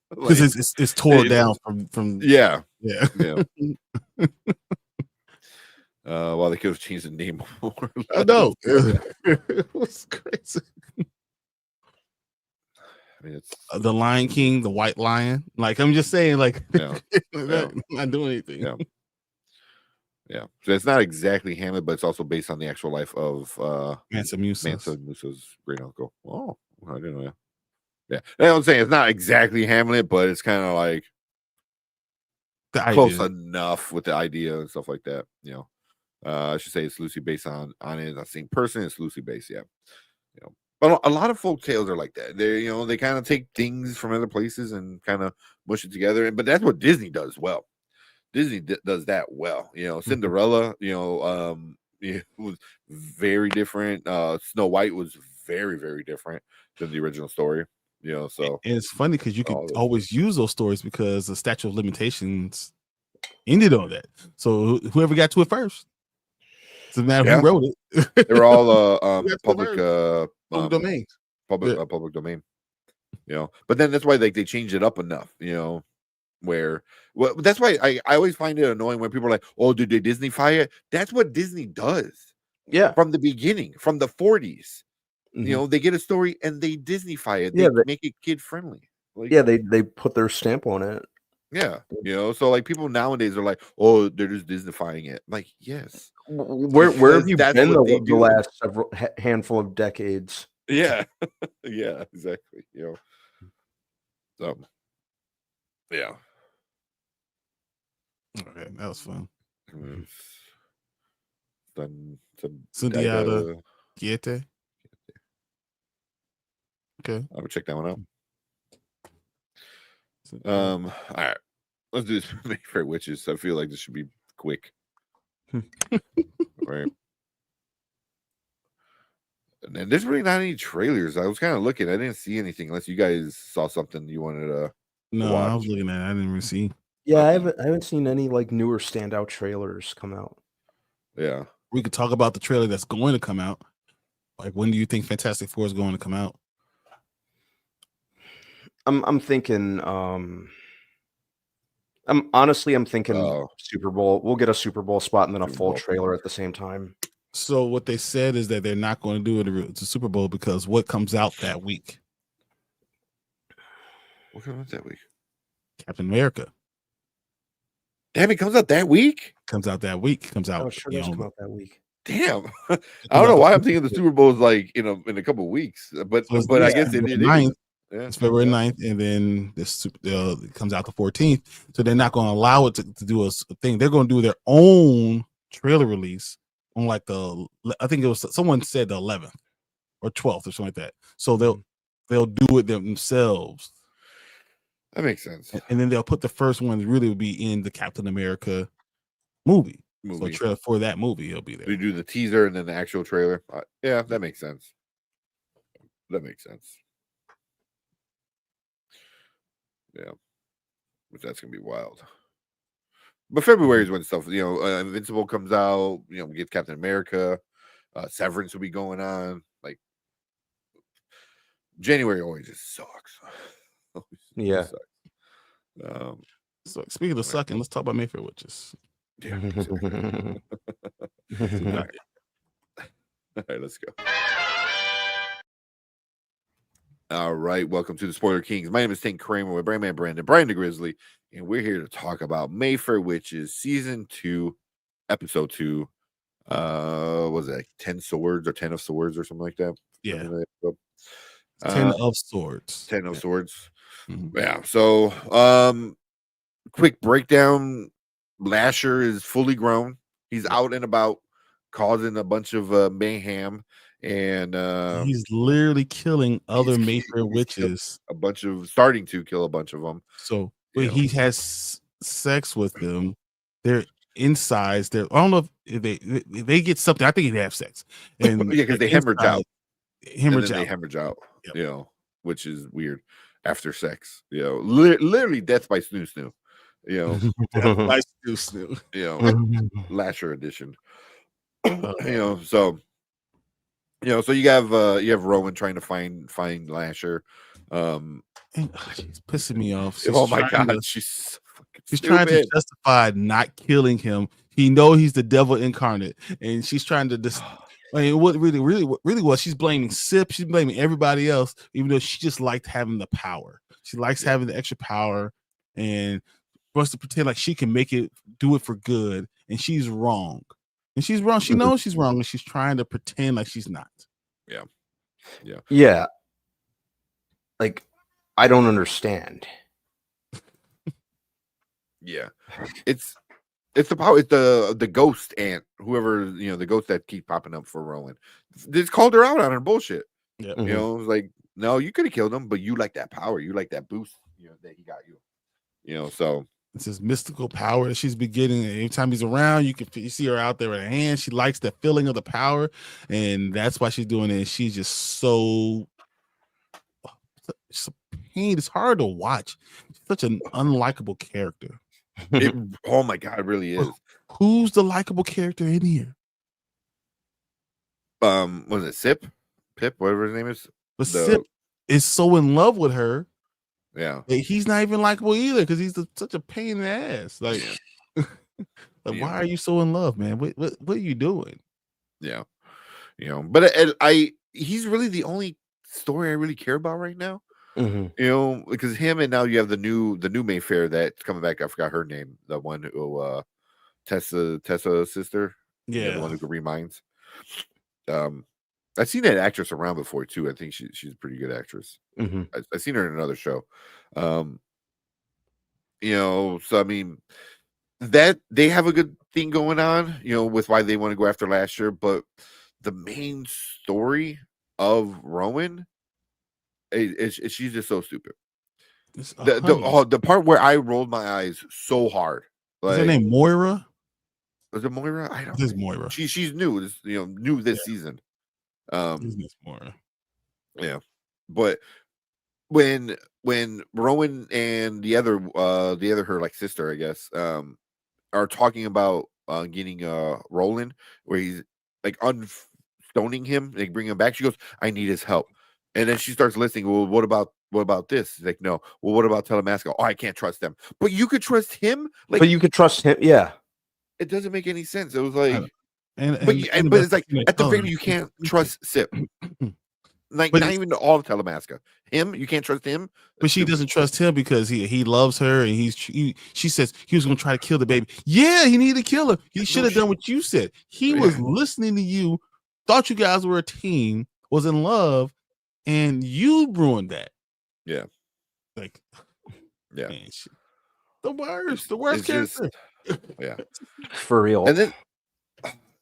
because it's tore down from yeah. Well, they could have changed the name more. I know. It was crazy. I mean, it's the Lion King, the White Lion. Like I'm just saying, like not doing anything. Yeah, so it's not exactly Hamlet, but it's also based on the actual life of Mansa Musa's great uncle. Oh, I didn't know that. Yeah, I'm saying it's not exactly Hamlet, but it's kind of like close enough with the idea and stuff like that. I should say it's loosely based on it. Not the same person. It's loosely based. Yeah, but a lot of folk tales are like that. They they kind of take things from other places and kind of mush it together. But that's what Disney does well. Disney does that well. Cinderella, it was very different. Snow White was very, very different than the original story. So and it's funny because you can always use those stories because the statute of limitations ended on that. So whoever got to it first, doesn't matter who wrote it. They're all public domain. Public domain. But then that's why they changed it up enough. That's why I always find it annoying when people are like, "Oh, did they Disney-fy it?" That's what Disney does. Yeah, from the beginning, from the 40s. They get a story and they Disney-fy it. They make it kid friendly. Like, they put their stamp on it. Yeah, so like people nowadays are like, "Oh, they're just Disney-fying it." Like, yes. Where have you been the last handful of decades? Yeah, yeah, exactly. So yeah. Okay, that was fun. Sundiata Giete. Okay, I would check that one out. All right, let's do this Mayfair Witches. I feel like this should be quick. Right. And there's really not any trailers. I was kind of looking. I didn't see anything unless you guys saw something you wanted to No, watch. I was looking at it. I didn't even see. Yeah, I haven't seen any like newer standout trailers come out. Yeah. We could talk about the trailer that's going to come out. Like, when do you think Fantastic Four is going to come out? I'm thinking I'm thinking Oh. Super Bowl. We'll get a Super Bowl spot and then a Super full Bowl. trailer at the same time. So what they said is that they're not going to do it at the Super Bowl because what comes out that week? What comes out that week? Captain America Damn, it comes out that week? comes out that week. Comes out. Oh, sure does come out that week. Damn. I don't know why I'm thinking the Super Bowl is like in a couple of weeks. But So it's I guess it February 9th. is. Yeah. It's February 9th, and then this it comes out the 14th. So they're not going to allow it to do a thing. They're going to do their own trailer release on like I think it was someone said the 11th or 12th or something like that. So they'll do it themselves. That makes sense. And then they'll put the first one really will be in the Captain America movie. So trailer for that movie, he'll be there. We do the teaser and then the actual trailer. Yeah, that makes sense. That makes sense. Yeah, but that's gonna be wild. But February is when stuff, Invincible comes out. We get Captain America. Severance will be going on. Like January always just sucks. Yeah. Sucks. So speaking of sucking, let's talk about Mayfair witches. Yeah. All right, let's go. All right, welcome to the Spoiler Kings. My name is Tank Kramer with Brandman Brandon, Brian the Grizzly, and we're here to talk about Mayfair Witches Season 2, Episode 2. Was it like 10 Swords or 10 of Swords or something like that? Yeah. 10 of Swords. 10 of Swords. Mhm. Yeah. So, quick breakdown. Lasher is fully grown. He's out and about, causing a bunch of mayhem, and he's literally killing other Mayfair witches. Starting to kill a bunch of them. So when he has sex with them, they're insides. I don't know if they get something. I think they have sex, and yeah, because they hemorrhage out. They hemorrhage out. Yep. Which is weird after sex. Literally death by snoo snoo. Death by snoo snoo. Lasher edition. So you have Rowan trying to find Lasher. She's pissing me off. Oh my god, she's trying to justify not killing him. He know he's the devil incarnate, and she's trying to what really was, she's blaming Sip, she's blaming everybody else, even though she just liked having the power. She likes having the extra power, and wants to pretend like she can do it for good, and she's wrong. And she's wrong. She knows she's wrong, and she's trying to pretend like she's not. Yeah. Like, I don't understand. Yeah. It's the power. It's the ghost aunt, whoever, the ghost that keeps popping up for Rowan. They just called her out on her bullshit. Yeah. It was like, no, you could have killed him, but you like that power. You like that boost, that he got you. So it's this mystical power that she's beginning. Every time he's around, you see her out there with her hand. She likes the feeling of the power, and that's why she's doing it. She's just so pain. It's hard to watch. She's such an unlikable character. Oh my god, it really is. Who's the likable character in here? Was it Sip? Pip, whatever his name is. But Sip is so in love with her. Yeah, he's not even likable either because he's such a pain in the ass. Like, why are you so in love, man? What are you doing? Yeah, but he's really the only story I really care about right now. Because him, and now you have the new Mayfair that's coming back. I forgot her name. The one who Tessa's sister. Yeah, the one who can read minds. I've seen that actress around before too. I think she's a pretty good actress. I've seen her in another show. So I mean, that they have a good thing going on, with why they want to go after Lasher, but the main story of Rowan, she's just so stupid. The part where I rolled my eyes so hard. Is her name Moira? Was it Moira? I don't know. This is Moira. She's new. New this season. It's Moira. Yeah, but when Rowan and the other her like sister, I guess, are talking about getting Roland, where he's like unstoning him, like bring him back. She goes, "I need his help." And then she starts listening. Well, what about this? He's like, no. Well, what about Telemasco? Oh, I can't trust them. But you could trust him. Like, but you could trust him. Yeah. it doesn't make any sense. It was like, and but the it's like best at the thing very they you tell can't her- trust Sip. Like But not it's- even all of Telemasco. Him, you can't trust him. But she doesn't trust him because he loves her, and she says he was going to try to kill the baby. Yeah, he needed to kill her. He should have done what you said. He was listening to you, thought you guys were a team, was in love, and you ruined that. Yeah. Like, yeah, man, the worst character. Yeah, for real. And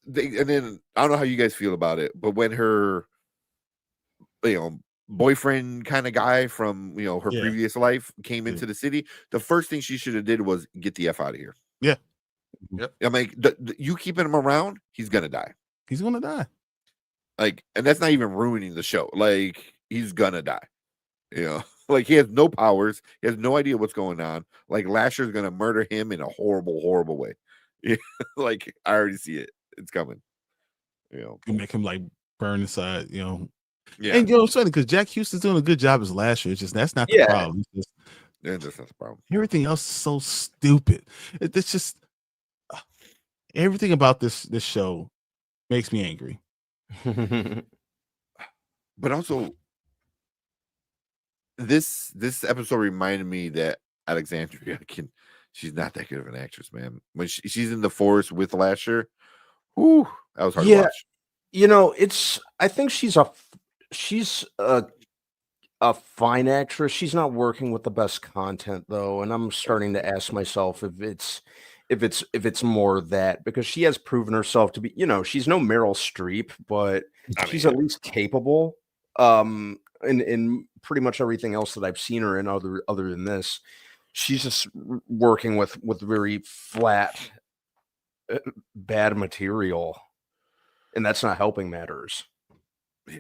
then I don't know how you guys feel about it, but when her, boyfriend kind of guy from her previous life came into the city, the first thing she should have did was get the F out of here. Yeah. Yep. I'm like, you keeping him around, he's gonna die. He's gonna die. Like, and that's not even ruining the show. Like, he's gonna die. Like he has no powers. He has no idea what's going on. Like Lasher's gonna murder him in a horrible, horrible way. Like I already see it. It's coming. You make him like burn inside. Yeah. And it's funny because Jack Houston's doing a good job as Lasher. It's just that's not the problem. That's not the problem. Everything else is so stupid. It's just everything about this show makes me angry. But also, this episode reminded me that Alexandria she's not that good of an actress, man. When she's in the forest with Lasher, whoo, that was hard to watch. I think she's a fine actress. She's not working with the best content though, and I'm starting to ask myself if it's more that, because she has proven herself to be, she's no Meryl Streep, but she's at least capable. In pretty much everything else that I've seen her in, other than this, she's just working with very flat, bad material, and that's not helping matters. Yeah.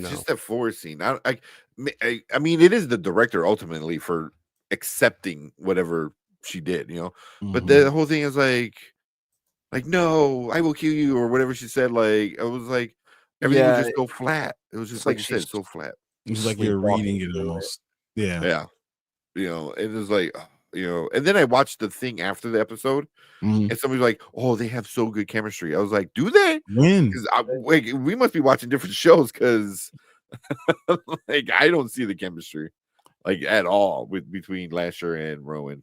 Just that forest scene. I mean, it is the director ultimately for accepting whatever she did, but the whole thing is like, no, I will kill you, or whatever she said. Like, it was like everything would just go flat. It was just like you said, so flat. It's like you're reading it almost. Yeah. It was like, and then I watched the thing after the episode, and somebody's like, oh, they have so good chemistry. I was like, do they? When? Because we must be watching different shows, because like I don't see the chemistry like at all between Lasher and Rowan.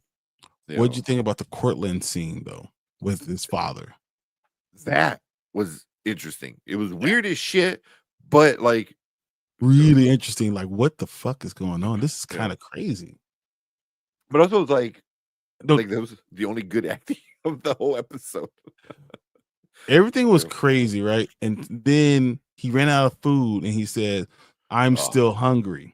What'd you think about the Cortland scene though with his father? That was interesting. It was weird as shit, but like really interesting. Like, what the fuck is going on? This is kind of crazy. But also, it's like that was the only good acting of the whole episode. Everything was crazy, right? And then he ran out of food, and he said, "I'm still hungry."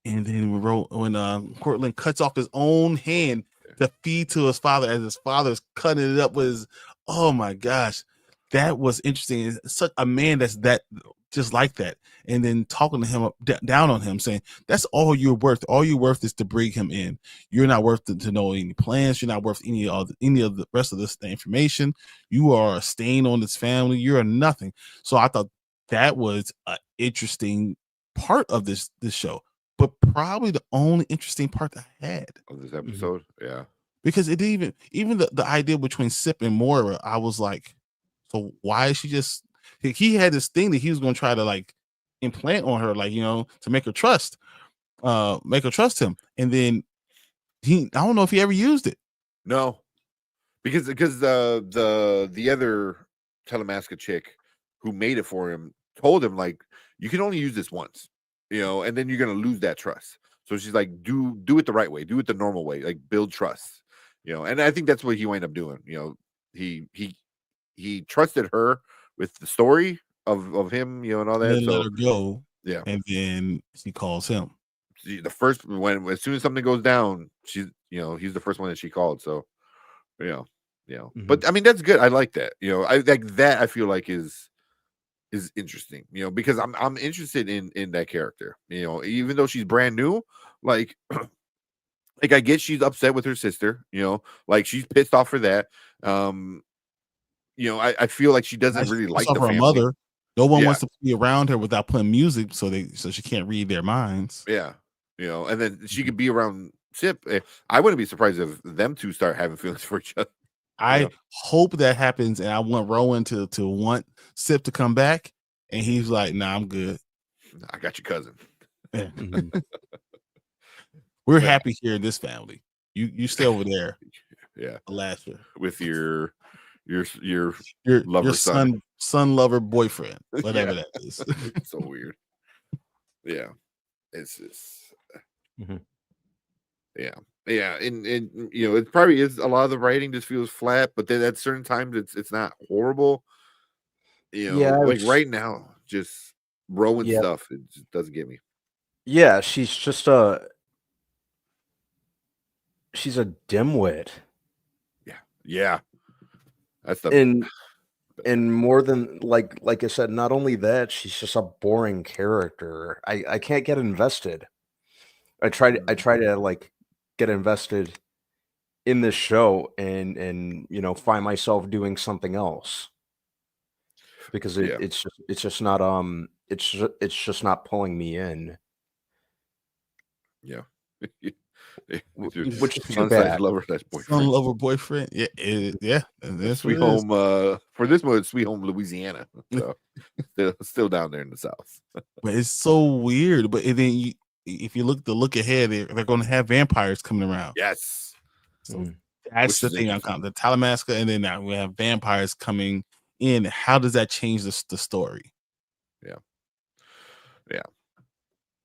And then when Cortland cuts off his own hand to feed to his father, as his father's cutting it up with his, oh my gosh, that was interesting. It's such a man that's that just like that, and then talking to him down on him, saying that's all you're worth. All you're worth is to bring him in. You're not worth to know any plans. You're not worth any of the rest of this information. You are a stain on this family. You're a nothing. So I thought that was an interesting part of this show, but probably the only interesting part that I had of this episode. Yeah, because it even the idea between Sip and Moira, I was like, so why is she just? He had this thing that he was going to try to like implant on her, like, to make her trust him. And then I don't know if he ever used it. No, because the other Telemasca chick who made it for him told him, like, you can only use this once, and then you're going to lose that trust. So she's like, do it the right way, do it the normal way, like build trust, and I think that's what he wound up doing. He trusted her with the story of him, and all that. And then let her go. Yeah. And then he calls him. The first as soon as something goes down, she's he's the first one that she called. So but I mean, that's good. I like that. I like that. I feel like is interesting, because I'm interested in that character, even though she's brand new, like I get she's upset with her sister, like she's pissed off for that. I feel like she doesn't really like the family. Mother. No one Yeah. wants to be around her without playing music, so she can't read their minds. Yeah, and then she could be around Sip. I wouldn't be surprised if them two start having feelings for each other. I hope that happens, and I want Rowan to want Sip to come back, and he's like, "Nah, I'm good. I got your cousin. Yeah. We're happy here in this family. You stay over there, Yeah, Alaska, with your lover son lover boyfriend, whatever that is." It's so weird. Yeah, it's just yeah, and it probably is a lot of the writing just feels flat, but then at certain times it's not horrible. Like right now, just Rowan stuff, it just doesn't get me. Yeah, she's just she's a dimwit. Yeah, that's the and more than like I said, not only that, she's just a boring character. I can't get invested. I try to like get invested in this show and find myself doing something else because it's just not it's just not pulling me in. Yeah. Which is too Son bad. lover / boyfriend. Son lover boyfriend. Yeah. That's Sweet Home. For this one, it's Sweet Home Louisiana. So still down there in the South. But it's so weird. But then if you look ahead, they're going to have vampires coming around. Yes. So that's the thing. The Talamasca, and then now we have vampires coming in. How does that change the story? Yeah.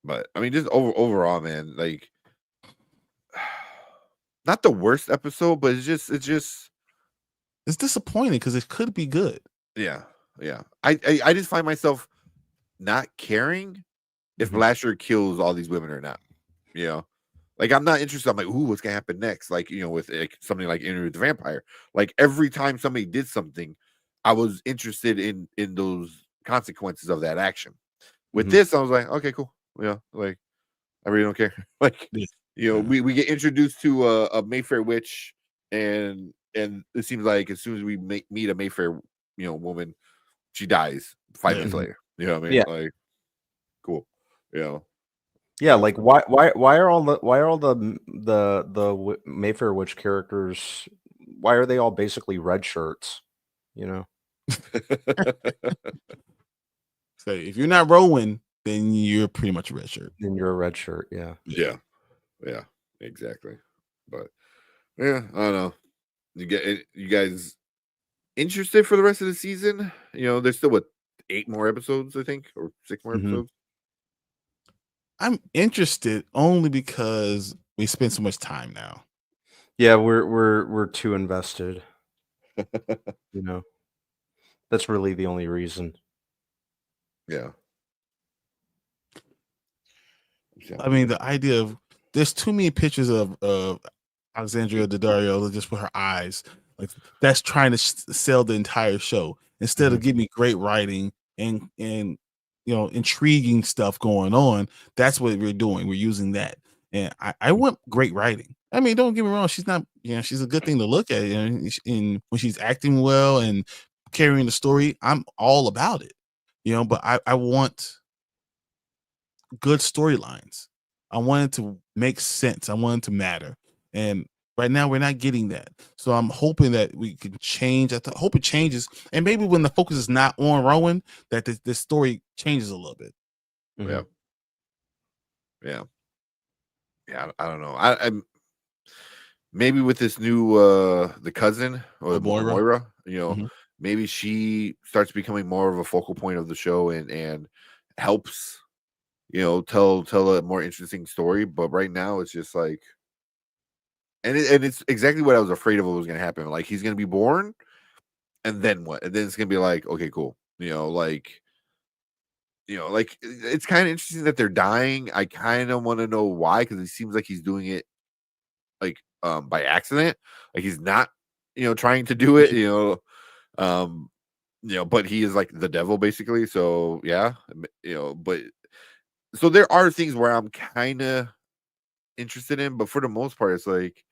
But I mean, just overall, man, like, not the worst episode, but it's disappointing because it could be good. Yeah. I just find myself not caring if Lasher kills all these women or not. Like, I'm not interested. I'm like, ooh, what's gonna happen next? Like, with something like Interview with the Vampire. Like, every time somebody did something, I was interested in those consequences of that action. With this, I was like, okay, cool. Like, I really don't care. Like, we get introduced to a Mayfair witch, and it seems like as soon as we meet a Mayfair, woman, she dies 5 minutes later. You know what I mean? Yeah. Like, cool. Yeah, like why are all the Mayfair witch characters, why are they all basically red shirts? So if you're not Rowan, then you're pretty much a red shirt. Then you're a red shirt, yeah. Yeah, exactly. But yeah, I don't know. You guys interested for the rest of the season? There's still 8 more episodes, I think, or 6 more episodes. I'm interested only because we spend so much time now. Yeah, we're too invested. That's really the only reason. Yeah. I mean, the idea of there's too many pictures of Alexandria Daddario just with her eyes, like that's trying to sell the entire show instead of giving me great writing and intriguing stuff going on. That's what we're doing. We're using that, and I want great writing. I mean, don't get me wrong. She's not, she's a good thing to look at, and when she's acting well and carrying the story, I'm all about it. But I want good storylines. I want it to make sense. I want it to matter. And right now we're not getting that. So I'm hoping that we can change. I hope it changes. And maybe when the focus is not on Rowan, that the story changes a little bit. Yeah. I don't know. I'm maybe with this new the cousin or Moira, maybe she starts becoming more of a focal point of the show and helps tell a more interesting story. But right now it's just like, and it's exactly what I was afraid of what was going to happen. Like, he's going to be born, and then what? And then it's going to be like, okay, cool. Like it's kind of interesting that they're dying. I kind of want to know why, because it seems like he's doing it like by accident. Like, he's not trying to do it. But he is like the devil basically. So yeah, but. So there are things where I'm kind of interested in, but for the most part, it's like,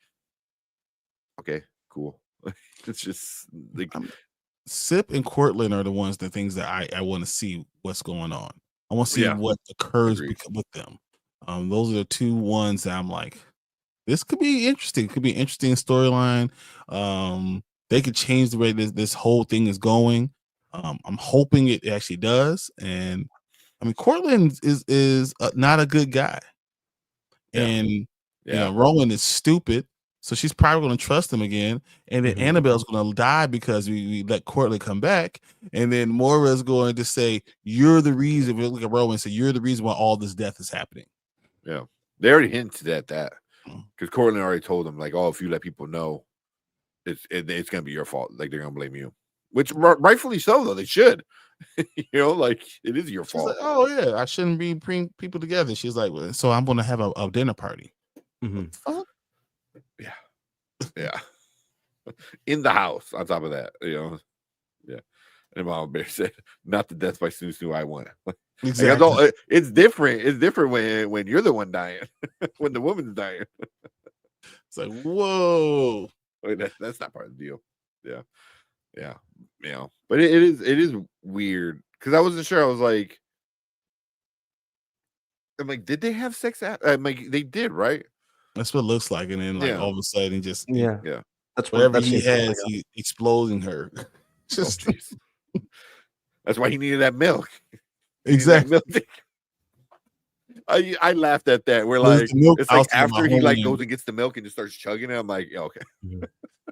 okay, cool. It's just like Sip and Cortland are the ones, the things that I want to see what's going on. I want to see Yeah. what occurs Agreed. with them. Those are the two ones that I'm like, this could be interesting. It could be an interesting storyline. They could change the way this whole thing is going. I'm hoping it actually does. And I mean, Cortland is not a good guy, and you know, Rowan is stupid. So she's probably going to trust him again. And then Annabelle's going to die because we let Cortland come back. And then Moira's going to say, you're the reason. We look at Rowan and say, you're the reason why all this death is happening. Yeah. They already hinted at that. Because Cortland already told them, like, oh, if you let people know, it's going to be your fault. Like, they're going to blame you. Which, rightfully so, though. They should. You know, like, it is your She's fault. like, oh, yeah, I shouldn't be bringing people together. She's like, well, so I'm going to have a dinner party. Yeah. In the house, on top of that, you know. Yeah. And Mama Bear said, not the death by Snoo Snoo I want. Exactly. Like, it's different. It's different when you're the one dying, when the woman's dying. It's like, whoa. Like, that's not part of the deal. Yeah. You know, but it is weird because I wasn't sure. I was like, I'm like, did they have sex? I'm like, they did, right? That's what it looks like. And then, like, all of a sudden, just yeah. That's whatever he has, he exploding her. Just that's why he needed that milk. Exactly. That milk. I laughed at that. We're like, it's like after he like goes and gets the milk and just starts chugging it. I'm like, yeah, okay.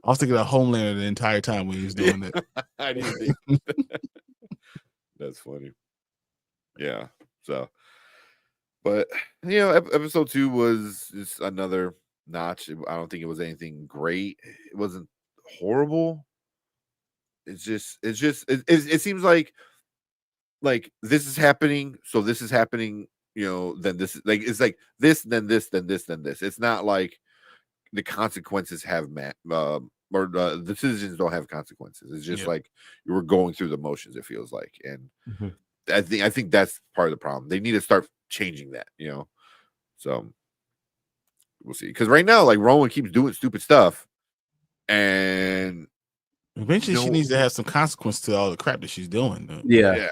I was thinking about Homelander the entire time when he was doing it. I didn't think that's funny. Yeah. So, but you know, episode 2 was just another notch. I don't think it was anything great. It wasn't horrible. It seems like this is happening, so this is happening, you know, then this is like, it's like this, then this, then this, then this. It's not like the consequences have or the decisions don't have consequences. It's just like you were going through the motions, it feels like. And I think that's part of the problem. They need to start changing that, you know. So we'll see. Because right now, like, Rowan keeps doing stupid stuff, and eventually she needs to have some consequence to all the crap that she's doing. Though. Yeah.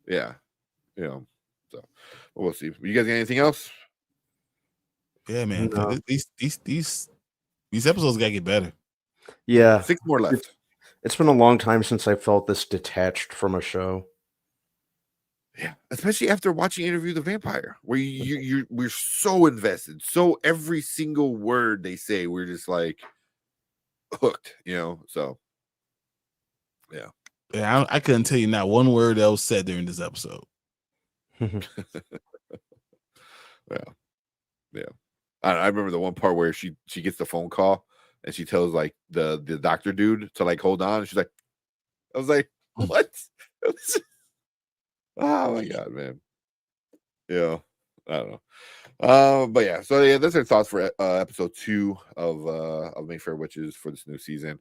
You know, so we'll see. You guys got anything else? Yeah, man. No. These episodes gotta get better. Yeah, 6 more left. It's been a long time since I felt this detached from a show. Yeah, especially after watching Interview the Vampire, where we're so invested. So every single word they say, we're just like hooked, you know. So yeah, I couldn't tell you not one word that was said during this episode. Yeah. I remember the one part where she gets the phone call and she tells like the doctor dude to like hold on. And she's like, I was like, what? Oh my god, man. Yeah, I don't know. But yeah, so yeah, that's our thoughts for episode 2 of Mayfair Witches for this new season.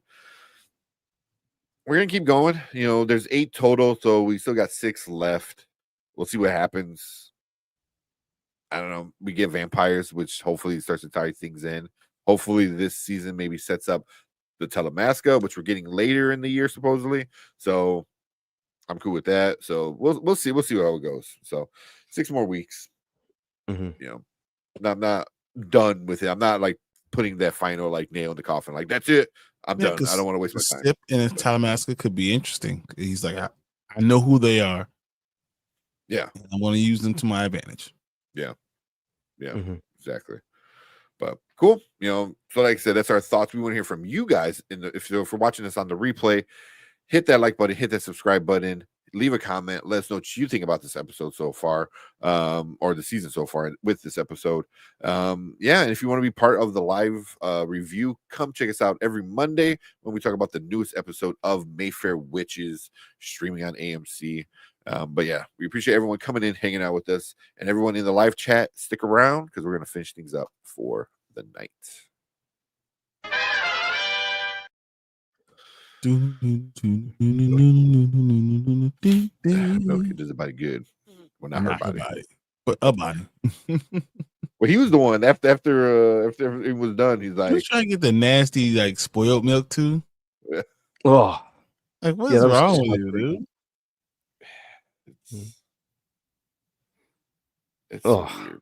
We're gonna keep going. You know, there's 8 total, so we still got 6 left. We'll see what happens. I don't know. We get vampires, which hopefully starts to tie things in. Hopefully this season maybe sets up the Telemasca, which we're getting later in the year supposedly. So I'm cool with that. So we'll see. We'll see how it goes. So 6 more weeks. You know, I'm not done with it. I'm not like putting that final like nail in the coffin. Like, that's it. I'm done. I don't want to waste my time. Sip in a Talamasca could be interesting. He's like, I know who they are. Yeah. I want to use them to my advantage. Yeah. Exactly. But cool. You know, so like I said, that's our thoughts. We want to hear from you guys. If you're watching this on the replay, hit that like button, hit that subscribe button, leave a comment, let us know what you think about this episode so far, or the season so far with this episode. And if you want to be part of the live review, come check us out every Monday when we talk about the newest episode of Mayfair Witches, streaming on AMC. But yeah, we appreciate everyone coming in, hanging out with us, and everyone in the live chat. Stick around because we're going to finish things up for the night. Milk does a body good. Well, not her body. But a body. Well, he was the one after it was done. He's like, he was trying to get the nasty, like, spoiled milk too. Yeah. Oh, Like, what Yeah, is that was wrong with you, disgusting. dude? It's so Ugh.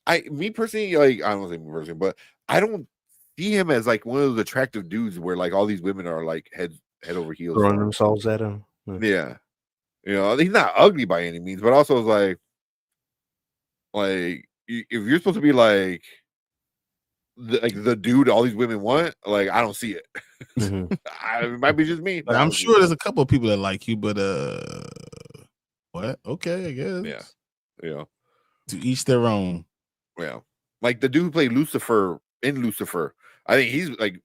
weird. Me personally, like, I don't say me personally, but I don't see him as like one of those attractive dudes where like all these women are like head over heels Throwing for him. themselves at him. Yeah, he's not ugly by any means, but also it's like if you're supposed to be like the dude all these women want, like I don't see it. Mhm. It might be just me, but Like, I I'm don't see sure it. there's a couple of people that like you, but what? Okay, I guess. Yeah, To each their own. yeah. Like the dude who played Lucifer in Lucifer, I think he's like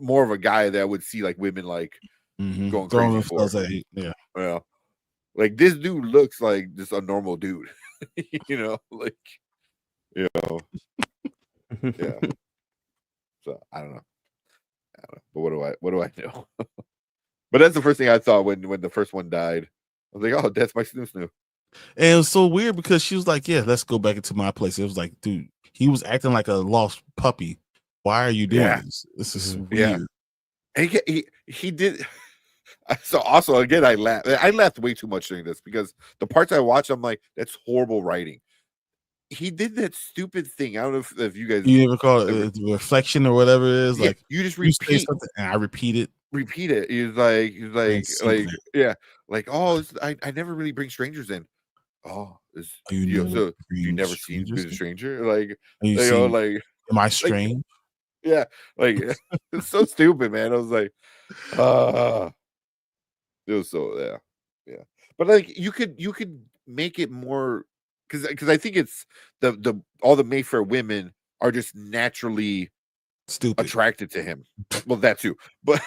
more of a guy that would see like women like going Throwing crazy for. themselves at you. Yeah. Yeah, like this dude looks like just a normal dude, like yeah. So I don't know. But what do I know? But that's the first thing I thought when the first one died. I was like, oh, that's my snoo snoo. And it was so weird because she was like, yeah, let's go back into my place. It was like, dude, he was acting like a lost puppy. Why are you doing this? This is weird. Yeah. And he did. So also again, I laughed way too much during this because the parts I watched, I'm like, that's horrible writing. He did that stupid thing. I don't know if you guys You ever call it the reflection or whatever it is? Yeah, like you just you say repeat something and I repeat it. He's like yeah, like oh, I never really bring strangers in. Oh, so you never seen been a stranger? Like like am I strange? Yeah, like it's so stupid, man. I was like, it was so yeah. But like you could make it more because I think it's the all the Mayfair women are just naturally stupid attracted to him. Well, that too, but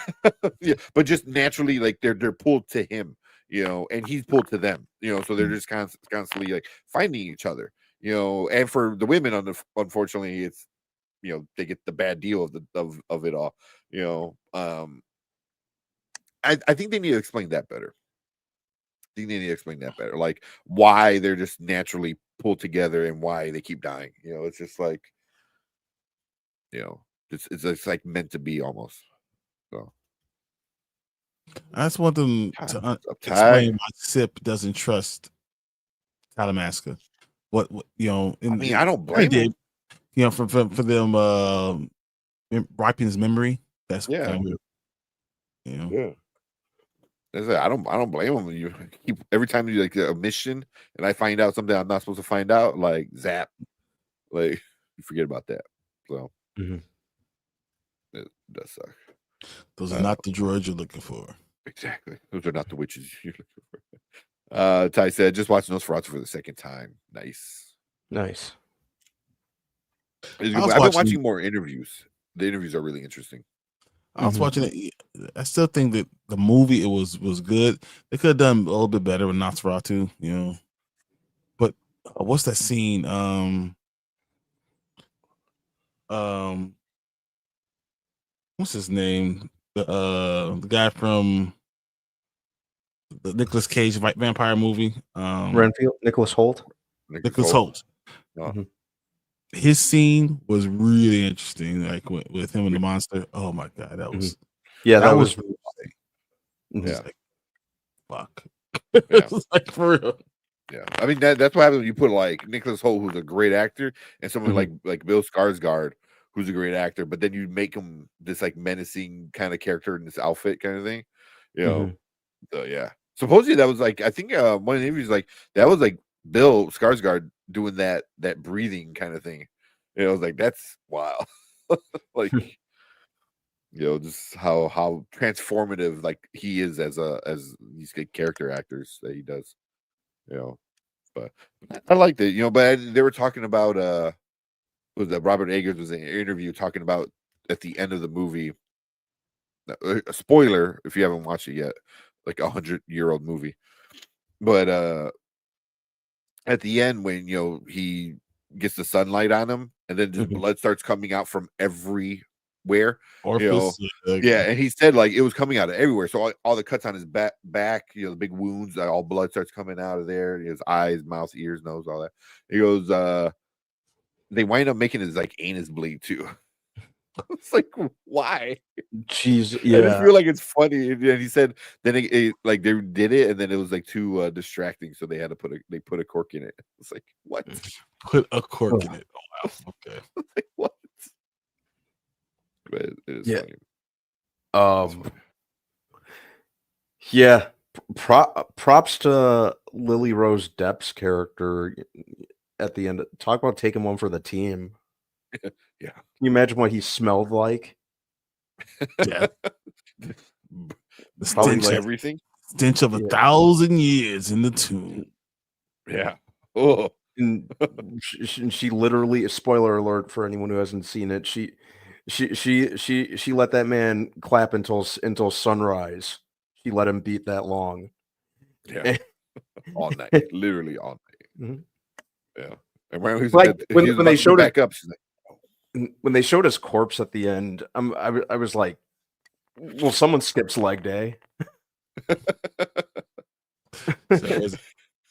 yeah, but just naturally like they're pulled to him, and he's pulled to them, so they're just constantly like finding each other, and for the women unfortunately it's they get the bad deal of it all, I think they need to explain that better. Like why they're just naturally pulled together and why they keep dying. It's just like, it's like meant to be almost. So I just want them to explain why Sip doesn't trust Talamasca. What I don't blame him. For them wiping his memory. That's yeah. kind of weird. Yeah. I don't blame him. You keep every time you like a mission and I find out something I'm not supposed to find out, like zap, like you forget about that. So it does suck. Those are not the droids you're looking for. Exactly. Those are not the witches you're looking for. Ty said, just watching Nosferatu for the second time. Nice. I've been watching more interviews. The interviews are really interesting. I was watching it. I still think that the movie was good. They could have done a little bit better with Nosferatu, But what's that scene? What's his name? The guy from the Nicolas Cage vampire movie. Renfield, Nicholas Hoult. Nicholas Hoult. His scene was really interesting, like with him and the monster. Oh my god, that was that was really interesting. Fuck. It was like for real. Yeah, I mean that's what happens when you put like Nicholas Hoult, who's a great actor, and someone like Bill Skarsgård, who's a great actor, but then you make him this like menacing kind of character in this outfit kind of thing, So yeah, supposedly that was like I think one of the interviews like that was like Bill Skarsgård doing that breathing kind of thing. I was like, that's wild. Like, just how transformative like he is as these good character actors that he does. But I liked it. But they were talking about was that Robert Eggers was in an interview talking about at the end of the movie. A spoiler if you haven't watched it yet, like 100-year-old movie, but at the end when he gets the sunlight on him and then just blood starts coming out from everywhere, and he said like it was coming out of everywhere, so all the cuts on his back, the big wounds, all blood starts coming out of there, his eyes, mouth, ears, nose, all that. He goes they wind up making his like anus bleed too. It's like, why? Jeez, I just yeah. feel like it's funny. And he said then like they did it, and then it was like too distracting, so they had to put a cork in it. It's like, what? Put a cork in it. Oh wow. Okay. Like, what? But it is Yeah. funny. Um, yeah. Props to Lily Rose Depp's character at the end. Talk about taking one for the team. Yeah. Can you imagine what he smelled like? Yeah. The Probably stench, like of, everything. stench of 1,000 years in the tomb. Yeah. Oh. And she literally, spoiler alert for anyone who hasn't seen it, she let that man clap until sunrise. She let him beat that long. Yeah. All night. Literally all night. Mhm. Yeah. And when, he was Like, at- he when was they about to showed go it- back up, she's like, When they showed his corpse at the end, I was like, well, someone skips leg day. So it's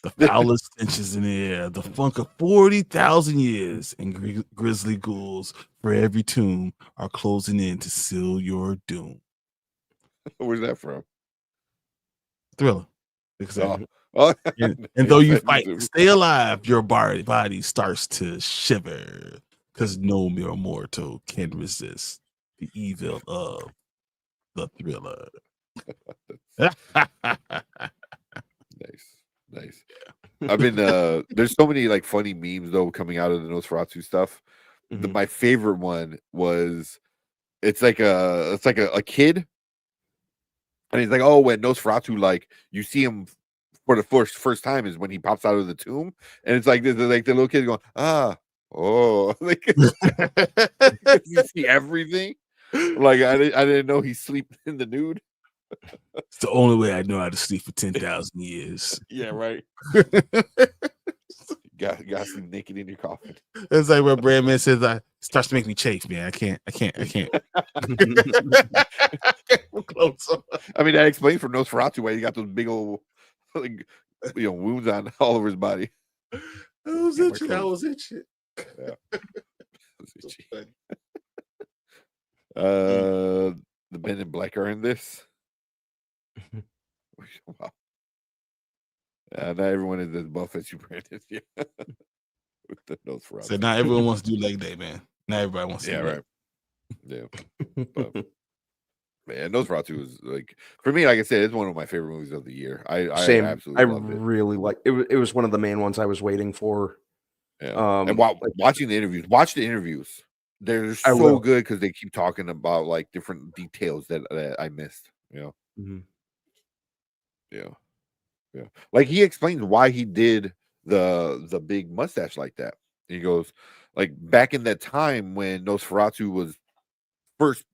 the foulest stenches in the air, the funk of 40,000 years, and grisly ghouls for every tomb are closing in to seal your doom. where's that from? Thriller. Exactly. Oh. And though you fight to stay alive, your body starts to shiver because no mere mortal can resist the evil of the Thriller. Nice. I've been there's so many like funny memes though coming out of the Nosferatu stuff. Mhm. My favorite one was it's like a kid, and he's like, oh, when Nosferatu, like you see him for the first time is when he pops out of the tomb, and it's like the little kid going, like you see everything. Like I didn't know he's sleeping in the nude. It's the only way I know how to sleep for 10,000 years. Yeah, right. Got to sleep naked in your coffin. It's like what Brandman says, starts to make me chafe, man. I can't. We're close. I mean, that explains for Nosferatu why he got those big old like wounds on all over his body. I was itching. Yeah. The Men in Black are in this. Wow. Not everyone is as buff as you, Brandon. Yeah. With the Nosferatu. So not everyone wants to do leg day, man. Not everybody wants to. Yeah, do right. Yeah. But, man, Nosferatu is like, for me, like I said, it's one of my favorite movies of the year. Same. I absolutely loved it. Really like it. It was one of the main ones I was waiting for. Yeah. And watching the interviews, watch the interviews. They're I so will. good because they keep talking about like different details that I missed. You know. Mhm. Yeah. Like he explains why he did the big mustache like that. He goes, like back in that time when Nosferatu was first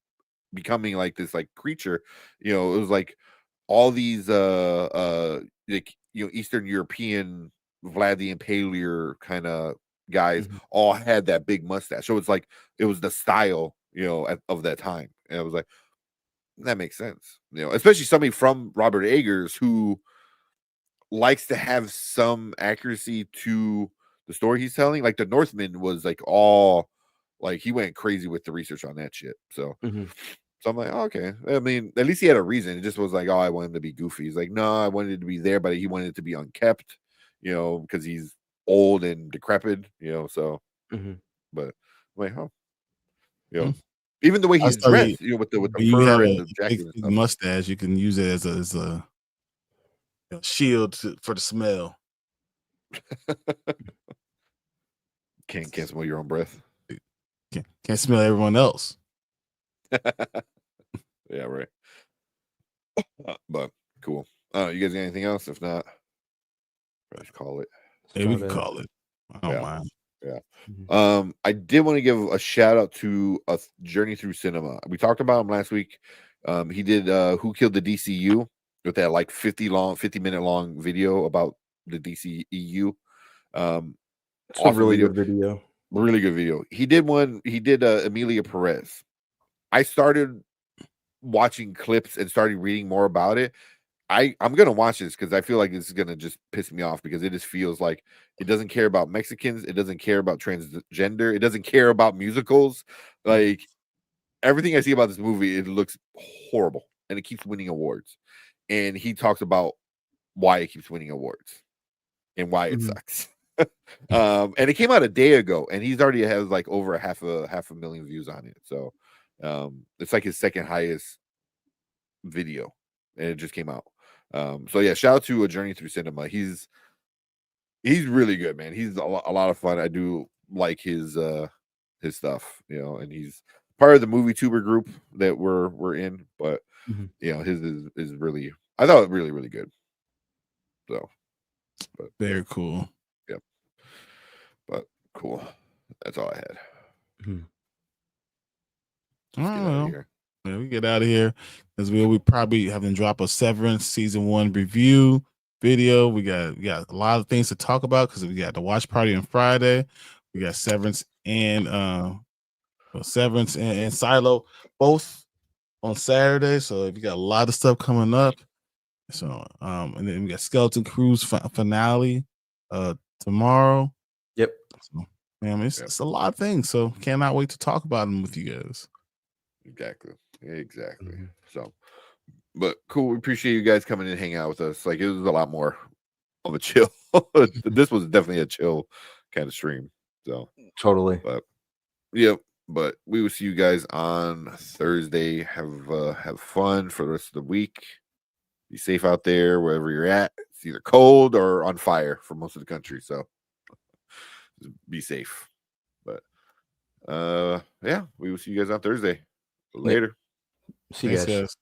becoming like this like creature, it was like all these like Eastern European Vlad the Impaler kind of guys all had that big mustache. So it's like it was the style, of that time. And I was like, that makes sense. Especially somebody from Robert Eggers who likes to have some accuracy to the story he's telling. Like the Northman was like all like he went crazy with the research on that shit. So so I'm like, okay. I mean, at least he had a reason. It just was like, oh, I want him to be goofy. He's like, no, I wanted it to be there, but he wanted it to be unkept, because he's old and decrepit, so but I'm like, even the way he's dressed, with the fur and the jacket and big stuff. mustache, you can use it as a shield for the smell. Can't smell your own breath. Can't smell everyone else. Yeah, right. But cool. You guys got anything else? If not, let's call it. Maybe we can call it. I don't mind. Yeah. I did want to give a shout out to a Journey Through Cinema. We talked about him last week. He did Who Killed the DCU with that like 50-minute long video about the DCEU. It's a really good video. Really good video. He did Emilia Perez. I started watching clips and started reading more about it. I'm gonna watch this because I feel like this is gonna just piss me off because it just feels like it doesn't care about Mexicans, it doesn't care about transgender, it doesn't care about musicals. Like everything I see about this movie, it looks horrible, and it keeps winning awards. And he talks about why it keeps winning awards and why it sucks. And it came out a day ago, and he's already has like over half a million views on it. So it's like his second highest video, and it just came out. So yeah, shout out to A Journey Through Cinema. He's really good, man. He's a lot of fun. I do like his stuff, you know, and he's part of the movie tuber group that we're in, but you know, his is really, I thought really, really good. So but Very cool. Yep. But cool. That's all I had. All Let's get out right. of here. Yeah, we get out of here because we probably have to drop a Severance season 1 review video. We got a lot of things to talk about because we got the watch party on Friday. We got Severance and Silo both on Saturday. So we got a lot of stuff coming up. So and then we got Skeleton Cruise finale tomorrow. Yep. So, man, it's a lot of things. So cannot wait to talk about them with you guys. Exactly. So, but cool. We appreciate you guys coming and hanging out with us. Like, it was a lot more of a chill. This was definitely a chill kind of stream. So Totally. But yeah, but we will see you guys on Thursday. Have fun for the rest of the week. Be safe out there wherever you're at. It's either cold or on fire for most of the country. So be safe. But yeah, we will see you guys on Thursday. Later. See you guys.